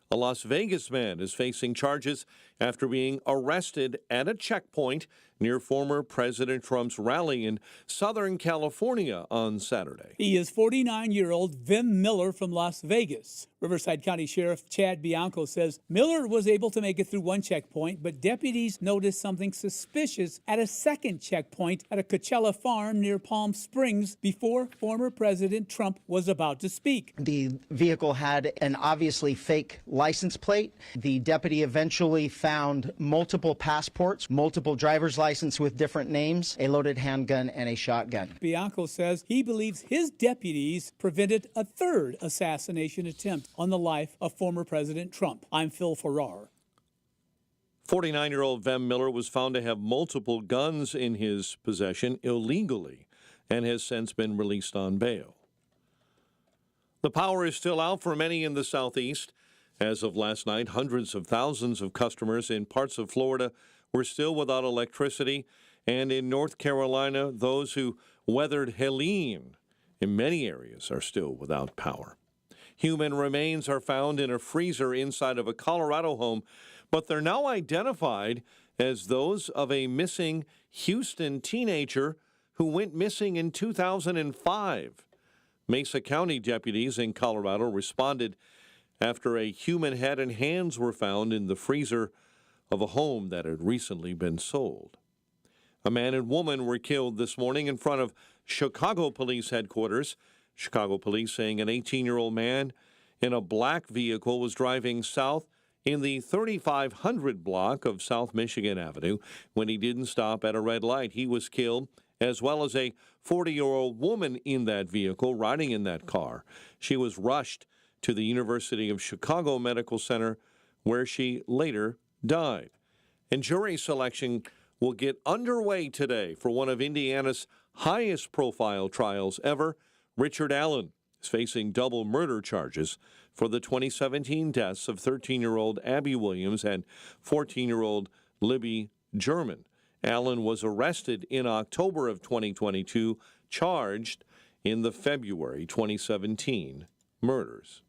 A Las Vegas man is facing charges after being arrested at a checkpoint near former President Trump's rally in Southern California on Saturday. He is 49-year-old Vim Miller from Las Vegas. Riverside County Sheriff Chad Bianco says Miller was able to make it through one checkpoint, but deputies noticed something suspicious at a second checkpoint at a Coachella farm near Palm Springs before former President Trump was about to speak. The vehicle had an obviously fake license plate. The deputy eventually found multiple passports, multiple driver's license with different names, a loaded handgun, and a shotgun. Bianco says he believes his deputies prevented a third assassination attempt on the life of former President Trump. I'm Phil Farrar. 49-year-old Vem Miller was found to have multiple guns in his possession illegally and has since been released on bail. The power is still out for many in the Southeast. As of last night, hundreds of thousands of customers in parts of Florida were still without electricity, and in North Carolina, those who weathered Helene in many areas are still without power. Human remains are found in a freezer inside of a Colorado home, but they're now identified as those of a missing Houston teenager who went missing in 2005. Mesa County deputies in Colorado responded after a human head and hands were found in the freezer of a home that had recently been sold. A man and woman were killed this morning in front of Chicago Police headquarters. Chicago Police saying an 18-year-old man in a black vehicle was driving south in the 3500 block of South Michigan Avenue when he didn't stop at a red light. He was killed, as well as a 40-year-old woman in that vehicle riding in that car. She was rushed to the University of Chicago Medical Center, where she later died. And jury selection will get underway today for one of Indiana's highest-profile trials ever. Richard Allen is facing double murder charges for the 2017 deaths of 13-year-old Abby Williams and 14-year-old Libby German. Allen was arrested in October of 2022, charged in the February 2017 murders.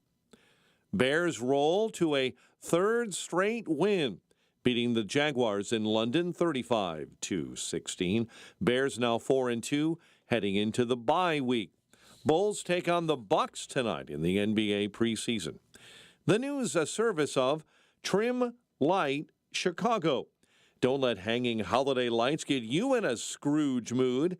Bears roll to a third straight win, beating the Jaguars in London 35-16. Bears now 4-2, heading into the bye week. Bulls take on the Bucks tonight in the NBA preseason. The news a service of Trim Light Chicago. Don't let hanging holiday lights get you in a Scrooge mood.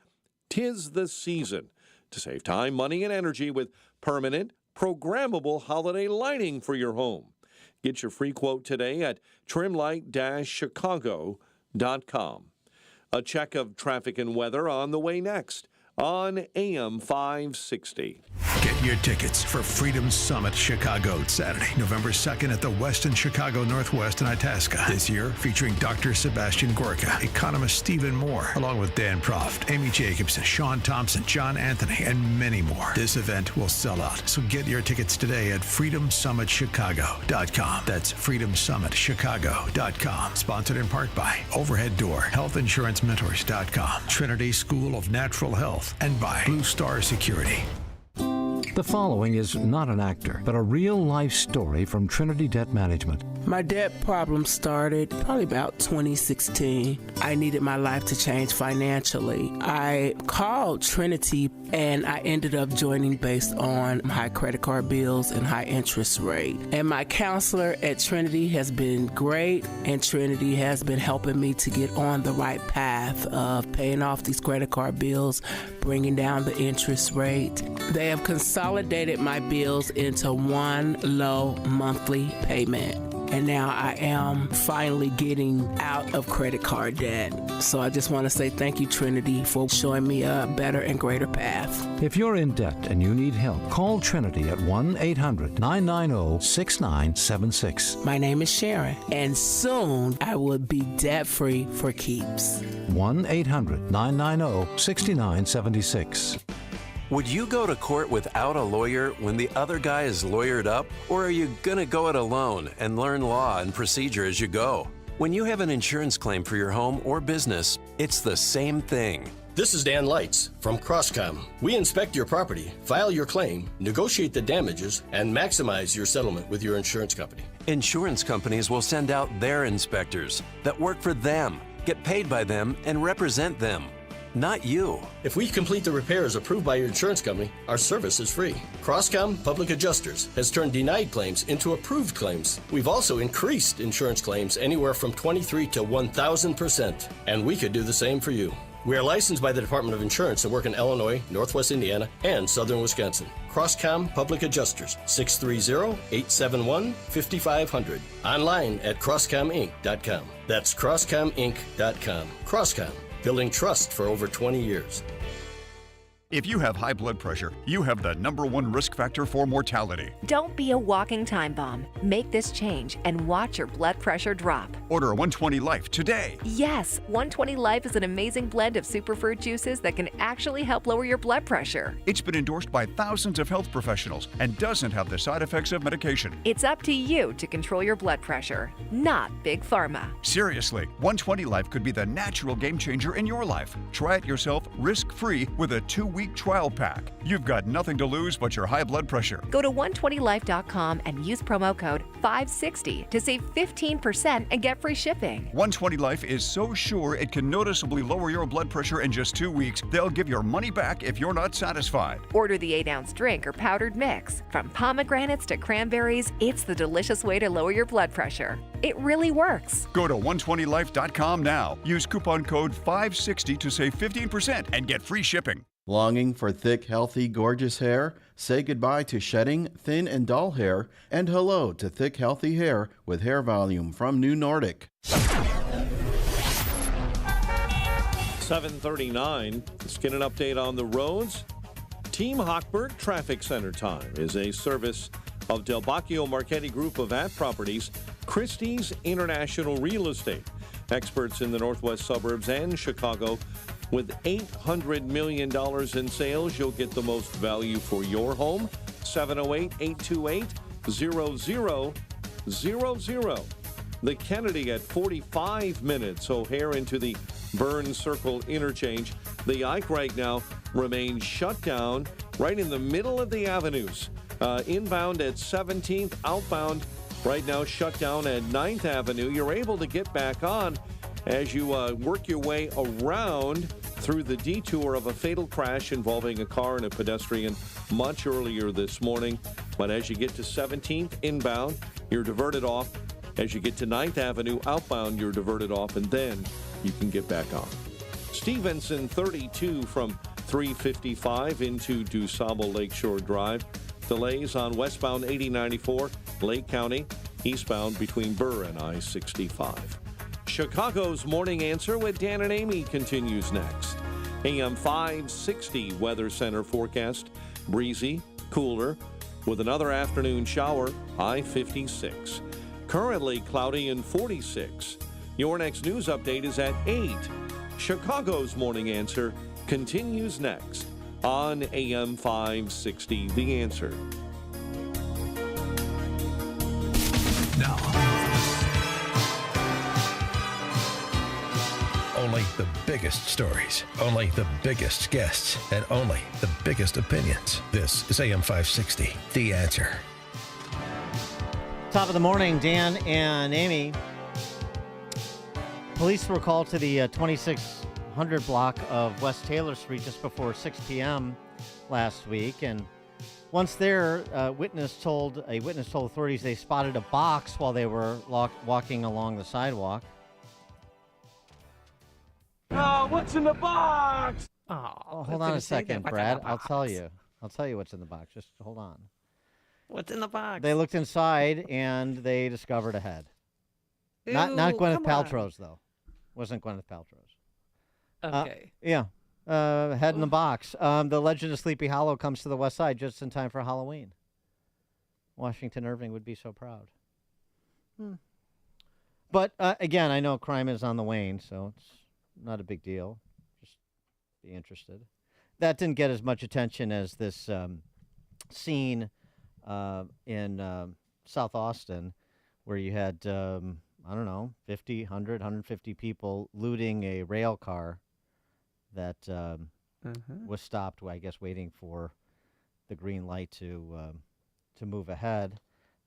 'Tis the season to save time, money, and energy with permanent, programmable holiday lighting for your home. Get your free quote today at trimlight-chicago.com. A check of traffic and weather on the way next on AM 560. Get your tickets for Freedom Summit Chicago, Saturday, November 2nd at the Westin Chicago Northwest in Itasca. This year, featuring Dr. Sebastian Gorka, economist Stephen Moore, along with Dan Proft, Amy Jacobson, Sean Thompson, John Anthony, and many more. This event will sell out, so get your tickets today at freedomsummitchicago.com. That's freedomsummitchicago.com. Sponsored in part by Overhead Door, healthinsurancementors.com, Trinity School of Natural Health, and by Blue Star Security. The following is not an actor, but a real-life story from Trinity Debt Management. My debt problem started probably about 2016. I needed my life to change financially. I called Trinity, and I ended up joining based on high credit card bills and high interest rate. And my counselor at Trinity has been great, and Trinity has been helping me to get on the right path of paying off these credit card bills, bringing down the interest rate. They have consolidated my bills into one low monthly payment. And now I am finally getting out of credit card debt. So I just want to say thank you, Trinity, for showing me a better and greater path. If you're in debt and you need help, call Trinity at 1-800-990-6976. My name is Sharon, and soon I will be debt-free for keeps. 1-800-990-6976. Would you go to court without a lawyer when the other guy is lawyered up? Or are you going to go it alone and learn law and procedure as you go? When you have an insurance claim for your home or business, it's the same thing. This is Dan Lights from Crosscom. We inspect your property, file your claim, negotiate the damages, and maximize your settlement with your insurance company. Insurance companies will send out their inspectors that work for them, get paid by them, and represent them. Not you. If we complete the repairs approved by your insurance company, our service is free. Crosscom Public Adjusters has turned denied claims into approved claims. We've also increased insurance claims anywhere from 23 to 1,000%, and we could do the same for you. We are licensed by the Department of Insurance and work in Illinois, Northwest Indiana, and Southern Wisconsin. Crosscom Public Adjusters, 630-871-5500. Online at crosscominc.com. That's crosscominc.com. Crosscom, building trust for over 20 years. If you have high blood pressure, you have the #1 risk factor for mortality. Don't be a walking time bomb. Make this change and watch your blood pressure drop. Order a 120 Life today. Yes, 120 Life is an amazing blend of superfood juices that can actually help lower your blood pressure. It's been endorsed by thousands of health professionals and doesn't have the side effects of medication. It's up to you to control your blood pressure, not Big Pharma. Seriously, 120 Life could be the natural game changer in your life. Try it yourself risk-free with a 2-week trial pack. You've got nothing to lose but your high blood pressure. Go to 120life.com and use promo code 560 to save 15% and get free shipping. 120 Life is so sure it can noticeably lower your blood pressure in just 2 weeks, they'll give your money back if you're not satisfied. Order the 8-ounce drink or powdered mix. From pomegranates to cranberries, it's the delicious way to lower your blood pressure. It really works. Go to 120life.com now. Use coupon code 560 to save 15% and get free shipping. Longing for thick, healthy, gorgeous hair? Say goodbye to shedding, thin, and dull hair, and hello to thick, healthy hair with Hair Volume from New Nordic. 7:39. Let's get an update on the roads. Team Hochberg Traffic Center Time is a service of Del Bacchio Marchetti Group of Ad Properties, Christie's International Real Estate, experts in the northwest suburbs and Chicago. With $800 million in sales, you'll get the most value for your home. 708-828-0000. The Kennedy at 45 minutes. O'Hare into the Burn Circle interchange. The Ike right now remains shut down right in the middle of the avenues. Inbound at 17th, outbound right now shut down at 9th Avenue. You're able to get back on as you work your way around through the detour of a fatal crash involving a car and a pedestrian much earlier this morning. But as you get to 17th inbound, you're diverted off. As you get to 9th Avenue outbound, you're diverted off, and then you can get back on. Stevenson 32 from 355 into DuSable Lakeshore Drive. Delays on westbound 8094 Lake County, eastbound between Burr and I-65. Chicago's Morning Answer with Dan and Amy continues next. AM 560 Weather Center forecast. Breezy, cooler, with another afternoon shower, high 56. Currently cloudy and 46. Your next news update is at 8. Chicago's Morning Answer continues next on AM 560 The Answer. Now, only the biggest stories, only the biggest guests, and only the biggest opinions. This is AM 560, The Answer. Top of the morning, Dan and Amy. Police were called to the 2600 block of West Taylor Street just before 6 p.m. last week, and once there, a witness told authorities they spotted a box while they were walking along the sidewalk. Oh, what's in the box? Oh, hold on a second, Brad. I'll tell you. I'll tell you what's in the box. Just hold on. What's in the box? They looked inside and they discovered a head. Not Gwyneth Paltrow's though. Wasn't Gwyneth Paltrow's. Okay. Head in the box. The Legend of Sleepy Hollow comes to the west side just in time for Halloween. Washington Irving would be so proud. But again, I know crime is on the wane, so it's not a big deal. Just be interested. That didn't get as much attention as this scene in South Austin where you had, 50, 100, 150 people looting a rail car that was stopped, I guess, waiting for the green light to move ahead.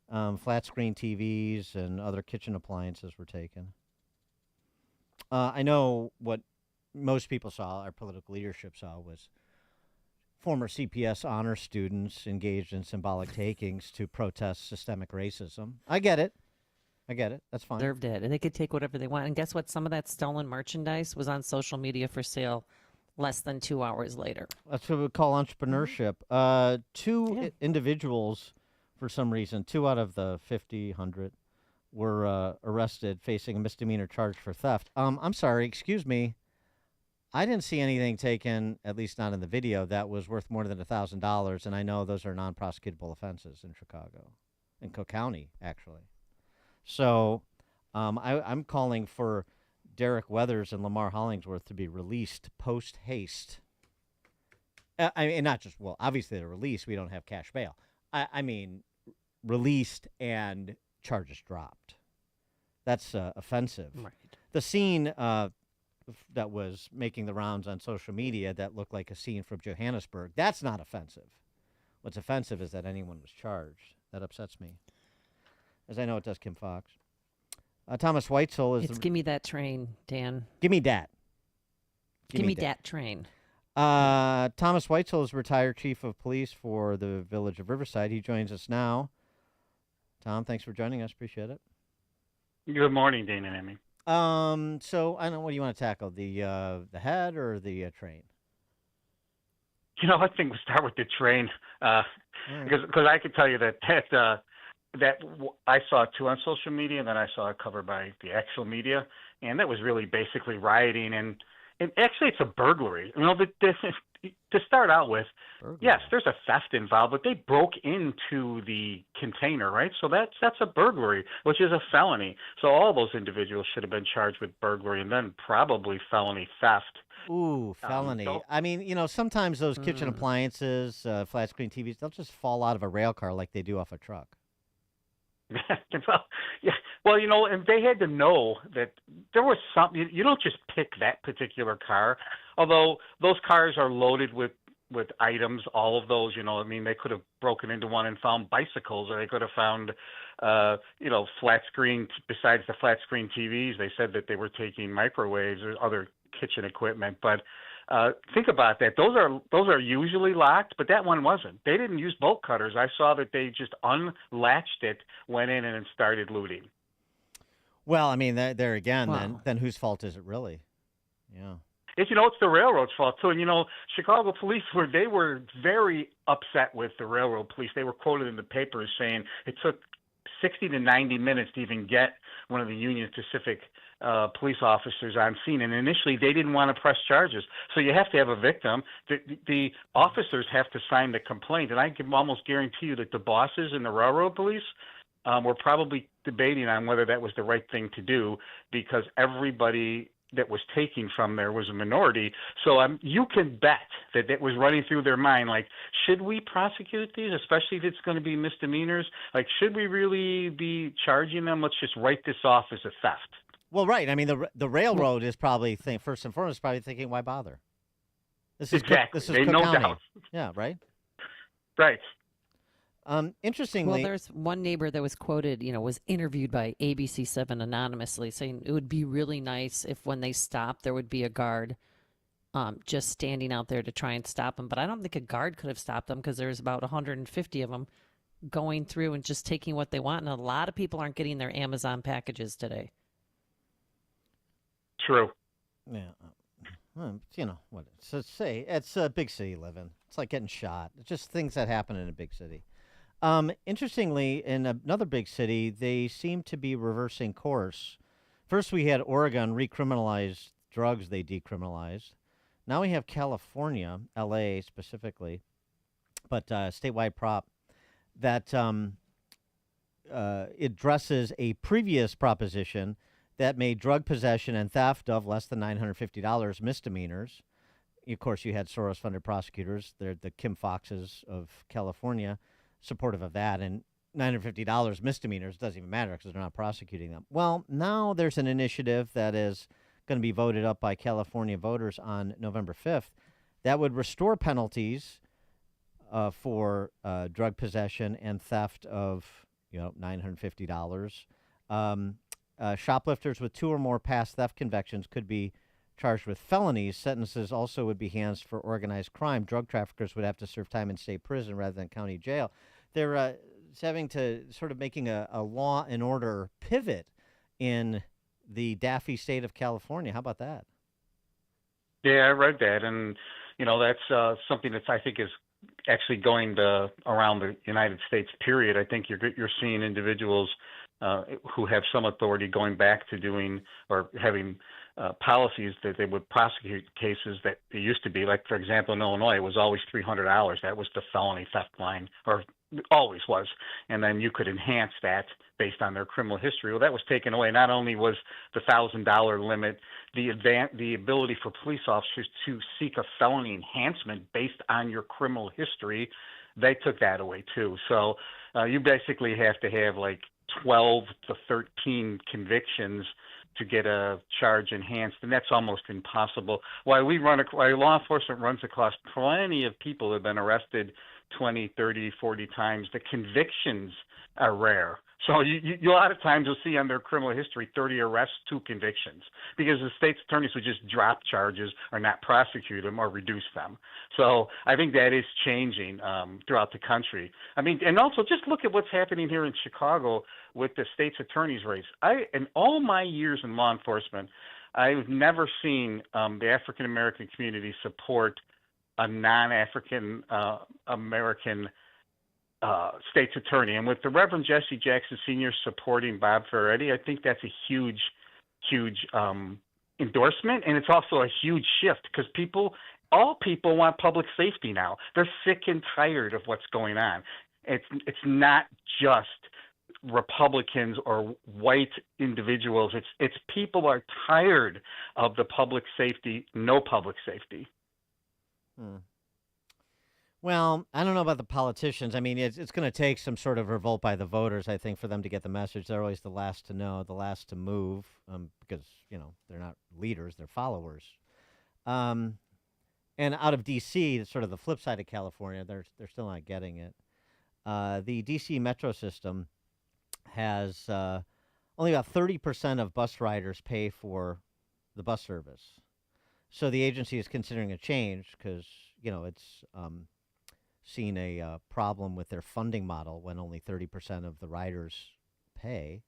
Flat screen TVs and other kitchen appliances were taken. I know what most people saw, our political leadership saw, was former CPS honor students engaged in symbolic takings to protest systemic racism. I get it. I get it. That's fine. Deserved it. And they could take whatever they want. And guess what? Some of that stolen merchandise was on social media for sale less than 2 hours later. That's what we call entrepreneurship. Two individuals, for some reason, 2 out of the 100, were arrested facing a misdemeanor charge for theft. I'm sorry, excuse me. I didn't see anything taken, at least not in the video, that was worth more than $1,000, and I know those are non-prosecutable offenses in Chicago, in Cook County, actually. So I'm calling for Derek Weathers and Lamar Hollingsworth to be released post-haste. I mean, not just, well, obviously they're released. We don't have cash bail. I mean, released and charges dropped. That's offensive. Right. The scene that was making the rounds on social media that looked like a scene from Johannesburg, that's not offensive. What's offensive is that anyone was charged. That upsets me, as I know it does Kim Fox. Thomas Weitzel is... Give me that train, Dan. Give me that. Give me that train. Thomas Weitzel is retired chief of police for the village of Riverside. He joins us now. Tom, thanks for joining us. Appreciate it. Good morning, Dana and Emmy. So I don't know, what do you want to tackle? The head or the train? I think we'll start with the train, because I could tell you that I saw it too on social media, and then I saw it covered by the actual media, and that was really basically rioting, and actually it's a burglary. To start out with, yes, there's a theft involved, but they broke into the container, right? So that's a burglary, which is a felony. So all those individuals should have been charged with burglary and then probably felony theft. Ooh, felony. I mean, sometimes those kitchen appliances, flat screen TVs, they'll just fall out of a rail car like they do off a truck. Well, and they had to know that there was something. You don't just pick that particular car, although those cars are loaded with items, all of those, they could have broken into one and found bicycles, or they could have found, flat screen, besides the flat screen TVs. They said that they were taking microwaves or other kitchen equipment, but think about that. Those are usually locked, but that one wasn't. They didn't use bolt cutters. I saw that they just unlatched it, went in, and started looting. Well, I mean, there again, then whose fault is it really? Yeah. It's the railroad's fault too. And Chicago police were very upset with the railroad police. They were quoted in the papers saying it took 60 to 90 minutes to even get one of the Union Pacific police officers on scene, and initially they didn't want to press charges. So you have to have a victim. The officers have to sign the complaint, and I can almost guarantee you that the bosses in the railroad police were probably debating on whether that was the right thing to do, because everybody that was taking from there was a minority. So you can bet that it was running through their mind, like, should we prosecute these, especially if it's going to be misdemeanors? Like, should we really be charging them? Let's just write this off as a theft. Well, right. I mean, the railroad is probably first and foremost thinking, why bother? This is exactly. This is Cook no County. doubt. Yeah, right. Right. Interestingly, well, there's one neighbor that was quoted, was interviewed by ABC7 anonymously, saying it would be really nice if when they stop, there would be a guard just standing out there to try and stop them. But I don't think a guard could have stopped them, because there's about 150 of them going through and just taking what they want. And a lot of people aren't getting their Amazon packages today. True. Yeah. What? So say it's a big city living. It's like getting shot. It's just things that happen in a big city. Interestingly, in another big city, they seem to be reversing course. First, we had Oregon recriminalize drugs they decriminalized. Now we have California, L.A. specifically, but statewide prop that addresses a previous proposition that made drug possession and theft of less than $950 misdemeanors. Of course, you had Soros-funded prosecutors. They're the Kim Foxes of California, supportive of that. And $950 misdemeanors doesn't even matter because they're not prosecuting them. Well, now there's an initiative that is going to be voted up by California voters on November 5th that would restore penalties for drug possession and theft of $950. Shoplifters with 2 or more past theft convictions could be charged with felonies. Sentences also would be enhanced for organized crime. Drug traffickers would have to serve time in state prison rather than county jail. They're it's having to sort of making a law and order pivot in the daffy state of California. How about that? Yeah, I read that, and that's something that I think is actually going around the United States. Period. I think you're seeing individuals who have some authority going back to doing or having policies that they would prosecute cases that it used to be. Like, for example, in Illinois, it was always $300. That was the felony theft line, or always was. And then you could enhance that based on their criminal history. Well, that was taken away. Not only was the $1,000 limit, the ability for police officers to seek a felony enhancement based on your criminal history, they took that away too. So you basically have to have like 12 to 13 convictions to get a charge enhanced, and that's almost impossible. While law enforcement runs across plenty of people who have been arrested 20, 30, 40 times, the convictions are rare. So you a lot of times you'll see on their criminal history 30 arrests, 2 convictions, because the state's attorneys would just drop charges or not prosecute them or reduce them. So I think that is changing throughout the country. I mean, and also just look at what's happening here in Chicago with the state's attorney's race. In all my years in law enforcement, I've never seen the African American community support a non-African American state's attorney. And with the Reverend Jesse Jackson Sr. supporting Bob Ferretti, I think that's a huge endorsement, and it's also a huge shift because all people want public safety now. They're sick and tired of what's going on. It's not just Republicans or white individuals. It's people are tired of the public safety, no public safety. Well, I don't know about the politicians. I mean, it's going to take some sort of revolt by the voters, I think, for them to get the message. They're always the last to know, the last to move, because, they're not leaders, they're followers. And out of D.C., sort of the flip side of California, they're still not getting it. The D.C. metro system has only about 30% of bus riders pay for the bus service. So the agency is considering a change because, it's seen a problem with their funding model when only 30% of the riders pay.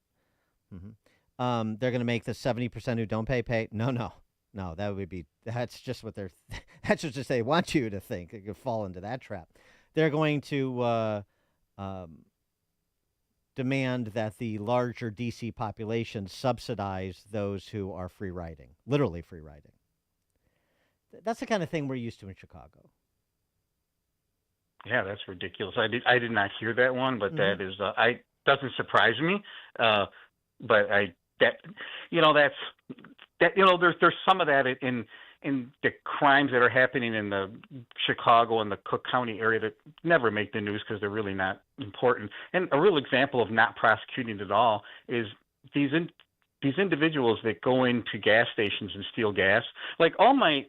Mm-hmm. They're going to make the 70% who don't pay. No, that's just what that's just they want you to think. You could fall into that trap. They're going to demand that the larger DC population subsidize those who are free riding, literally free riding. That's the kind of thing we're used to in Chicago. Yeah, that's ridiculous. I did not hear that one, but that is doesn't surprise me. But there's some of that in the crimes that are happening in the Chicago and the Cook County area that never make the news because they're really not important. And a real example of not prosecuting at all is these individuals that go into gas stations and steal gas. Like all my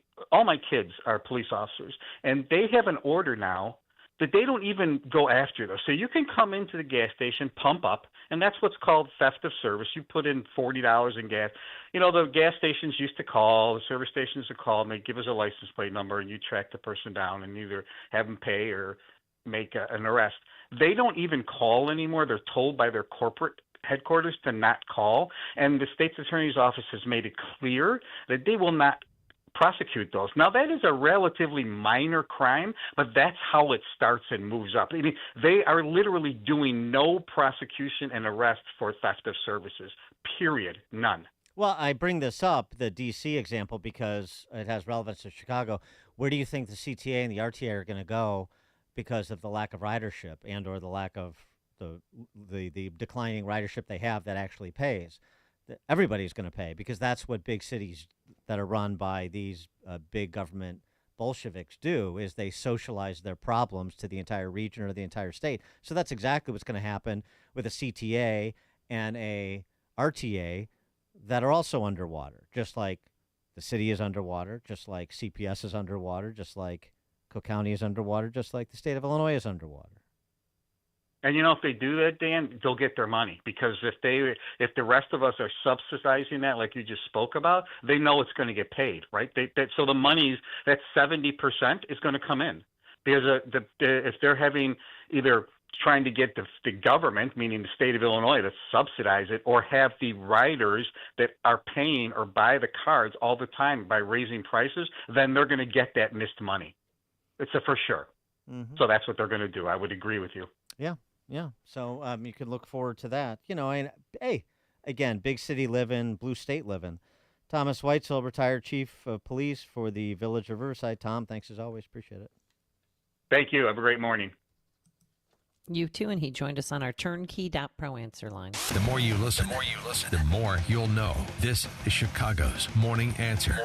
kids are police officers, and they have an order now that they don't even go after those. So you can come into the gas station, pump up, and that's what's called theft of service. You put in $40 in gas. The gas stations used to call, the service stations would call, and they'd give us a license plate number, and you track the person down and either have them pay or make an arrest. They don't even call anymore. They're told by their corporate headquarters to not call, and the state's attorney's office has made it clear that they will not prosecute those. Now, that is a relatively minor crime, but that's how it starts and moves up. I mean, they are literally doing no prosecution and arrest for theft of services, period, none. Well, I bring this up, the D.C. example, because it has relevance to Chicago. Where do you think the CTA and the RTA are going to go because of the lack of ridership and or the lack of the declining ridership they have that actually pays? Everybody's going to pay because that's what big cities that are run by these big government Bolsheviks do, is they socialize their problems to the entire region or the entire state. So that's exactly what's going to happen with a CTA and a RTA that are also underwater, just like the city is underwater, just like CPS is underwater, just like Cook County is underwater, just like the state of Illinois is underwater. And if they do that, Dan, they'll get their money, because if the rest of us are subsidizing that, like you just spoke about, they know it's going to get paid, right? So the money, that 70% is going to come in, because if they're having either trying to get the government, meaning the state of Illinois, to subsidize it or have the riders that are paying or buy the cards all the time by raising prices, then they're going to get that missed money. It's a for sure. Mm-hmm. So that's what they're going to do. I would agree with you. Yeah. So you can look forward to that. And hey, again, big city living, blue state living. Thomas Weitzel, retired chief of police for the Village of Riverside. Tom, thanks as always. Appreciate it. Thank you. Have a great morning. You too, and he joined us on our turnkey.pro answer line. The more you listen, the more you'll know. This is Chicago's Morning Answer.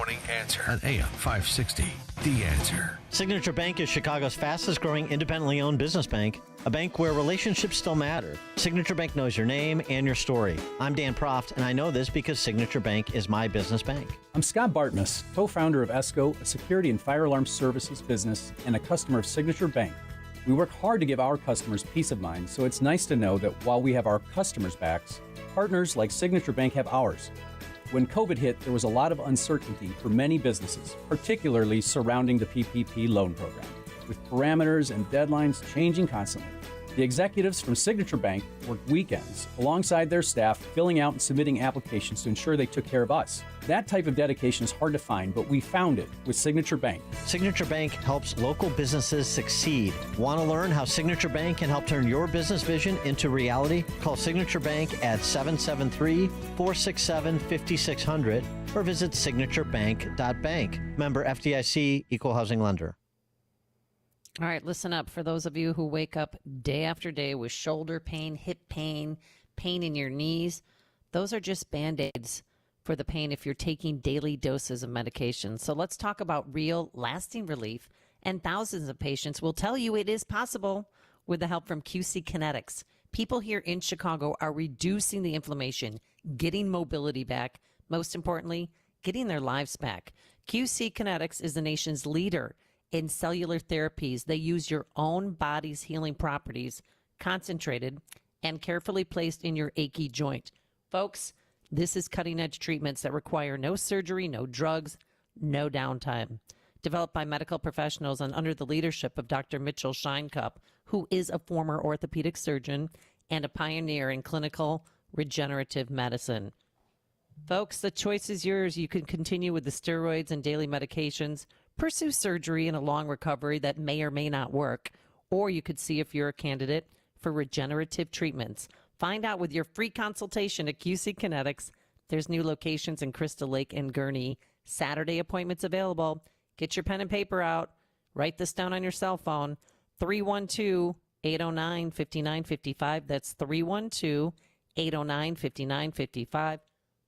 On AM 560. The Answer. Signature Bank is Chicago's fastest growing independently owned business bank, a bank where relationships still matter. Signature Bank knows your name and your story. I'm Dan Proft, and I know this because Signature Bank is my business bank. I'm Scott Bartmus, co-founder of ESCO, a security and fire alarm services business, and a customer of Signature Bank. We work hard to give our customers peace of mind, so it's nice to know that while we have our customers' backs, partners like Signature Bank have ours. When COVID hit, there was a lot of uncertainty for many businesses, particularly surrounding the PPP loan program, with parameters and deadlines changing constantly. The executives from Signature Bank worked weekends alongside their staff, filling out and submitting applications to ensure they took care of us. That type of dedication is hard to find, but we found it with Signature Bank. Signature Bank helps local businesses succeed. Want to learn how Signature Bank can help turn your business vision into reality? Call Signature Bank at 773-467-5600 or visit signaturebank.bank. Member FDIC, Equal Housing Lender. All right, listen up. For those of you who wake up day after day with shoulder pain, hip pain, pain in your knees, those are just Band-Aids for the pain if you're taking daily doses of medication. So let's talk about real, lasting relief. And thousands of patients will tell you it is possible with the help from QC Kinetics. People here in Chicago are reducing the inflammation, getting mobility back, most importantly, getting their lives back. QC Kinetics is the nation's leader in cellular therapies. They use your own body's healing properties, concentrated and carefully placed in your achy joint. Folks, this is cutting-edge treatments that require no surgery, no drugs, no downtime. Developed by medical professionals and under the leadership of Dr. Mitchell Scheinkup, who is a former orthopedic surgeon and a pioneer in clinical regenerative medicine. Folks, the choice is yours. You can continue with the steroids and daily medications, pursue surgery and a long recovery that may or may not work, or you could see if you're a candidate for regenerative treatments. Find out with your free consultation at QC Kinetics. There's new locations in Crystal Lake and Gurnee. Saturday appointments available. Get your pen and paper out. Write this down on your cell phone. 312-809-5955. That's 312-809-5955.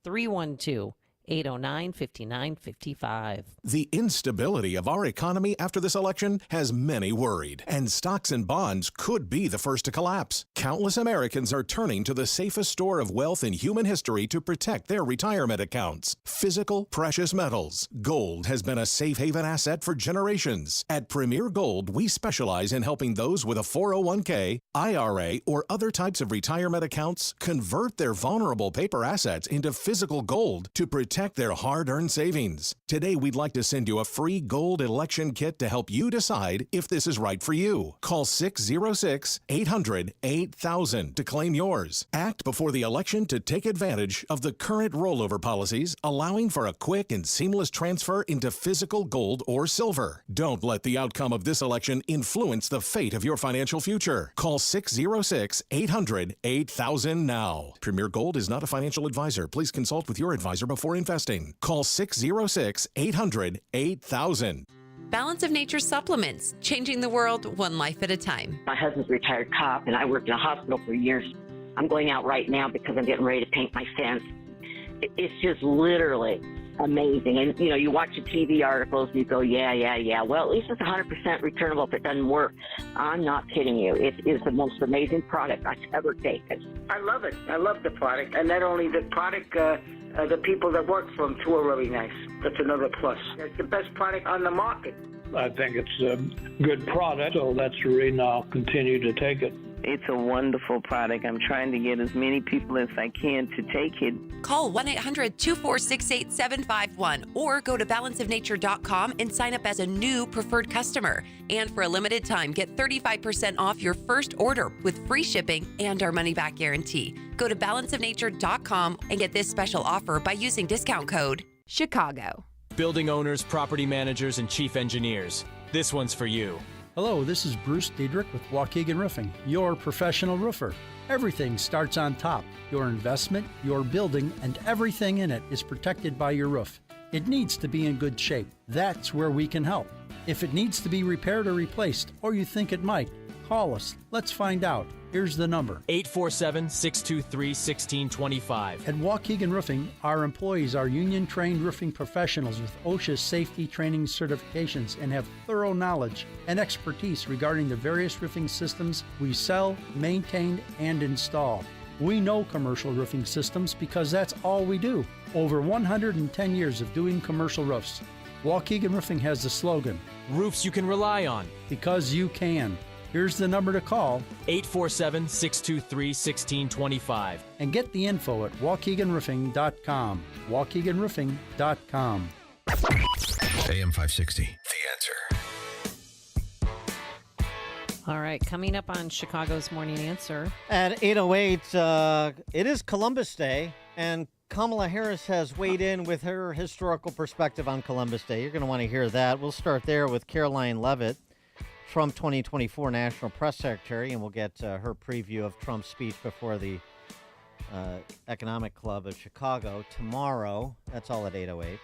312-809-5955. The instability of our economy after this election has many worried, and stocks and bonds could be the first to collapse. Countless Americans are turning to the safest store of wealth in human history to protect their retirement accounts: physical precious metals. Gold has been a safe haven asset for generations. At Premier Gold, we specialize in helping those with a 401k, IRA, or other types of retirement accounts convert their vulnerable paper assets into physical gold to protect their hard-earned savings. Today, we'd like to send you a free gold election kit to help you decide if this is right for you. Call 606-800-8000 to claim yours. Act before the election to take advantage of the current rollover policies, allowing for a quick and seamless transfer into physical gold or silver. Don't let the outcome of this election influence the fate of your financial future. Call 606-800-8000 now. Premier Gold is not a financial advisor. Please consult with your advisor before investing. Call 606-800-8000. Balance of Nature supplements, changing the world one life at a time. My husband's a retired cop, and I worked in a hospital for years. I'm going out right now because I'm getting ready to paint my fence. It's just literally amazing. And, you know, you watch the TV articles and you go, yeah. Well, at least it's 100% returnable if it doesn't work. I'm not kidding you. It is the most amazing product I've ever taken. I love it. I love the product. And not only the product, the people that work for them, too, are really nice. That's another plus. It's the best product on the market. I think it's a good product, so that's the reason I'll continue to take it. It's a wonderful product. I'm trying to get as many people as I can to take it. Call 1-800-246-8751 or go to balanceofnature.com and sign up as a new preferred customer. And for a limited time, get 35% off your first order with free shipping and our money-back guarantee. Go to balanceofnature.com and get this special offer by using discount code Chicago. Building owners, property managers, and chief engineers. This one's for you. Hello, this is Bruce Diedrich with Waukegan Roofing, your professional roofer. Everything starts on top. Your investment, your building, and everything in it is protected by your roof. It needs to be in good shape. That's where we can help. If it needs to be repaired or replaced, or you think it might, call us. Let's find out. Here's the number. 847-623-1625. At Waukegan Roofing, our employees are union-trained roofing professionals with OSHA safety training certifications and have thorough knowledge and expertise regarding the various roofing systems we sell, maintain, and install. We know commercial roofing systems because that's all we do. Over 110 years of doing commercial roofs. Waukegan Roofing has the slogan, Roofs you can rely on. Because you can. Here's the number to call. 847-623-1625. And get the info at waukeganroofing.com. waukeganroofing.com. AM 560, The Answer. All right, coming up on Chicago's Morning Answer. At 8:08, it is Columbus Day, and Kamala Harris has weighed in with her historical perspective on Columbus Day. You're going to want to hear that. We'll start there with Caroline Leavitt, Trump 2024 National Press Secretary, and we'll get her preview of Trump's speech before the Economic Club of Chicago tomorrow. That's all at 8:08.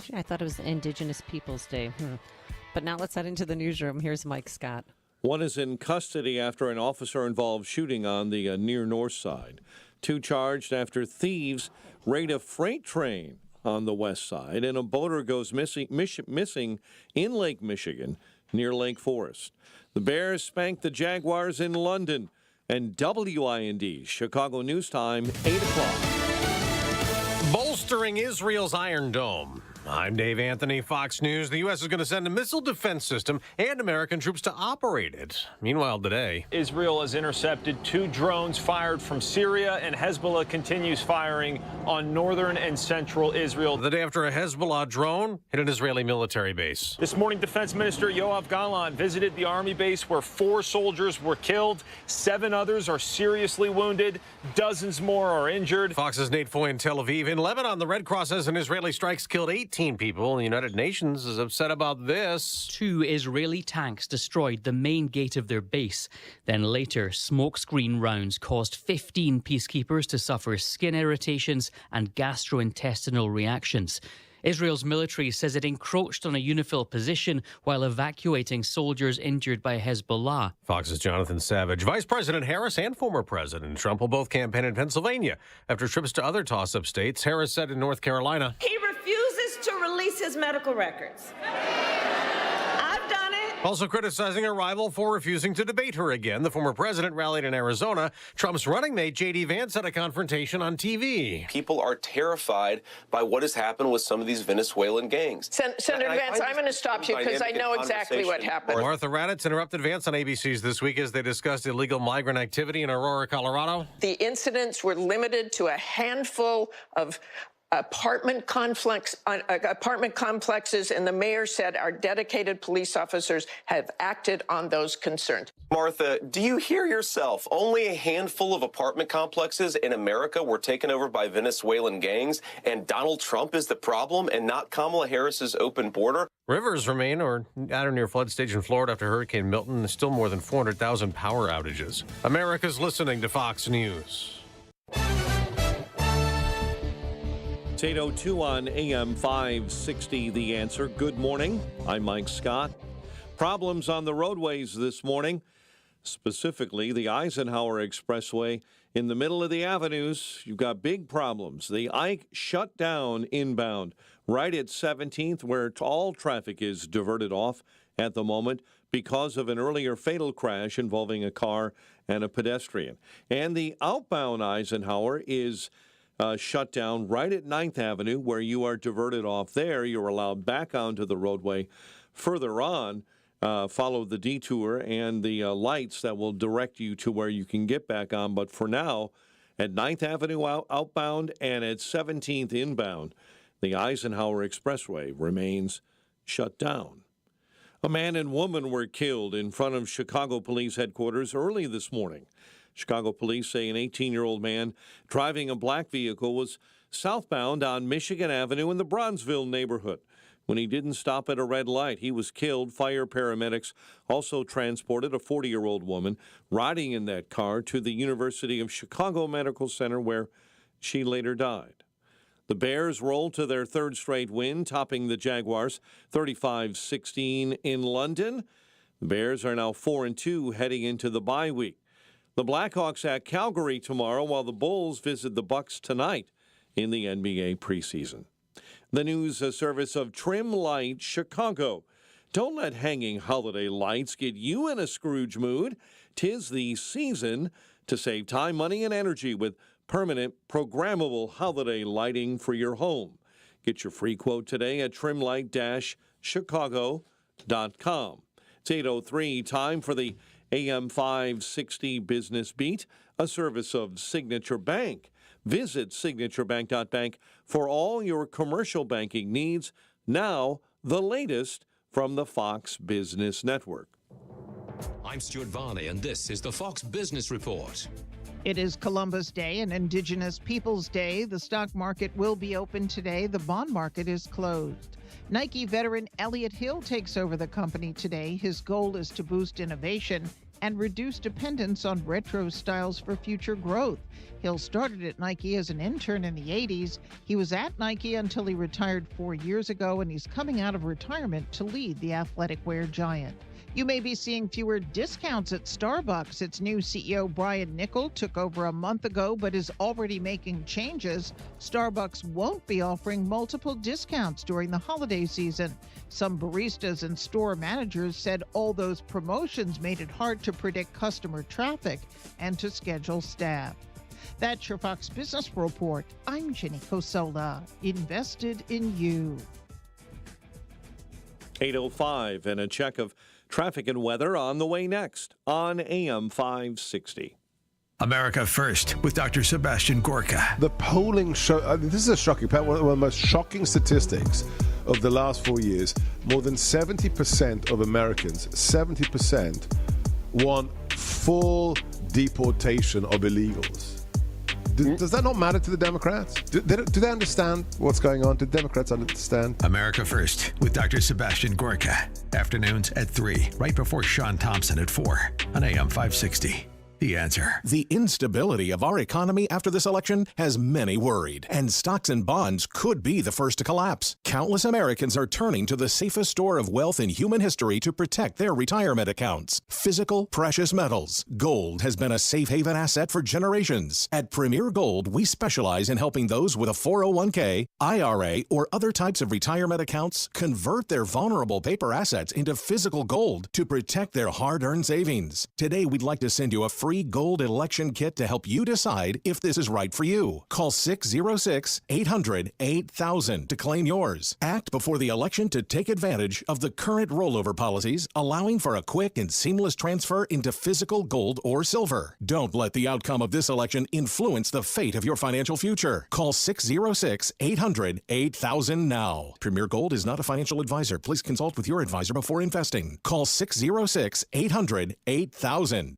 Gee, I thought it was Indigenous Peoples Day. But now let's head into the newsroom. Here's Mike Scott. One is in custody after an officer-involved shooting on the near north side. Two charged after thieves raid a freight train on the west side, and a boater goes missing in Lake Michigan near Lake Forest. The Bears spanked the Jaguars in London. And WIND, Chicago News Time, 8 o'clock. Bolstering Israel's Iron Dome. I'm Dave Anthony, Fox News. The U.S. is going to send a missile defense system and American troops to operate it. Meanwhile, today, Israel has intercepted 2 drones fired from Syria, and Hezbollah continues firing on northern and central Israel. The day after a Hezbollah drone hit an Israeli military base. This morning, Defense Minister Yoav Gallant visited the Army base where 4 soldiers were killed. 7 others are seriously wounded. Dozens more are injured. Fox's Nate Foy in Tel Aviv. In Lebanon, the Red Cross says an Israeli strikes killed 18 people. The United Nations is upset about this. 2 Israeli tanks destroyed the main gate of their base. Then later, smokescreen rounds caused 15 peacekeepers to suffer skin irritations and gastrointestinal reactions. Israel's military says it encroached on a UNIFIL position while evacuating soldiers injured by Hezbollah. Fox's Jonathan Savage. Vice President Harris and former President Trump will both campaign in Pennsylvania. After trips to other toss-up states, Harris said in North Carolina, he refuses to release his medical records. I've done it. Also criticizing a rival for refusing to debate her again. The former president rallied in Arizona. Trump's running mate, J.D. Vance, had a confrontation on TV. People are terrified by what has happened with some of these Venezuelan gangs. Senator Vance, I'm going to stop you because I know exactly what happened. Martha Raddatz interrupted Vance on ABC's This Week as they discussed illegal migrant activity in Aurora, Colorado. The incidents were limited to a handful of apartment complexes, and the mayor said our dedicated police officers have acted on those concerns. Martha, do you hear yourself? Only a handful of apartment complexes in America were taken over by Venezuelan gangs, and Donald Trump is the problem and not Kamala Harris's open border? Rivers remain at or near flood stage in Florida after Hurricane Milton. There's still more than 400,000 power outages. America's listening to Fox News. It's 8:02 on AM 560, The Answer. Good morning. I'm Mike Scott. Problems on the roadways this morning, specifically the Eisenhower Expressway in the middle of the avenues. You've got big problems. The Ike shut down inbound right at 17th, where all traffic is diverted off at the moment because of an earlier fatal crash involving a car and a pedestrian. And the outbound Eisenhower is shut down right at 9th Avenue, where you are diverted off there. You're allowed back onto the roadway further on follow the detour and the lights that will direct you to where you can get back on. But for now, at 9th Avenue outbound and at 17th inbound, the Eisenhower Expressway remains shut down. A man and woman were killed in front of Chicago Police headquarters early this morning. Chicago police say an 18-year-old man driving a black vehicle was southbound on Michigan Avenue in the Bronzeville neighborhood. When he didn't stop at a red light, he was killed. Fire paramedics also transported a 40-year-old woman riding in that car to the University of Chicago Medical Center, where she later died. The Bears rolled to their third straight win, topping the Jaguars 35-16 in London. The Bears are now 4-2 heading into the bye week. The Blackhawks at Calgary tomorrow, while the Bulls visit the Bucks tonight in the NBA preseason. The news service of Trim Light Chicago. Don't let hanging holiday lights get you in a Scrooge mood. 'Tis the season to save time, money, and energy with permanent programmable holiday lighting for your home. Get your free quote today at trimlight-chicago.com. It's 8:03, time for the AM 560 Business Beat, a service of Signature Bank. Visit signaturebank.bank for all your commercial banking needs. Now, the latest from the Fox Business Network. I'm Stuart Varney, and this is the Fox Business Report. It is Columbus Day and Indigenous Peoples Day. The stock market will be open today. The bond market is closed. Nike veteran Elliott Hill takes over the company today. His goal is to boost innovation and reduce dependence on retro styles for future growth. Hill started at Nike as an intern in the 80s. He was at Nike until he retired 4 years ago, and he's coming out of retirement to lead the athletic wear giant. You may be seeing fewer discounts at Starbucks. Its new CEO, Brian Niccol, took over a month ago but is already making changes. Starbucks won't be offering multiple discounts during the holiday season. Some baristas and store managers said all those promotions made it hard to predict customer traffic and to schedule staff. That's your Fox Business Report. I'm Jenny Cosola, invested in you. 8:05 and a check of traffic and weather on the way next on AM 560. America First with Dr. Sebastian Gorka. The polling show, this is a shocking, one of the most shocking statistics of the last 4 years. More than 70% of Americans, 70%, want full deportation of illegals. Does that not matter to the Democrats? Do they understand what's going on? Do Democrats understand? America First with Dr. Sebastian Gorka. Afternoons at 3, right before Sean Thompson at 4 on AM 560. The Answer. The instability of our economy after this election has many worried, and stocks and bonds could be the first to collapse. Countless Americans are turning to the safest store of wealth in human history to protect their retirement accounts. Physical precious metals. Gold has been a safe haven asset for generations. At Premier Gold, we specialize in helping those with a 401k, IRA, or other types of retirement accounts convert their vulnerable paper assets into physical gold to protect their hard-earned savings. Today, we'd like to send you a free gold election kit to help you decide if this is right for you. Call 606-800-8000 to claim yours. Act before the election to take advantage of the current rollover policies, allowing for a quick and seamless transfer into physical gold or silver. Don't let the outcome of this election influence the fate of your financial future. Call 606-800-8000 now. Premier Gold is not a financial advisor. Please consult with your advisor before investing. Call 606-800-8000.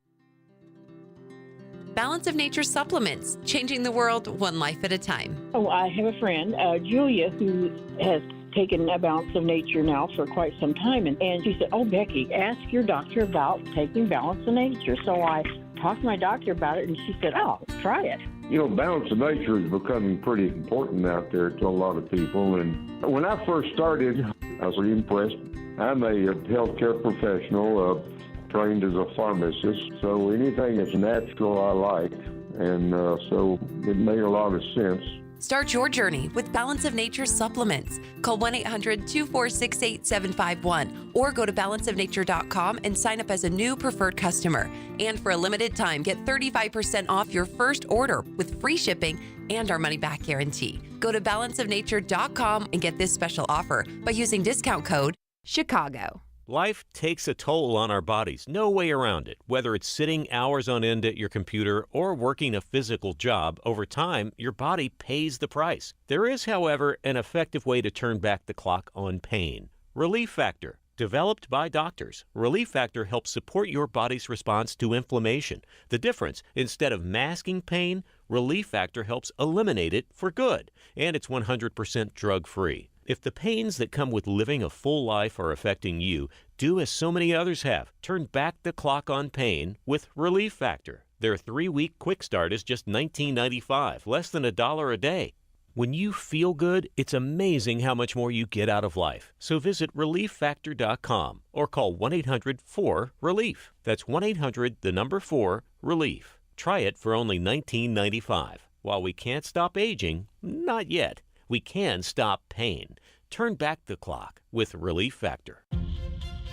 Balance of Nature supplements, changing the world one life at a time. Oh, I have a friend, Julia, who has taken a Balance of Nature now for quite some time. And she said, oh, Becky, ask your doctor about taking Balance of Nature. So I talked to my doctor about it, and she said, oh, try it. You know, Balance of Nature is becoming pretty important out there to a lot of people. And when I first started, I was really impressed. I'm a healthcare professional, trained as a pharmacist, so anything that's natural I like, and so it made a lot of sense. Start your journey with Balance of Nature supplements. Call 1-800-246-8751 or go to balanceofnature.com and sign up as a new preferred customer. And for a limited time, get 35% off your first order with free shipping and our money-back guarantee. Go to balanceofnature.com and get this special offer by using discount code CHICAGO. Life takes a toll on our bodies, no way around it. Whether it's sitting hours on end at your computer or working a physical job, over time, your body pays the price. There is, however, an effective way to turn back the clock on pain. Relief Factor. Developed by doctors, Relief Factor helps support your body's response to inflammation. The difference, instead of masking pain, Relief Factor helps eliminate it for good, and it's 100% drug-free. If the pains that come with living a full life are affecting you, do as so many others have. Turn back the clock on pain with Relief Factor. Their 3-week quick start is just $19.95, less than $1 a day. When you feel good, it's amazing how much more you get out of life. So visit ReliefFactor.com or call 1-800-4-RELIEF. That's 1-800-4-RELIEF. Try it for only $19.95. While we can't stop aging, not yet, we can stop pain. Turn back the clock with Relief Factor.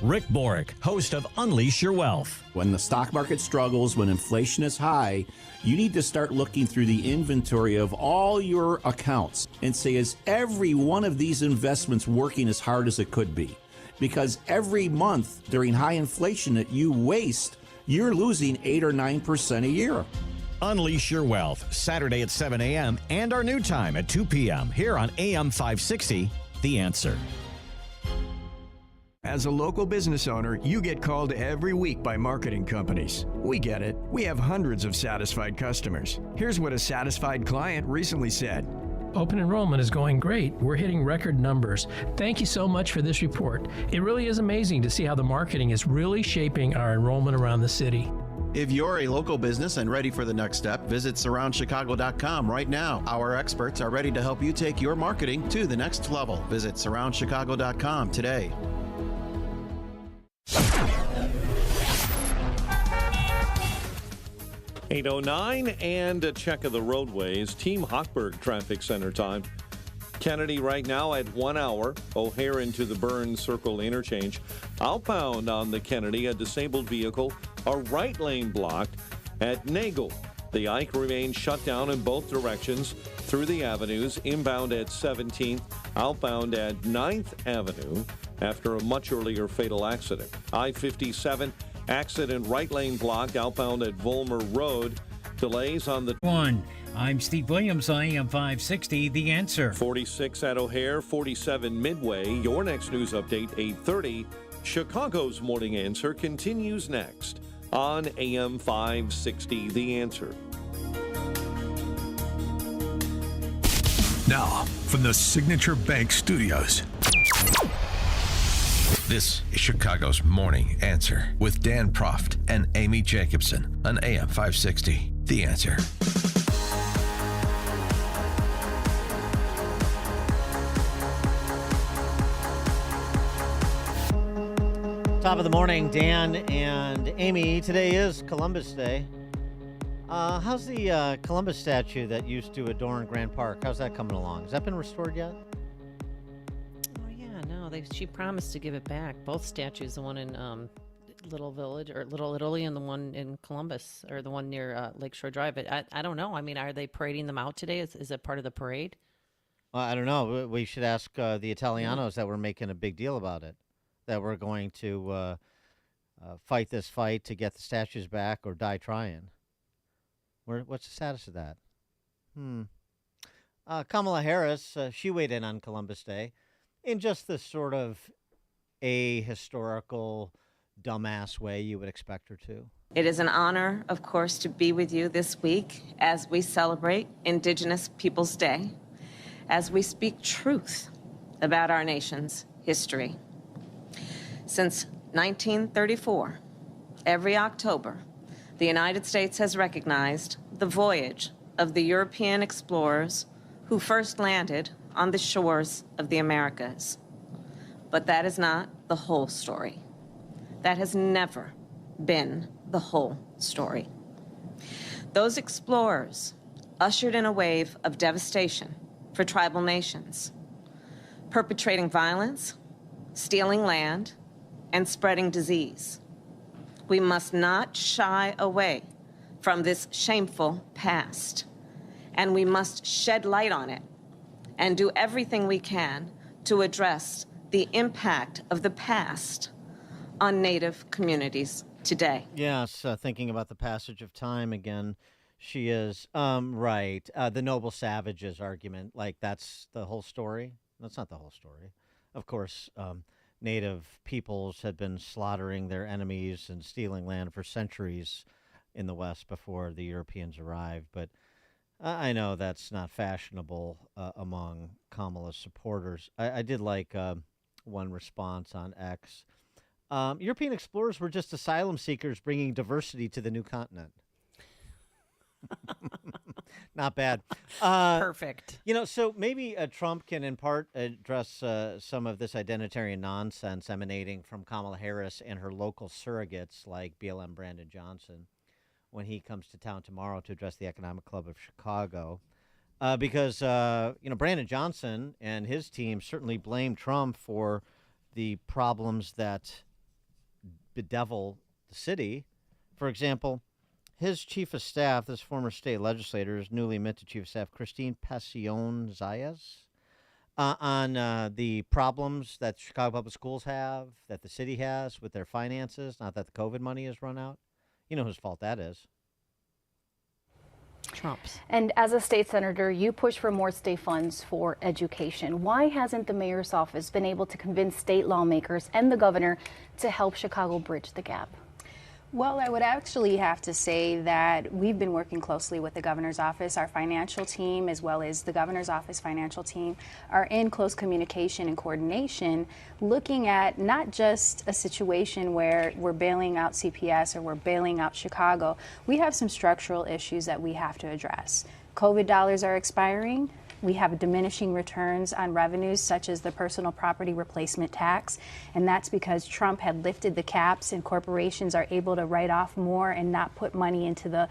Rick Borick, host of Unleash Your Wealth. When the stock market struggles, when inflation is high, you need to start looking through the inventory of all your accounts and say, is every one of these investments working as hard as it could be? Because every month during high inflation that you waste, you're losing 8 or 9% a year. Unleash Your Wealth, Saturday at 7 a.m. and our new time at 2 p.m. here on AM 560, The Answer. As a local business owner, you get called every week by marketing companies. We get it. We have hundreds of satisfied customers. Here's what a satisfied client recently said. Open enrollment is going great. We're hitting record numbers. Thank you so much for this report. It really is amazing to see how the marketing is really shaping our enrollment around the city. If you're a local business and ready for the next step, visit surroundchicago.com right now. Our experts are ready to help you take your marketing to the next level. Visit surroundchicago.com today. .809 and a check of the roadways. Team Hochberg Traffic Center time. Kennedy right now at 1 hour. O'Hare into the Burns Circle interchange. Outbound on the Kennedy, a disabled vehicle. A right lane blocked at Nagel. The Ike remains shut down in both directions through the avenues. Inbound at 17th, outbound at 9th Avenue after a much earlier fatal accident. I-57 accident right lane blocked outbound at Volmer Road. Delays on the 1. I'm Steve Williams on AM 560, The Answer. 46 at O'Hare, 47 Midway. Your next news update, 8:30. Chicago's Morning Answer continues next on AM 560, The Answer. Now, from the Signature Bank Studios. This is Chicago's Morning Answer with Dan Proft and Amy Jacobson on AM 560, The Answer. Top of the morning, Dan and Amy. Today is Columbus Day. How's the Columbus statue that used to adorn Grand Park? How's that coming along? Has that been restored yet? She promised to give it back. Both statues, the one in Little Village or Little Italy and the one in Columbus or the one near Lakeshore Drive. But I don't know. I mean, are they parading them out today? Is it part of the parade? Well, I don't know. We should ask the Italianos that were making a big deal about it, that we're going to fight this fight to get the statues back or die trying. What's the status of that? Kamala Harris, she weighed in on Columbus Day in just this sort of ahistorical, dumbass way you would expect her to. It is an honor, of course, to be with you this week as we celebrate Indigenous Peoples Day, as we speak truth about our nation's history. Since 1934, every October, the United States has recognized the voyage of the European explorers who first landed on the shores of the Americas. But that is not the whole story. That has never been the whole story. Those explorers ushered in a wave of devastation for tribal nations, perpetrating violence, stealing land, and spreading disease. We must not shy away from this shameful past, and we must shed light on it and do everything we can to address the impact of the past on Native communities today. Yes, thinking about the passage of time again, she is right. The noble savages argument, like that's the whole story. That's not the whole story. Of course, Native peoples had been slaughtering their enemies and stealing land for centuries in the West before the Europeans arrived. But I know that's not fashionable among Kamala's supporters. I did like one response on X. European explorers were just asylum seekers bringing diversity to the new continent. Not bad. Perfect. So maybe Trump can in part address some of this identitarian nonsense emanating from Kamala Harris and her local surrogates like BLM Brandon Johnson when he comes to town tomorrow to address the Economic Club of Chicago. Because Brandon Johnson and his team certainly blame Trump for the problems that bedevil the city. For example, his chief of staff, this former state legislator, is newly minted chief of staff, Christine Passion-Zayas, on the problems that Chicago Public Schools have, that the city has with their finances, not that the COVID money has run out. You know whose fault that is. Trump's. And as a state senator, you push for more state funds for education. Why hasn't the mayor's office been able to convince state lawmakers and the governor to help Chicago bridge the gap? Well, I would actually have to say that we've been working closely with the governor's office. Our financial team, as well as the governor's office financial team, are in close communication and coordination, looking at not just a situation where we're bailing out CPS or we're bailing out Chicago. We have some structural issues that we have to address. COVID dollars are expiring. We have diminishing returns on revenues such as the personal property replacement tax, and that's because Trump had lifted the caps and corporations are able to write off more and not put money into the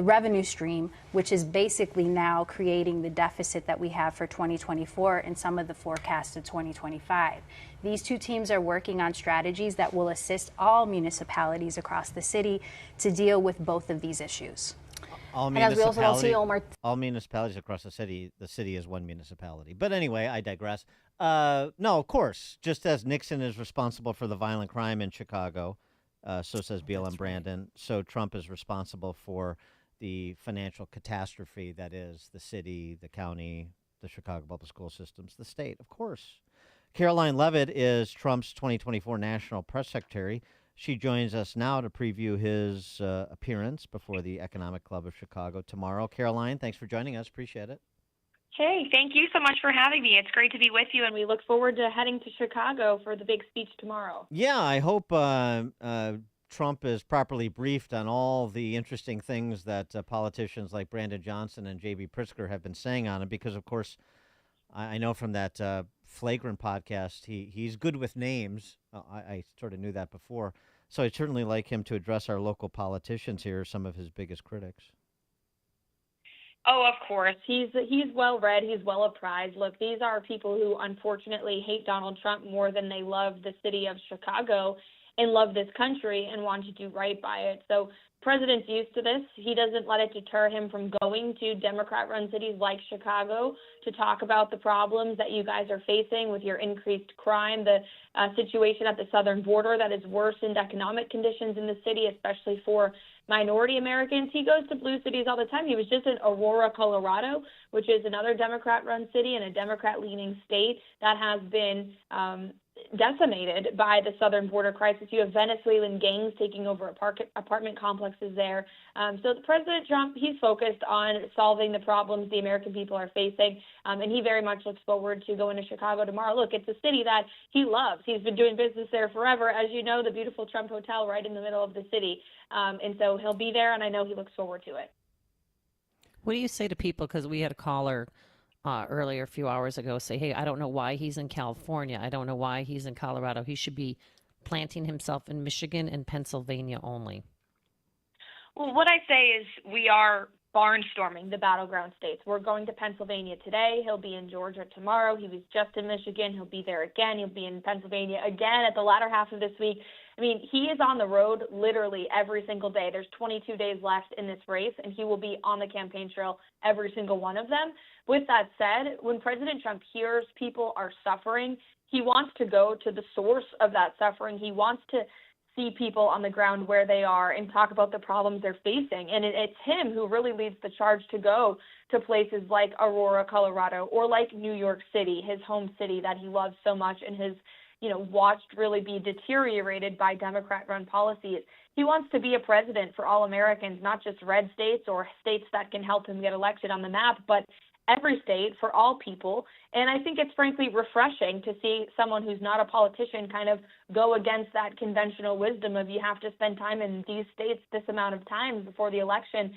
revenue stream, which is basically now creating the deficit that we have for 2024 and some of the forecast of 2025. These two teams are working on strategies that will assist all municipalities across the city to deal with both of these issues. All municipalities across the city is one municipality. But anyway, I digress. No, of course, just as Nixon is responsible for the violent crime in Chicago, so says BLM Brandon, so Trump is responsible for the financial catastrophe that is the city, the county, the Chicago public school systems, the state, of course. Caroline Levitt is Trump's 2024 National Press Secretary. She joins us now to preview his appearance before the Economic Club of Chicago tomorrow. Caroline, thanks for joining us. Appreciate it. Hey, thank you so much for having me. It's great to be with you, and we look forward to heading to Chicago for the big speech tomorrow. Yeah, I hope Trump is properly briefed on all the interesting things that politicians like Brandon Johnson and J.B. Pritzker have been saying on it, because, of course, I know from that Flagrant podcast, he's good with names. I sort of knew that before. So I'd certainly like him to address our local politicians here, some of his biggest critics. Oh, of course. He's well read. He's well apprised. Look, these are people who unfortunately hate Donald Trump more than they love the city of Chicago and love this country and want to do right by it. So president's used to this. He doesn't let it deter him from going to Democrat-run cities like Chicago to talk about the problems that you guys are facing with your increased crime, the situation at the southern border that has worsened economic conditions in the city, especially for minority Americans. He goes to blue cities all the time. He was just in Aurora, Colorado, which is another Democrat-run city and a Democrat-leaning state that has been decimated by the southern border crisis. You have Venezuelan gangs taking over apartment complexes there. So President Trump, he's focused on solving the problems the American people are facing, and he very much looks forward to going to Chicago tomorrow. Look, it's a city that he loves. He's been doing business there forever. As you know, the beautiful Trump Hotel right in the middle of the city. And so he'll be there, and I know he looks forward to it. What do you say to people, because we had a caller earlier a few hours ago say, hey, I don't know why he's in California. I don't know why he's in Colorado. He should be planting himself in Michigan and Pennsylvania only. Well, what I say is we are barnstorming the battleground states. We're going to Pennsylvania today. He'll be in Georgia tomorrow. He was just in Michigan. He'll be there again. He'll be in Pennsylvania again at the latter half of this week. I mean, he is on the road literally every single day. There's 22 days left in this race, and he will be on the campaign trail every single one of them. With that said, when President Trump hears people are suffering, he wants to go to the source of that suffering. He wants to see people on the ground where they are and talk about the problems they're facing. And it's him who really leads the charge to go to places like Aurora, Colorado, or like New York City, his home city that he loves so much and has, watched really be deteriorated by Democrat-run policies. He wants to be a president for all Americans, not just red states or states that can help him get elected on the map, but every state for all people. And I think it's frankly refreshing to see someone who's not a politician kind of go against that conventional wisdom of you have to spend time in these states this amount of time before the election.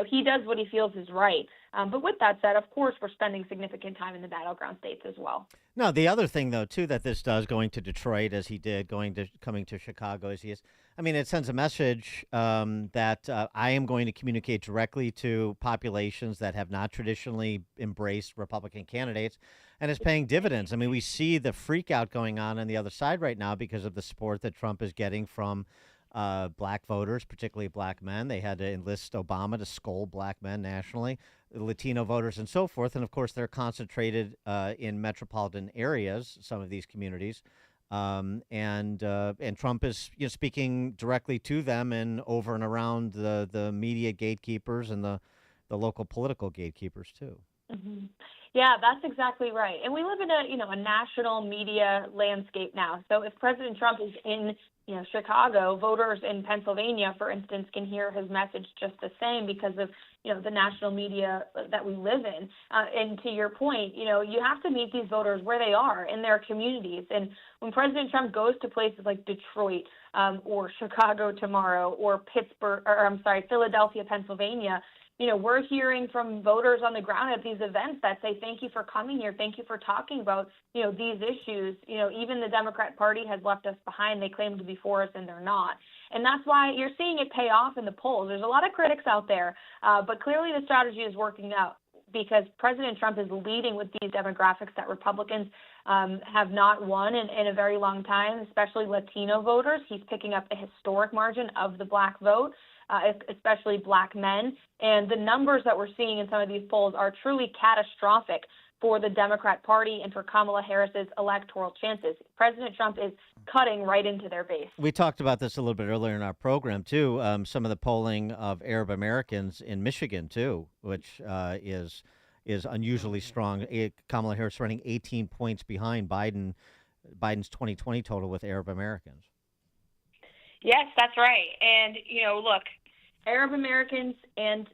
He does what he feels is right. But with that said, of course, we're spending significant time in the battleground states as well. No, the other thing, though, too, that this does, going to Detroit as he did, coming to Chicago as he is, it sends a message that I am going to communicate directly to populations that have not traditionally embraced Republican candidates, and it's paying dividends. We see the freak out going on the other side right now because of the support that Trump is getting from black voters, particularly black men. They had to enlist Obama to scold black men nationally, Latino voters, and so forth. And of course, they're concentrated in metropolitan areas, some of these communities. And Trump is speaking directly to them and over and around the media gatekeepers and the local political gatekeepers too. Mm-hmm. Yeah, that's exactly right. And we live in a national media landscape now. So if President Trump is in Chicago, voters in Pennsylvania, for instance, can hear his message just the same because of the national media that we live in. And to your point, you have to meet these voters where they are in their communities. And when President Trump goes to places like Detroit or Chicago tomorrow or Philadelphia, Pennsylvania, we're hearing from voters on the ground at these events that say, thank you for coming here. Thank you for talking about, these issues. Even the Democrat Party has left us behind. They claim to be for us and they're not. And that's why you're seeing it pay off in the polls. There's a lot of critics out there, but clearly the strategy is working out because President Trump is leading with these demographics that Republicans have not won in a very long time, especially Latino voters. He's picking up a historic margin of the black vote. Especially black men. And the numbers that we're seeing in some of these polls are truly catastrophic for the Democrat Party and for Kamala Harris's electoral chances. President Trump is cutting right into their base. We talked about this a little bit earlier in our program, too. Some of the polling of Arab Americans in Michigan, too, which is unusually strong. Kamala Harris running 18 points behind Biden's 2020 total with Arab Americans. Yes, that's right. And, look, Arab Americans and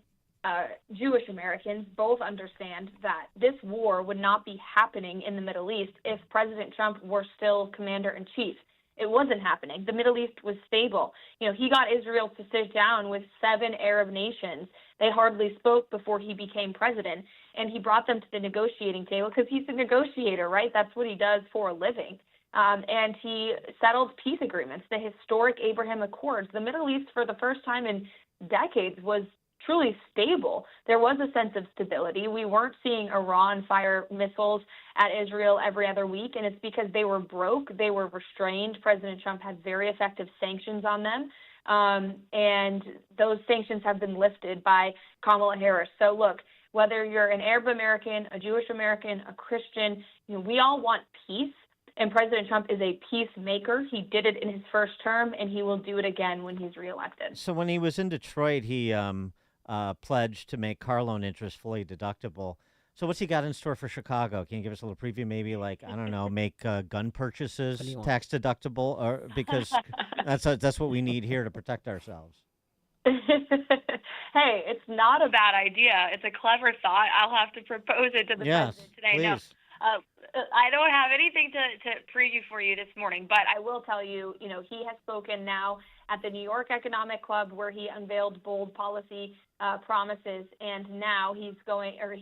Jewish Americans both understand that this war would not be happening in the Middle East if President Trump were still commander-in-chief. It wasn't happening. The Middle East was stable. He got Israel to sit down with 7 Arab nations. They hardly spoke before he became president, and he brought them to the negotiating table because he's a negotiator, right? That's what he does for a living. And he settled peace agreements, the historic Abraham Accords. The Middle East, for the first time in decades, was truly stable. There was a sense of stability. We weren't seeing Iran fire missiles at Israel every other week, and it's because they were broke. They were restrained. President Trump had very effective sanctions on them, and those sanctions have been lifted by Kamala Harris. So, look, whether you're an Arab American, a Jewish American, a Christian, we all want peace. And President Trump is a peacemaker. He did it in his first term, and he will do it again when he's reelected. So when he was in Detroit, he pledged to make car loan interest fully deductible. So what's he got in store for Chicago? Can you give us a little preview? Maybe make gun purchases tax deductible, or because that's what we need here to protect ourselves. Hey, it's not a bad idea. It's a clever thought. I'll have to propose it to the president today. Please. Now, I don't have anything to preview for you this morning, but I will tell you, he has spoken now at the New York Economic Club where he unveiled bold policy promises, and now he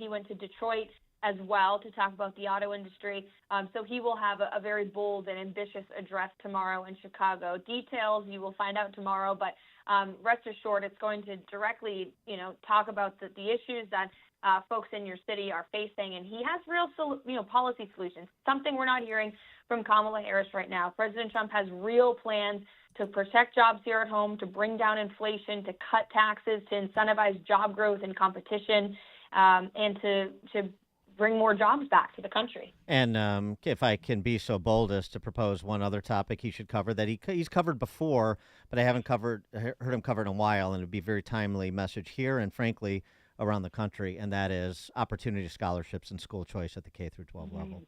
went to Detroit as well to talk about the auto industry. So he will have a very bold and ambitious address tomorrow in Chicago. Details you will find out tomorrow, but rest assured it's going to directly, talk about the issues that folks in your city are facing, and he has real, policy solutions. Something we're not hearing from Kamala Harris right now. President Trump has real plans to protect jobs here at home, to bring down inflation, to cut taxes, to incentivize job growth and competition, and to bring more jobs back to the country. And if I can be so bold as to propose one other topic he should cover that he's covered before, but I haven't heard him cover in a while, and it would be a very timely message here and frankly around the country, and that is opportunity scholarships and school choice at the K through 12 level.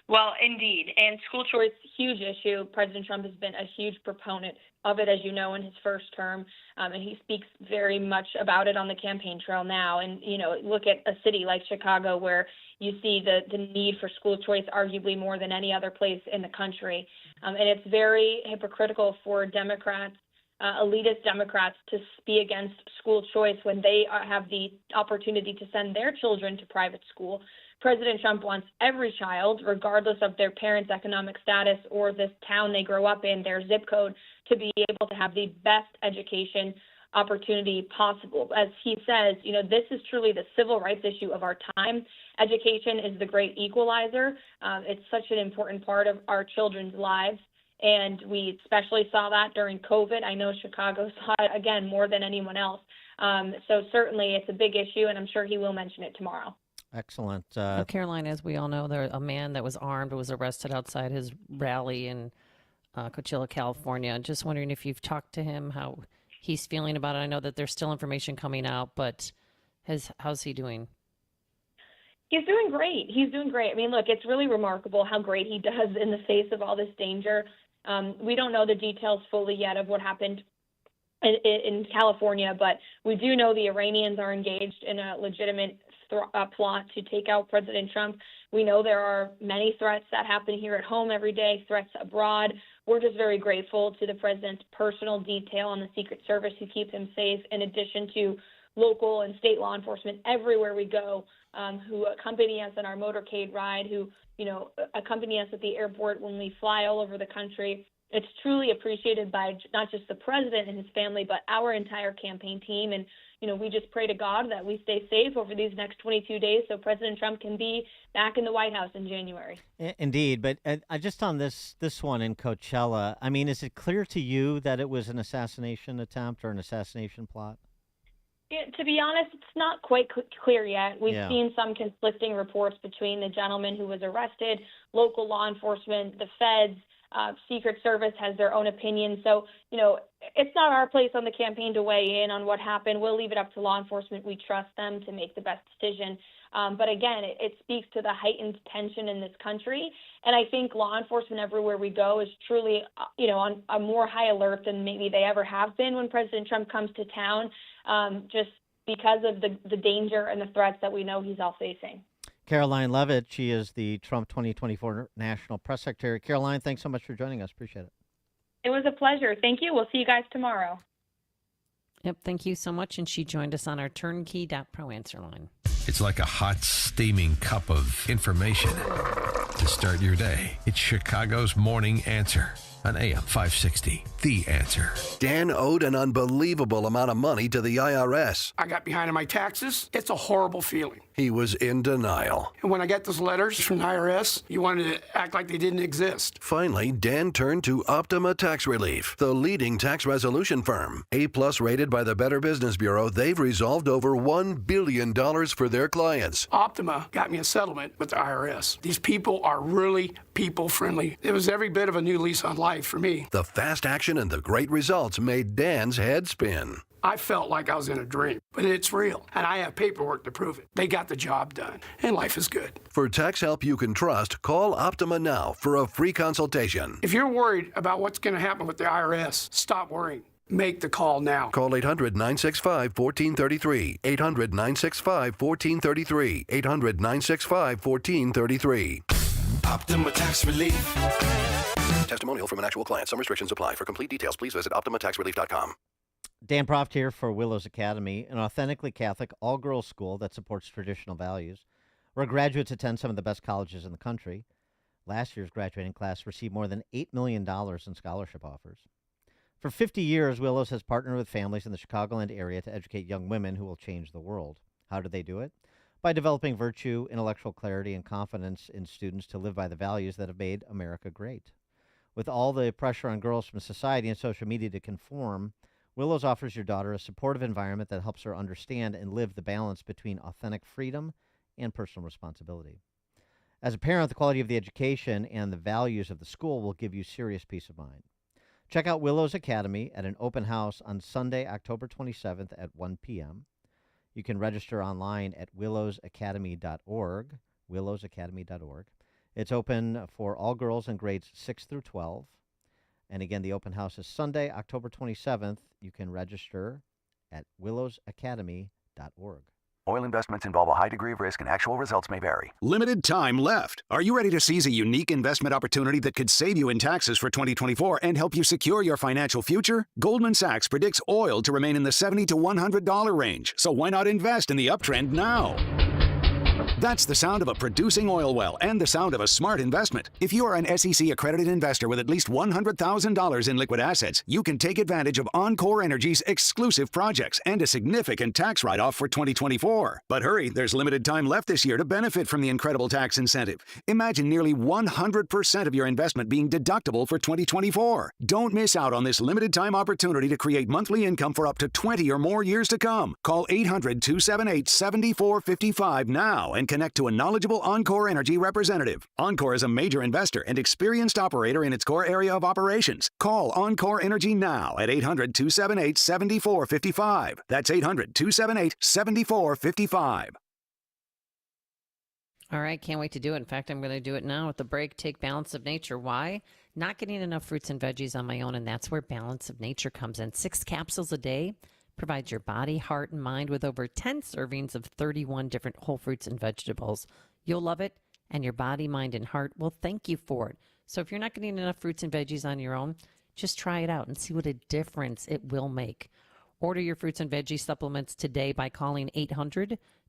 Well, indeed. And school choice, huge issue. President Trump has been a huge proponent of it, as you know, in his first term. And he speaks very much about it on the campaign trail now. And, look at a city like Chicago where you see the need for school choice arguably more than any other place in the country. And it's very hypocritical for Democrats, elitist Democrats, to be against school choice when they have the opportunity to send their children to private school. President Trump wants every child, regardless of their parents' economic status or this town they grow up in, their zip code, to be able to have the best education opportunity possible. As he says, this is truly the civil rights issue of our time. Education is the great equalizer. It's such an important part of our children's lives. And we especially saw that during COVID. I know Chicago saw it, again, more than anyone else. So certainly it's a big issue, and I'm sure he will mention it tomorrow. Excellent. Caroline, as we all know, a man that was armed was arrested outside his rally in Coachella, California. Just wondering if you've talked to him, how he's feeling about it. I know that there's still information coming out, but how's he doing? He's doing great. He's doing great. I mean, look, it's really remarkable how great he does in the face of all this danger. We don't know the details fully yet of what happened in California, but we do know the Iranians are engaged in a legitimate plot to take out President Trump. We know there are many threats that happen here at home every day, threats abroad. We're just very grateful to the president's personal detail on the Secret Service who keep him safe, in addition to local and state law enforcement everywhere we go, who accompany us on our motorcade ride, who accompany us at the airport when we fly all over the country. It's truly appreciated by not just the president and his family, but our entire campaign team. And, we just pray to God that we stay safe over these next 22 days so President Trump can be back in the White House in January. Indeed. But just on this one in Coachella, I mean, is it clear to you that it was an assassination attempt or an assassination plot? To be honest, it's not quite clear yet. We've Yeah. seen some conflicting reports between the gentleman who was arrested, local law enforcement, the feds. Secret Service has their own opinion. So, it's not our place on the campaign to weigh in on what happened. We'll leave it up to law enforcement. We trust them to make the best decision. But again, it speaks to the heightened tension in this country. And I think law enforcement everywhere we go is truly, on a more high alert than maybe they ever have been when President Trump comes to town, just because of the danger and the threats that we know he's all facing. Caroline Levitt, she is the Trump 2024 National Press Secretary. Caroline, thanks so much for joining us. Appreciate it. It was a pleasure. Thank you. We'll see you guys tomorrow. Yep, thank you so much. And she joined us on our turnkey.pro answer line. It's like a hot, steaming cup of information to start your day. It's Chicago's Morning Answer on AM 560. The Answer. Dan owed an unbelievable amount of money to the IRS. I got behind on my taxes. It's a horrible feeling. He was in denial. And when I got those letters from the IRS, you wanted to act like they didn't exist. Finally, Dan turned to Optima Tax Relief, the leading tax resolution firm. A-plus rated by the Better Business Bureau, they've resolved over $1 billion for their clients. Optima got me a settlement with the IRS. These people are really people-friendly. It was every bit of a new lease on life for me. The fast action and the great results made Dan's head spin. I felt like I was in a dream, but it's real, and I have paperwork to prove it. They got the job done, and life is good. For tax help you can trust, call Optima now for a free consultation. If you're worried about what's going to happen with the IRS, stop worrying. Make the call now. Call 800-965-1433. 800-965-1433. 800-965-1433. Optima Tax Relief. Testimonial from an actual client. Some restrictions apply. For complete details, please visit OptimaTaxRelief.com. Dan Proft here for Willows Academy, an authentically Catholic all-girls school that supports traditional values, where graduates attend some of the best colleges in the country. Last year's graduating class received more than $8 million in scholarship offers. For 50 years, Willows has partnered with families in the Chicagoland area to educate young women who will change the world. How do they do it? By developing virtue, intellectual clarity, and confidence in students to live by the values that have made America great. With all the pressure on girls from society and social media to conform, Willows offers your daughter a supportive environment that helps her understand and live the balance between authentic freedom and personal responsibility. As a parent, the quality of the education and the values of the school will give you serious peace of mind. Check out Willows Academy at an open house on Sunday, October 27th at 1 p.m. You can register online at willowsacademy.org, willowsacademy.org. It's open for all girls in grades 6 through 12. And again, the open house is Sunday, October 27th. You can register at willowsacademy.org. Oil investments involve a high degree of risk and actual results may vary. Limited time left. Are you ready to seize a unique investment opportunity that could save you in taxes for 2024 and help you secure your financial future? Goldman Sachs predicts oil to remain in the $70 to $100 range. So why not invest in the uptrend now? That's the sound of a producing oil well and the sound of a smart investment. If you are an SEC-accredited investor with at least $100,000 in liquid assets, you can take advantage of Encore Energy's exclusive projects and a significant tax write-off for 2024. But hurry, there's limited time left this year to benefit from the incredible tax incentive. Imagine nearly 100% of your investment being deductible for 2024. Don't miss out on this limited time opportunity to create monthly income for up to 20 or more years to come. Call 800-278-7455 now and connect to a knowledgeable Encore Energy representative. Encore is a major investor and experienced operator in its core area of operations. Call Encore Energy now at 800-278-7455. That's 800-278-7455. All right, can't wait to do it. In fact, I'm going to do it now at the break. Take Balance of Nature. Why? Not getting enough fruits and veggies on my own, and that's where Balance of Nature comes in. 6 capsules a day provides your body, heart, and mind with over 10 servings of 31 different whole fruits and vegetables. You'll love it, and your body, mind, and heart will thank you for it. So if you're not getting enough fruits and veggies on your own, just try it out and see what a difference it will make. Order your fruits and veggie supplements today by calling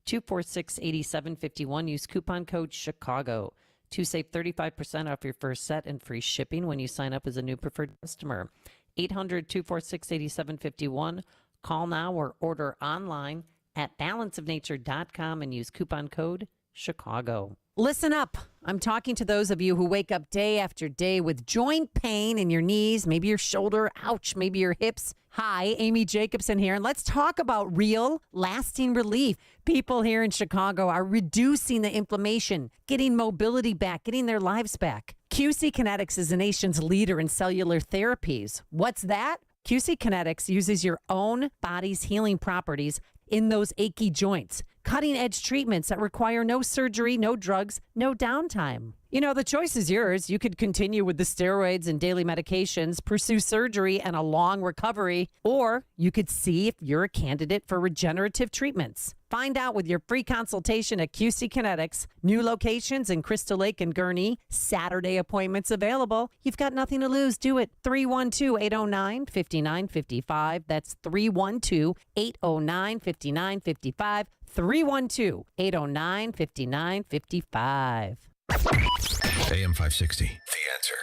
800-246-8751. Use coupon code CHICAGO to save 35% off your first set and free shipping when you sign up as a new preferred customer. 800-246-8751. Call now or order online at balanceofnature.com and use coupon code CHICAGO. Listen up. I'm talking to those of you who wake up day after day with joint pain in your knees, maybe your shoulder, ouch, maybe your hips. Hi, Amy Jacobson here, and let's talk about real, lasting relief. People here in Chicago are reducing the inflammation, getting mobility back, getting their lives back. QC Kinetics is the nation's leader in cellular therapies. What's that? QC Kinetics uses your own body's healing properties in those achy joints. Cutting-edge treatments that require no surgery, no drugs, no downtime. You know, the choice is yours. You could continue with the steroids and daily medications, pursue surgery and a long recovery, or you could see if you're a candidate for regenerative treatments. Find out with your free consultation at QC Kinetics. New locations in Crystal Lake and Gurnee. Saturday appointments available. You've got nothing to lose. Do it. 312-809-5955. That's 312-809-5955. 312-809-5955. AM 560, The Answer.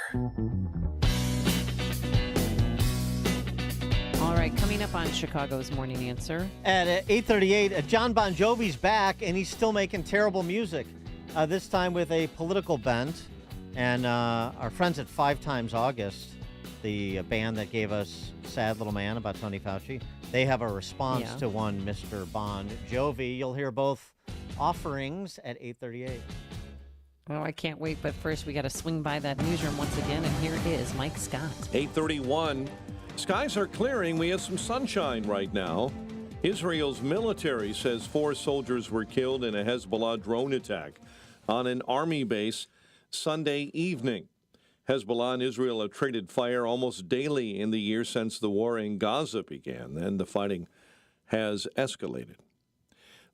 All right, coming up on Chicago's Morning Answer. At 8:38, John Bon Jovi's back, and he's still making terrible music, this time with a political bent. And our friends at 5 Times August, the band that gave us Sad Little Man about Tony Fauci, they have a response to one Mr. Bon Jovi. You'll hear both offerings at 8:38. Oh, I can't wait. But first, we got to swing by that newsroom once again. And here it is, Mike Scott. 8:31. Skies are clearing. We have some sunshine right now. Israel's military says 4 soldiers were killed in a Hezbollah drone attack on an army base Sunday evening. Hezbollah and Israel have traded fire almost daily in the year since the war in Gaza began, and the fighting has escalated.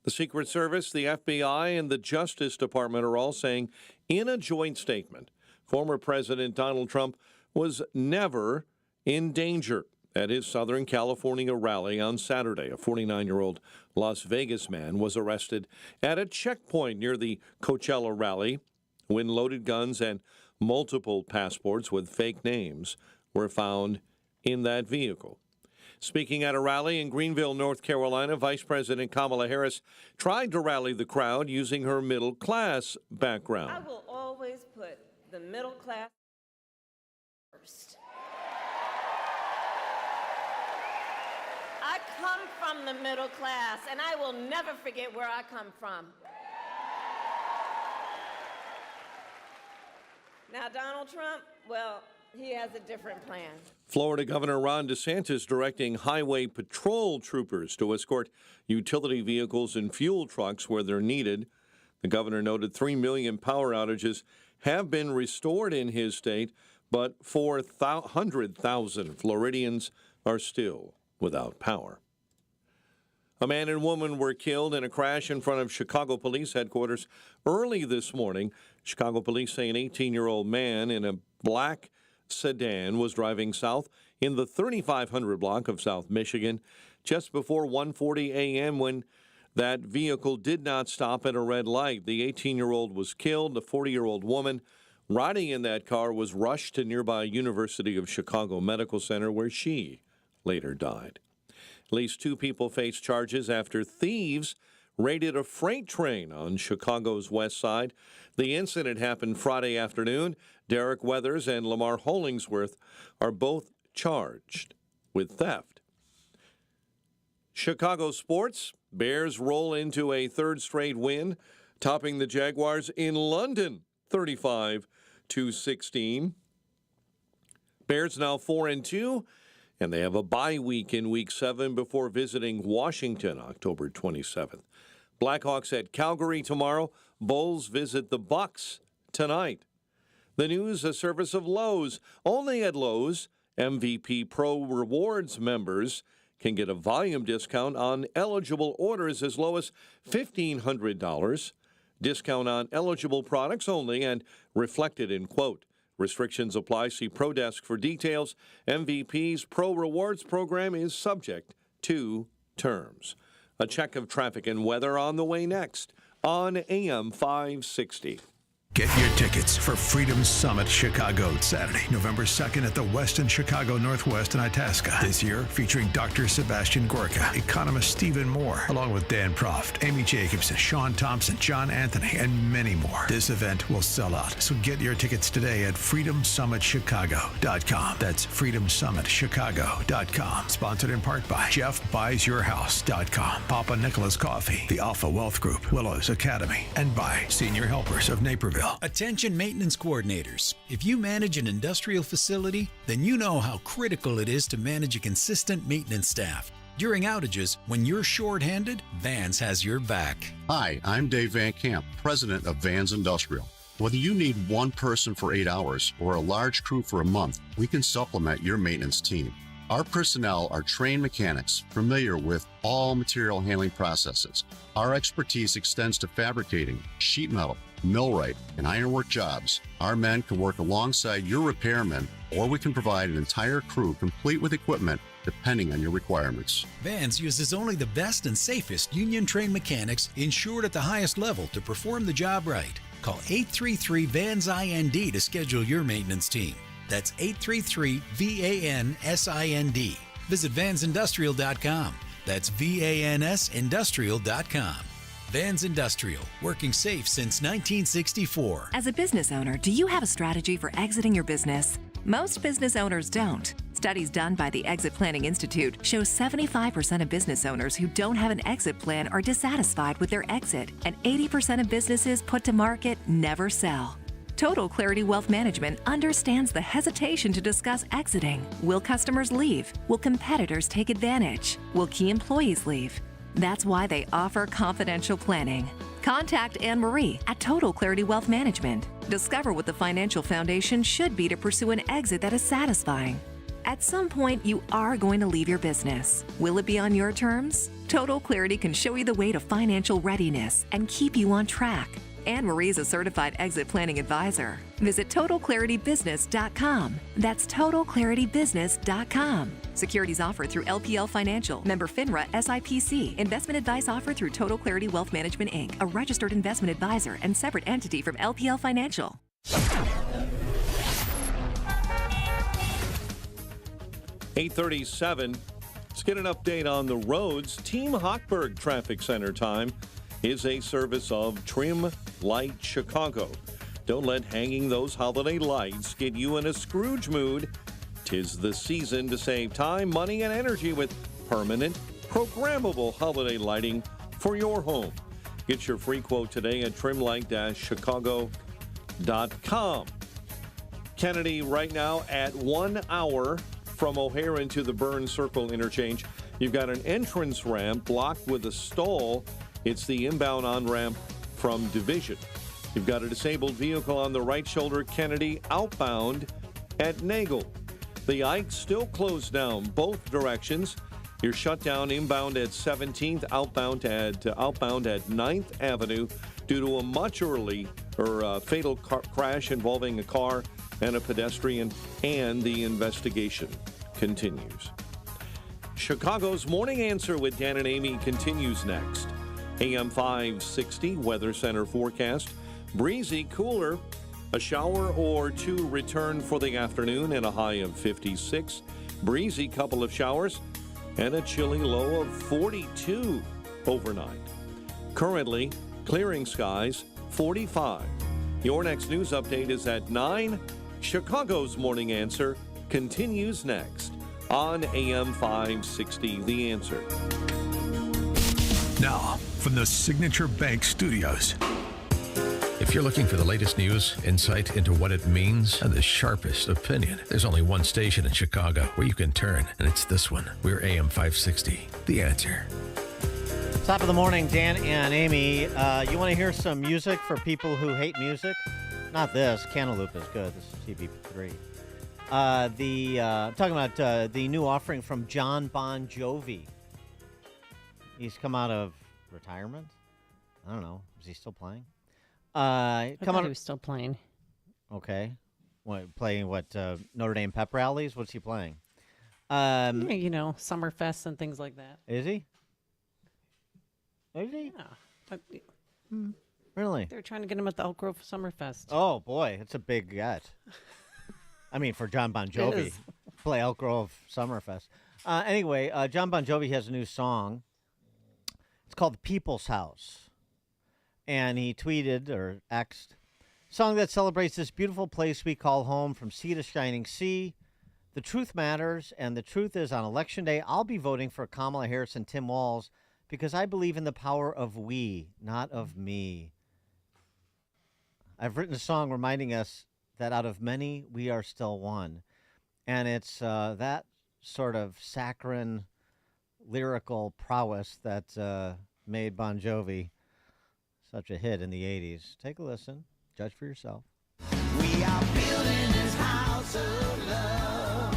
The Secret Service, the FBI, and the Justice Department are all saying in a joint statement, former President Donald Trump was never in danger at his Southern California rally on Saturday. A 49-year-old Las Vegas man was arrested at a checkpoint near the Coachella rally when loaded guns and multiple passports with fake names were found in that vehicle. Speaking at a rally in Greenville, North Carolina, Vice President Kamala Harris tried to rally the crowd using her middle class background. I will always put the middle class first. I come from the middle class, and I will never forget where I come from. Now, Donald Trump, well, he has a different plan. Florida Governor Ron DeSantis directing highway patrol troopers to escort utility vehicles and fuel trucks where they're needed. The governor noted 3 million power outages have been restored in his state, but 400,000 Floridians are still without power. A man and woman were killed in a crash in front of Chicago Police headquarters early this morning. Chicago police say an 18-year-old man in a black sedan was driving south in the 3500 block of South Michigan just before 1:40 a.m. when that vehicle did not stop at a red light. The 18-year-old was killed. The 40-year-old woman riding in that car was rushed to nearby University of Chicago Medical Center where she later died. At least 2 people face charges after thieves raided a freight train on Chicago's west side. The incident happened Friday afternoon. Derek Weathers and Lamar Hollingsworth are both charged with theft. Chicago sports. Bears roll into a third straight win, topping the Jaguars in London 35-16. Bears now 4-2. And they have a bye week in Week 7 before visiting Washington October 27th. Blackhawks at Calgary tomorrow. Bulls visit the Bucks tonight. The news, a service of Lowe's. Only at Lowe's, MVP Pro Rewards members can get a volume discount on eligible orders as low as $1,500. Discount on eligible products only and reflected in quote. Restrictions apply. See ProDesk for details. MVP's Pro Rewards program is subject to terms. A check of traffic and weather on the way next on AM 560. Get your tickets for Freedom Summit Chicago, Saturday, November 2nd at the Westin Chicago Northwest in Itasca. This year, featuring Dr. Sebastian Gorka, economist Stephen Moore, along with Dan Proft, Amy Jacobson, Sean Thompson, John Anthony, and many more. This event will sell out, so get your tickets today at freedomsummitchicago.com. That's freedomsummitchicago.com. Sponsored in part by JeffBuysYourHouse.com, Papa Nicholas Coffee, the Alpha Wealth Group, Willows Academy, and by Senior Helpers of Naperville. Attention maintenance coordinators. If you manage an industrial facility, then you know how critical it is to manage a consistent maintenance staff. During outages, when you're short-handed, Vans has your back. Hi, I'm Dave Van Camp, president of Vans Industrial. Whether you need one person for 8 hours or a large crew for a month, we can supplement your maintenance team. Our personnel are trained mechanics familiar with all material handling processes. Our expertise extends to fabricating, sheet metal, millwright, and ironwork jobs. Our men can work alongside your repairmen, or we can provide an entire crew complete with equipment depending on your requirements. Vans uses only the best and safest union-trained mechanics insured at the highest level to perform the job right. Call 833-VANS-IND to schedule your maintenance team. That's 833-VANSIND. Visit vansindustrial.com. That's VANSindustrial.com. Vans Industrial, working safe since 1964. As a business owner, do you have a strategy for exiting your business? Most business owners don't. Studies done by the Exit Planning Institute show 75% of business owners who don't have an exit plan are dissatisfied with their exit, and 80% of businesses put to market never sell. Total Clarity Wealth Management understands the hesitation to discuss exiting. Will customers leave? Will competitors take advantage? Will key employees leave? That's why they offer confidential planning. Contact Anne-Marie at Total Clarity Wealth Management. Discover what the financial foundation should be to pursue an exit that is satisfying. At some point, you are going to leave your business. Will it be on your terms? Total Clarity can show you the way to financial readiness and keep you on track. Anne-Marie is a certified exit planning advisor. Visit TotalClarityBusiness.com. That's TotalClarityBusiness.com. Securities offered through LPL Financial, member FINRA SIPC. Investment advice offered through Total Clarity Wealth Management, Inc., a registered investment advisor and separate entity from LPL Financial. 8:37. Let's get an update on the roads. Team Hochberg Traffic Center time is a service of Trim Light Chicago. Don't let hanging those holiday lights get you in a Scrooge mood. 'Tis the season to save time, money, and energy with permanent, programmable holiday lighting for your home. Get your free quote today at trimlight-chicago.com. Kennedy right now at 1 hour from O'Hare into the Burn Circle interchange. You've got an entrance ramp blocked with a stall. It's the inbound on-ramp from Division. You've got a disabled vehicle on the right shoulder, Kennedy outbound at Nagel. The Ike still closed down both directions. You're shut down inbound at 17th, outbound at 9th Avenue due to a much early fatal crash involving a car and a pedestrian, and the investigation continues. Chicago's Morning Answer with Dan and Amy continues next. AM 560 Weather Center forecast. Breezy, cooler. A shower or two return for the afternoon and a high of 56. Breezy couple of showers and a chilly low of 42 overnight. Currently, clearing skies 45. Your next news update is at 9. Chicago's Morning Answer continues next on AM 560 The Answer. Now, from the Signature Bank Studios. If you're looking for the latest news, insight into what it means, and the sharpest opinion, there's only one station in Chicago where you can turn, and it's this one. We're AM 560, The Answer. Top of the morning, Dan and Amy. You want to hear some music for people who hate music? Not this. Cantaloupe is good. This is TV3. I'm talking about the new offering from John Bon Jovi. He's come out of retirement. I don't know. Is he still playing? I thought he was still playing. Okay. Playing what? Notre Dame pep rallies? What's he playing? Summerfest and things like that. Is he? Is he? Yeah. Really? They're trying to get him at the Elk Grove Summerfest. Oh, boy. It's a big get. I mean, for John Bon Jovi. Play Elk Grove Summerfest. Anyway, John Bon Jovi has a new song. It's called The People's House. And he tweeted or X'd, song that celebrates this beautiful place we call home from sea to shining sea. The truth matters, and the truth is on Election Day, I'll be voting for Kamala Harris and Tim Walz because I believe in the power of we, not of me. I've written a song reminding us that out of many, we are still one. And it's that sort of saccharine lyrical prowess that made Bon Jovi such a hit in the 80s. Take a listen. Judge for yourself. We are building this house of love.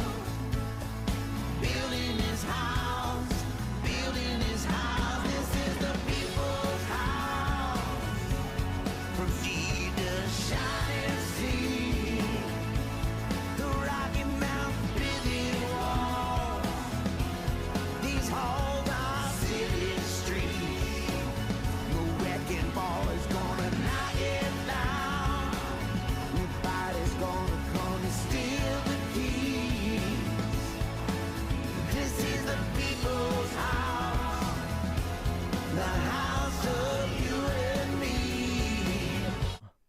Building this house. Building this house. This is the people's house. From sea to shining sea. The Rocky Mountain building walls. These halls are city streets. The wrecking ball is gonna knock it down. Nobody's gonna come and steal the keys. This is the people's house. The house of you and me.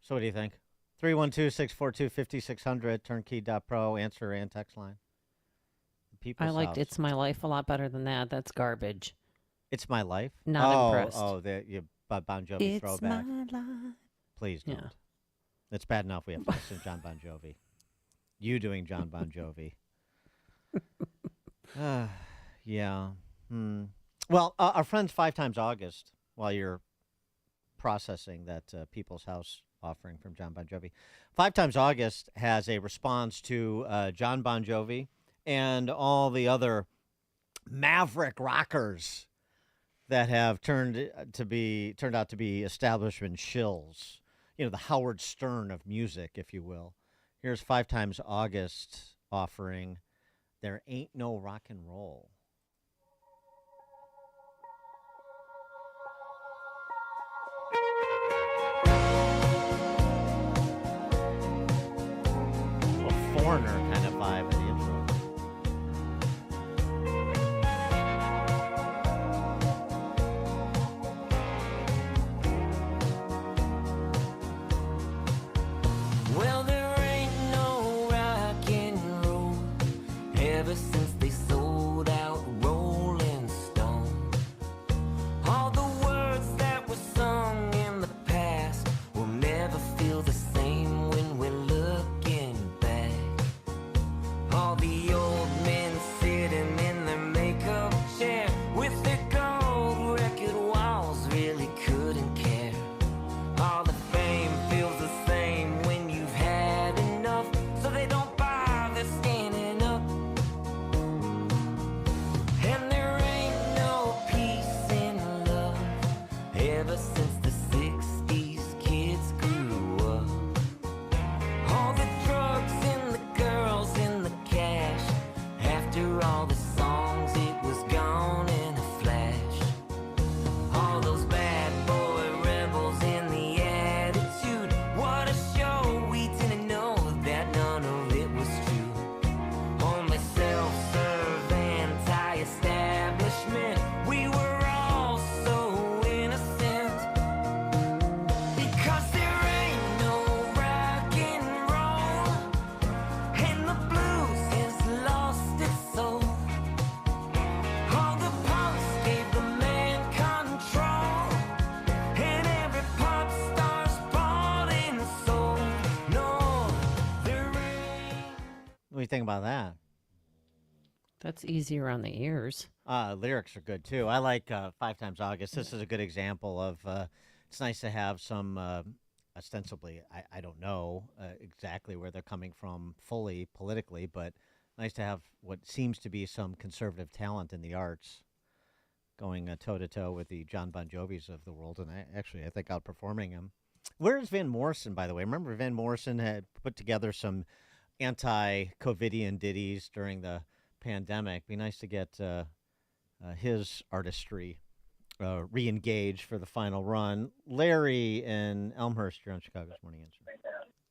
So what do you think? 312-642-5600, turnkey.pro, answer and text line. The People's I liked House. It's My Life a lot better than that. That's garbage. It's My Life? Not impressed. Bon Jovi It's throwback. my life. Please don't. Yeah. It's bad enough we have to listen to John Bon Jovi. You doing John Bon Jovi. Yeah. Well, our friends 5 Times August, while you're processing that People's House offering from John Bon Jovi, 5 Times August has a response to John Bon Jovi and all the other maverick rockers that have turned out to be establishment shills. You know, the Howard Stern of music, if you will. Here's 5 Times August offering There Ain't No Rock and Roll. A Foreigner kind of vibe in the intro. think about that? That's easier on the ears. Lyrics are good too. I like 5 Times August. This is a good example of. It's nice to have some. Ostensibly, I don't know exactly where they're coming from fully politically, but nice to have what seems to be some conservative talent in the arts going toe to toe with the John Bon Jovis of the world, and I think outperforming him. Where is Van Morrison, by the way? Remember Van Morrison had put together some anti-COVIDian ditties during the pandemic. Be nice to get his artistry re-engaged for the final run. Larry in Elmhurst, you're on Chicago's Morning Answer.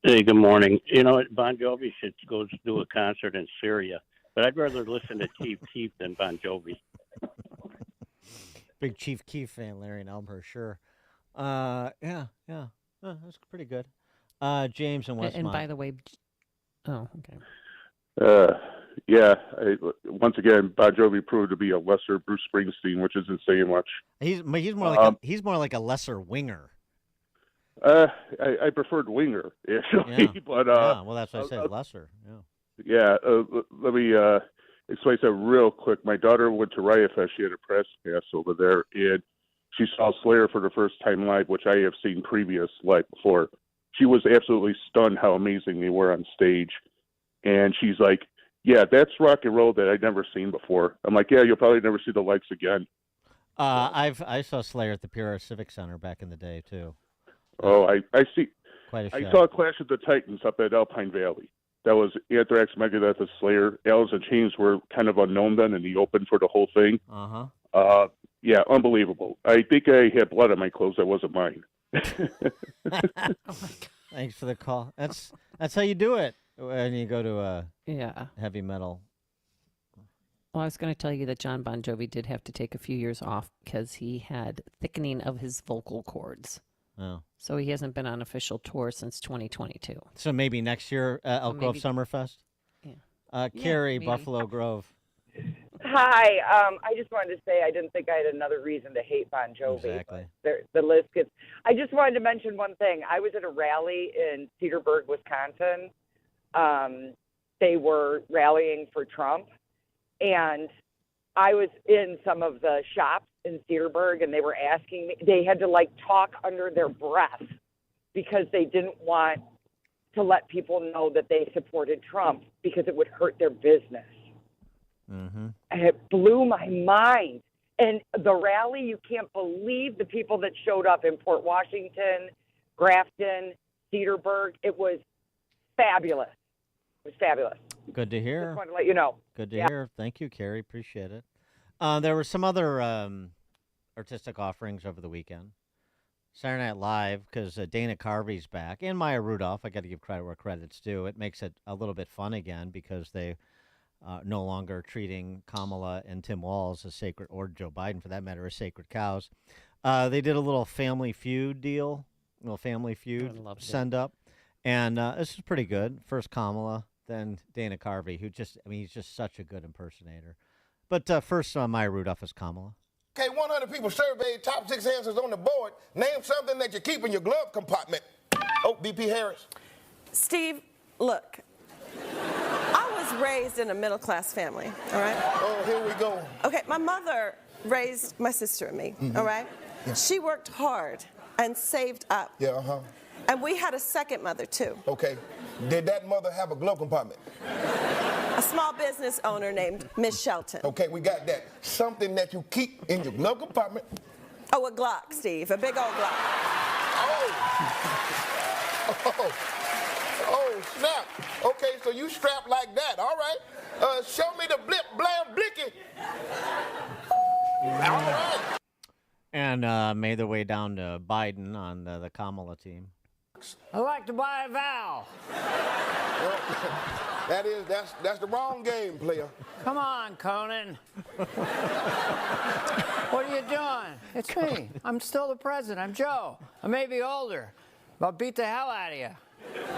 Hey, good morning. You know, Bon Jovi should go do a concert in Syria, but I'd rather listen to Chief Keef than Bon Jovi. Big Chief Keef fan, Larry in Elmhurst, sure. Yeah. That's pretty good. James in Westmont. And by the way, okay. Once again, Bon Jovi proved to be a lesser Bruce Springsteen, which isn't saying much. He's more like a lesser winger. I preferred winger, actually. Yeah. But well, that's why I said lesser. Yeah. Let me explain something real quick. My daughter went to Riot Fest. She had a press pass over there, and she saw Slayer for the first time live, which I have seen previous live before. She was absolutely stunned how amazing they were on stage, and she's like, "Yeah, that's rock and roll that I'd never seen before." I'm like, "Yeah, you'll probably never see the likes again." I saw Slayer at the Pura Civic Center back in the day too. Oh, I see. Quite a I show. saw Clash of the Titans up at Alpine Valley. That was Anthrax, Megadeth, and Slayer. Alice in Chains were kind of unknown then, and he opened for the whole thing. Yeah, unbelievable. I think I had blood on my clothes that wasn't mine. Oh my God. Thanks for the call. That's how you do it when you go to heavy metal. Well, I was going to tell you that John Bon Jovi did have to take a few years off because he had thickening of his vocal cords. Oh. So he hasn't been on official tour since 2022. So maybe next year, Elk Grove Summerfest? Yeah. Carrie, maybe. Buffalo Grove. Hi. I just wanted to say I didn't think I had another reason to hate Bon Jovi. Exactly. The list gets. I just wanted to mention one thing. I was at a rally in Cedarburg, Wisconsin. They were rallying for Trump, and I was in some of the shops in Cedarburg, and they were asking me. They had to talk under their breath because they didn't want to let people know that they supported Trump because it would hurt their business. Mm-hmm. And it blew my mind. And the rally, you can't believe the people that showed up in Port Washington, Grafton, Cedarburg. It was fabulous. It was fabulous. Good to hear. Just wanted to let you know. Good to hear. Thank you, Carrie. Appreciate it. There were some other artistic offerings over the weekend. Saturday Night Live, because Dana Carvey's back, and Maya Rudolph. I got to give credit where credit's due. It makes it a little bit fun again because they no longer treating Kamala and Tim Walz as sacred, or Joe Biden for that matter, as sacred cows. They did a little Family Feud deal, send up, and this is pretty good. First Kamala, then Dana Carvey, he's just such a good impersonator. But first, Maya Rudolph as Kamala. Okay, 100 people surveyed, top 6 answers on the board. Name something that you keep in your glove compartment. Oh, BP Harris. Steve, look, I was raised in a middle-class family, all right? Oh, here we go. Okay, my mother raised my sister and me, all right? Yeah. She worked hard and saved up. Yeah, uh-huh. And we had a second mother, too. Okay. Did that mother have a glove compartment? A small business owner named Miss Shelton. Okay, we got that. Something that you keep in your glove compartment. Oh, a Glock, Steve, a big old Glock. Oh, snap. Okay, so you strapped like that, all right. Show me the blip, blam, blicky. All right. And made their way down to Biden on the Kamala team. I'd like to buy a vowel. That's the wrong game, player. Come on, Conan. What are you doing? It's me. I'm still the president. I'm Joe. I may be older, but I'll beat the hell out of you.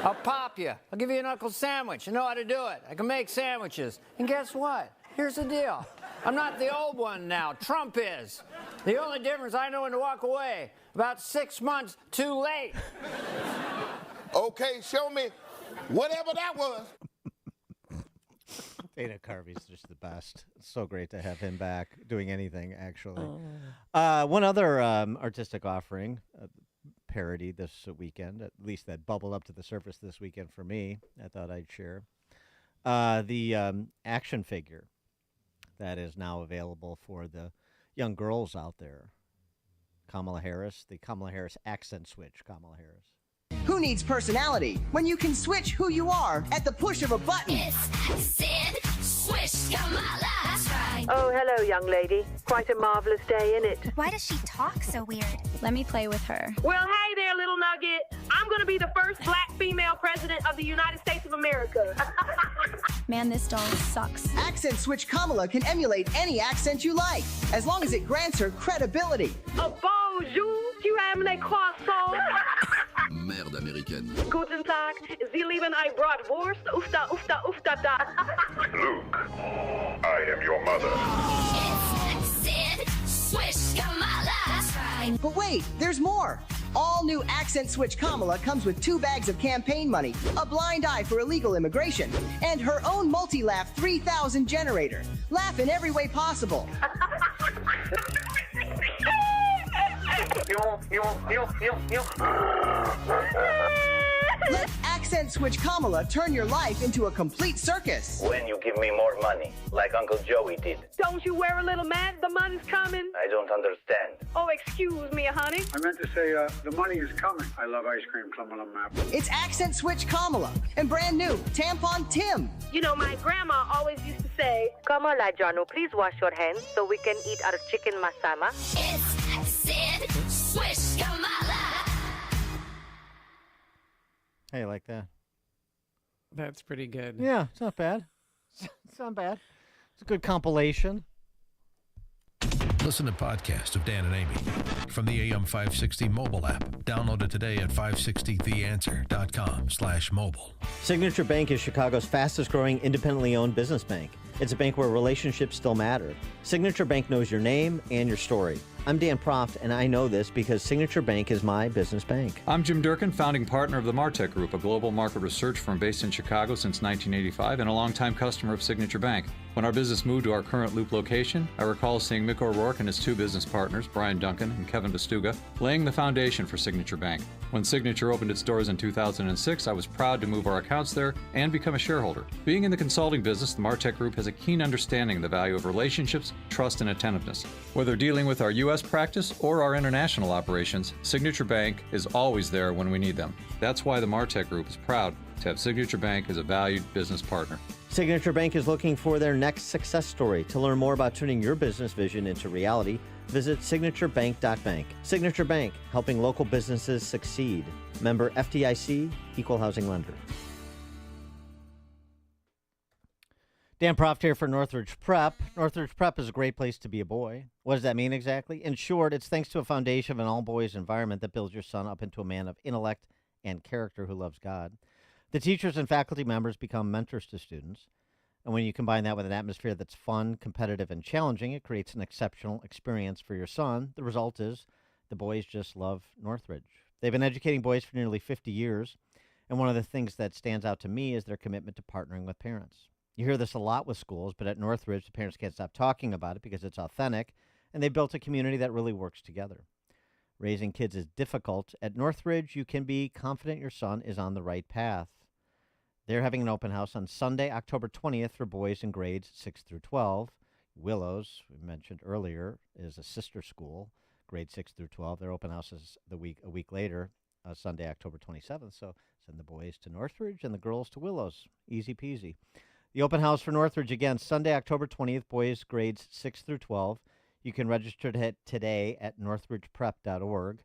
I'll pop you. I'll give you a knuckle sandwich. I know how to do it. I can make sandwiches. And guess what? Here's the deal. I'm not the old one now. Trump is. The only difference, I know when to walk away. About 6 months too late. Okay, show me whatever that was. Dana Carvey's just the best. It's so great to have him back doing anything, actually. Oh. One other artistic offering, parody this weekend, at least that bubbled up to the surface this weekend for me, I thought I'd share. The action figure that is now available for the young girls out there. Kamala Harris, the Kamala Harris accent switch, Kamala Harris. Who needs personality when you can switch who you are at the push of a button? Sid, swish, Kamala. That's right. Oh, hello, young lady. Quite a marvelous day, innit? Why does she talk so weird? Let me play with her. Well, hey there, little nugget. I'm going to be the first black female president of the United States of America. Man, this doll sucks. Accent Switch Kamala can emulate any accent you like, as long as it grants her credibility. Bonjour, tu aimes les croissants? Merde américaine. Guten Tag, Sie lieben ein Bratwurst? Ufta, ufta, ufta, da. Luke, I am your mother. Sid, swish, Kamala. That's right. But wait, there's more. All new Accent Switch Kamala comes with 2 bags of campaign money, a blind eye for illegal immigration, and her own multi-laugh 3000 generator. Laugh in every way possible. Let Accent Switch Kamala turn your life into a complete circus. When you give me more money, like Uncle Joey did. Don't you wear a little mad? The money's coming. I don't understand. Oh, excuse me, honey. I meant to say, the money is coming. I love ice cream, Kamala map. It's Accent Switch Kamala and brand new Tampon Tim. You know, my grandma always used to say, Kamala, Janu, please wash your hands so we can eat our chicken masama. It's Sid, swish, Kamala. Hey, you like that? That's pretty good. Yeah, it's not bad. It's not bad. It's a good compilation. Listen to podcasts of Dan and Amy from the AM 560 mobile app. Download it today at 560theanswer.com/mobile. Signature Bank is Chicago's fastest growing independently owned business bank. It's a bank where relationships still matter. Signature Bank knows your name and your story. I'm Dan Proft, and I know this because Signature Bank is my business bank. I'm Jim Durkin, founding partner of the Martech Group, a global market research firm based in Chicago since 1985 and a longtime customer of Signature Bank. When our business moved to our current Loop location, I recall seeing Mick O'Rourke and his 2 business partners, Brian Duncan and Kevin Bastuga, laying the foundation for Signature Bank. When Signature opened its doors in 2006, I was proud to move our accounts there and become a shareholder. Being in the consulting business, the Martech Group has a keen understanding of the value of relationships, trust, and attentiveness. Whether dealing with our U.S. practice or our international operations, Signature Bank is always there when we need them. That's why the Martech Group is proud to have Signature Bank as a valued business partner. Signature Bank is looking for their next success story. To learn more about turning your business vision into reality, visit signaturebank.bank. Signature Bank, helping local businesses succeed. Member FDIC, Equal Housing Lender. Dan Proft here for Northridge Prep. Northridge Prep is a great place to be a boy. What does that mean exactly? In short, it's thanks to a foundation of an all-boys environment that builds your son up into a man of intellect and character who loves God. The teachers and faculty members become mentors to students. And when you combine that with an atmosphere that's fun, competitive, and challenging, it creates an exceptional experience for your son. The result is the boys just love Northridge. They've been educating boys for nearly 50 years. And one of the things that stands out to me is their commitment to partnering with parents. You hear this a lot with schools, but at Northridge, the parents can't stop talking about it because it's authentic, and they built a community that really works together. Raising kids is difficult. At Northridge, you can be confident your son is on the right path. They're having an open house on Sunday, October 20th for boys in grades 6 through 12. Willows, we mentioned earlier, is a sister school, grades 6 through 12. Their open house is a week later, Sunday, October 27th. So send the boys to Northridge and the girls to Willows. Easy peasy. The open house for Northridge, again, Sunday, October 20th, boys grades 6 through 12. You can register today at northridgeprep.org.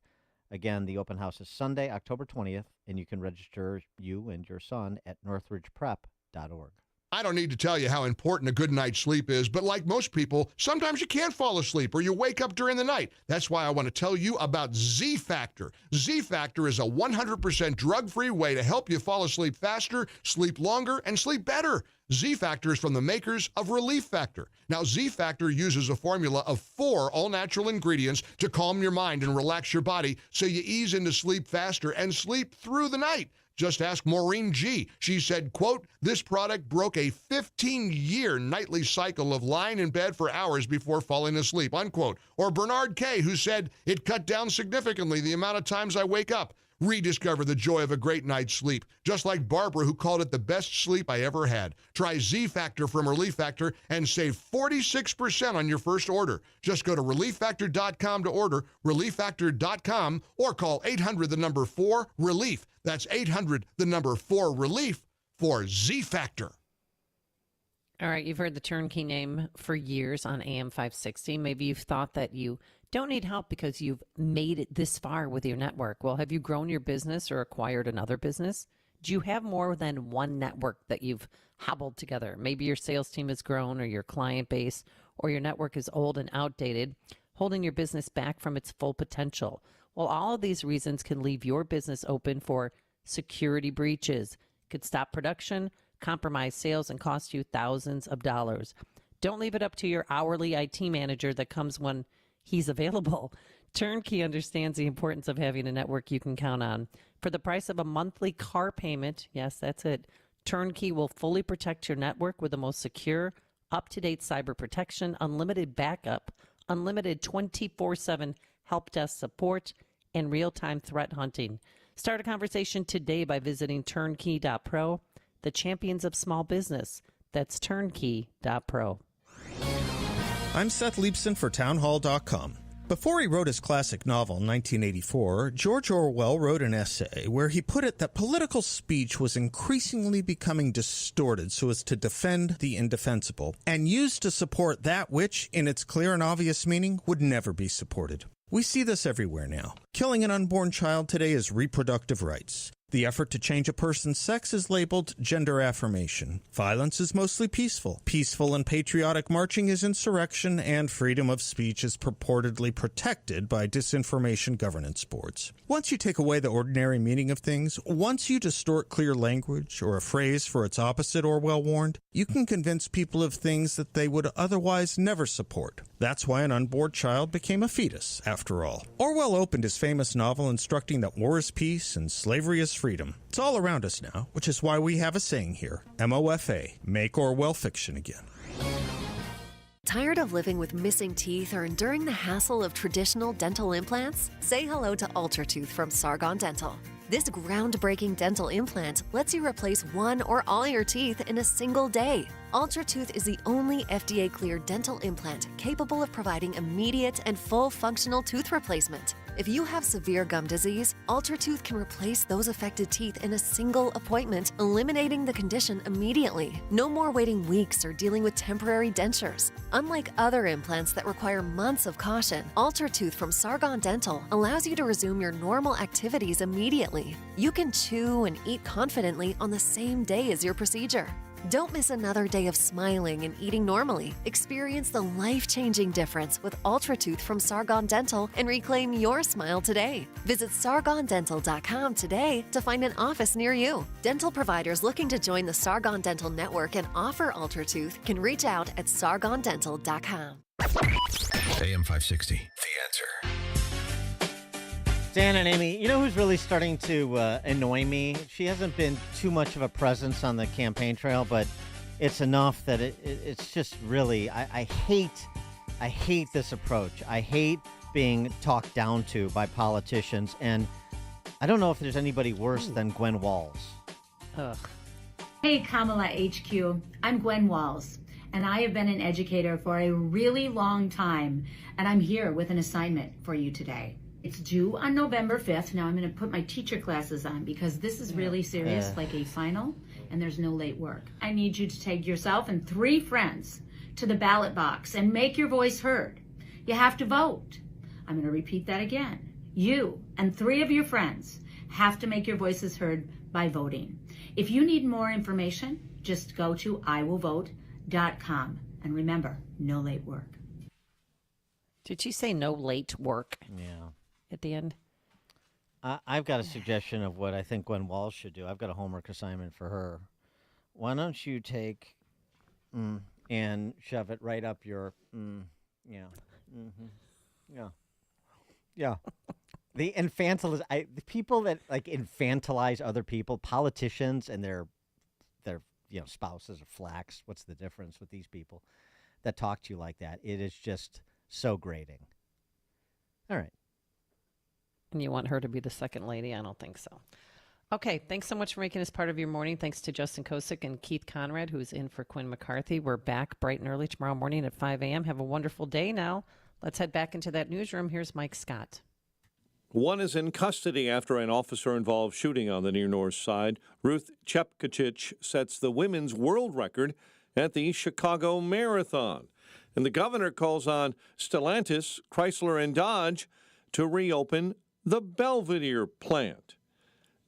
Again, the open house is Sunday, October 20th, and you can register you and your son at northridgeprep.org. I don't need to tell you how important a good night's sleep is, but like most people, sometimes you can't fall asleep or you wake up during the night. That's why I want to tell you about Z-Factor. Z-Factor is a 100% drug-free way to help you fall asleep faster, sleep longer, and sleep better. Z Factor is from the makers of Relief Factor. Now, Z Factor uses a formula of 4 all-natural ingredients to calm your mind and relax your body so you ease into sleep faster and sleep through the night. Just ask Maureen G. She said, quote, this product broke a 15-year nightly cycle of lying in bed for hours before falling asleep, unquote. Or Bernard K., who said, it cut down significantly the amount of times I wake up. Rediscover the joy of a great night's sleep, just like Barbara, who called it the best sleep I ever had. Try Z Factor from Relief Factor and save 46% on your first order. Just go to ReliefFactor.com to order, ReliefFactor.com, or call 800-4-RELIEF. That's 800-4-RELIEF for Z Factor. All right, you've heard the turnkey name for years on AM 560. Maybe you've thought that you don't need help because you've made it this far with your network. Well, have you grown your business or acquired another business? Do you have more than one network that you've hobbled together? Maybe your sales team has grown, or your client base, or your network is old and outdated, holding your business back from its full potential. Well, all of these reasons can leave your business open for security breaches. Could stop production, compromise sales, and cost you thousands of dollars. Don't leave it up to your hourly IT manager that comes when he's available. Turnkey understands the importance of having a network you can count on. For the price of a monthly car payment, yes, that's it, Turnkey will fully protect your network with the most secure, up-to-date cyber protection, unlimited backup, unlimited 24/7 help desk support, and real-time threat hunting. Start a conversation today by visiting turnkey.pro, the champions of small business. That's turnkey.pro. I'm Seth Leibson for townhall.com. Before he wrote his classic novel, 1984, George Orwell wrote an essay where he put it that political speech was increasingly becoming distorted so as to defend the indefensible, and used to support that which, in its clear and obvious meaning, would never be supported. We see this everywhere now. Killing an unborn child today is reproductive rights. The effort to change a person's sex is labeled gender affirmation. Violence is mostly peaceful. Peaceful and patriotic marching is insurrection, and freedom of speech is purportedly protected by disinformation governance boards. Once you take away the ordinary meaning of things, once you distort clear language or a phrase for its opposite, Orwell warned, you can convince people of things that they would otherwise never support. That's why an unborn child became a fetus, after all. Orwell opened his famous novel instructing that war is peace and slavery is freedom. It's all around us now, which is why we have a saying here, MOFA, make Orwell fiction again. Tired of living with missing teeth or enduring the hassle of traditional dental implants? Say hello to UltraTooth from Sargon Dental. This groundbreaking dental implant lets you replace one or all your teeth in a single day. UltraTooth is the only FDA-cleared dental implant capable of providing immediate and full functional tooth replacement. If you have severe gum disease, UltraTooth can replace those affected teeth in a single appointment, eliminating the condition immediately. No more waiting weeks or dealing with temporary dentures. Unlike other implants that require months of caution, UltraTooth from Sargon Dental allows you to resume your normal activities immediately. You can chew and eat confidently on the same day as your procedure. Don't miss another day of smiling and eating normally. Experience the life-changing difference with UltraTooth from Sargon Dental and reclaim your smile today. Visit sargondental.com today to find an office near you. Dental providers looking to join the Sargon Dental network and offer UltraTooth can reach out at sargondental.com. AM 560, The Answer. Dan and Amy, you know who's really starting to annoy me? She hasn't been too much of a presence on the campaign trail, but it's enough that it's just really, I hate this approach. I hate being talked down to by politicians, and I don't know if there's anybody worse than Gwen Walls. Ugh. Hey, Kamala HQ. I'm Gwen Walls, and I have been an educator for a really long time, and I'm here with an assignment for you today. It's due on November 5th. Now I'm going to put my teacher classes on because this is really serious, like a final, and there's no late work. I need you to take yourself and 3 friends to the ballot box and make your voice heard. You have to vote. I'm going to repeat that again. You and 3 of your friends have to make your voices heard by voting. If you need more information, just go to iwillvote.com. And remember, no late work. Did she say no late work? Yeah. At the end? I've got a suggestion of what I think Gwen Walls should do. I've got a homework assignment for her. Why don't you take and shove it right up your, yeah. Yeah. Yeah. The people that like infantilize other people, politicians and their spouses or flacks. What's the difference with these people that talk to you like that? It is just so grating. All right. And you want her to be the second lady? I don't think so. Okay, thanks so much for making us part of your morning. Thanks to Justin Kosick and Keith Conrad, who's in for Quinn McCarthy. We're back bright and early tomorrow morning at 5 a.m. Have a wonderful day now. Let's head back into that newsroom. Here's Mike Scott. One is in custody after an officer-involved shooting on the near north side. Ruth Chepkachich sets the women's world record at the Chicago Marathon. And the governor calls on Stellantis, Chrysler, and Dodge to reopen the Belvedere plant.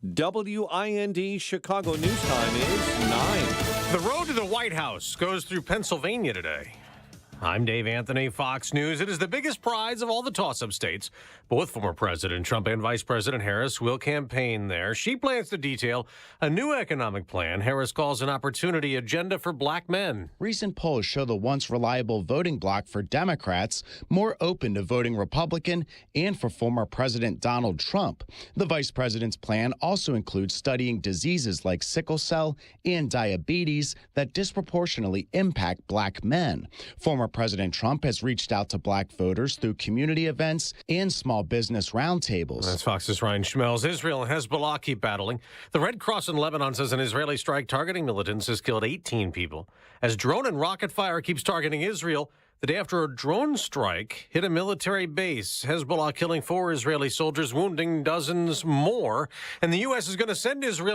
WIND Chicago News Time is 9. The road to the White House goes through Pennsylvania today. I'm Dave Anthony, Fox News. It is the biggest prize of all the toss-up states. Both former President Trump and Vice President Harris will campaign there. She plans to detail a new economic plan Harris calls an opportunity agenda for black men. Recent polls show the once reliable voting bloc for Democrats more open to voting Republican and for former President Donald Trump. The vice president's plan also includes studying diseases like sickle cell and diabetes that disproportionately impact black men. Former President Trump has reached out to black voters through community events and small business roundtables. That's Fox's Ryan Schmelz. Israel and Hezbollah keep battling. The Red Cross in Lebanon says an Israeli strike targeting militants has killed 18 people. As drone and rocket fire keeps targeting Israel, the day after a drone strike hit a military base. Hezbollah killing 4 Israeli soldiers, wounding dozens more. And the U.S. is going to send Israel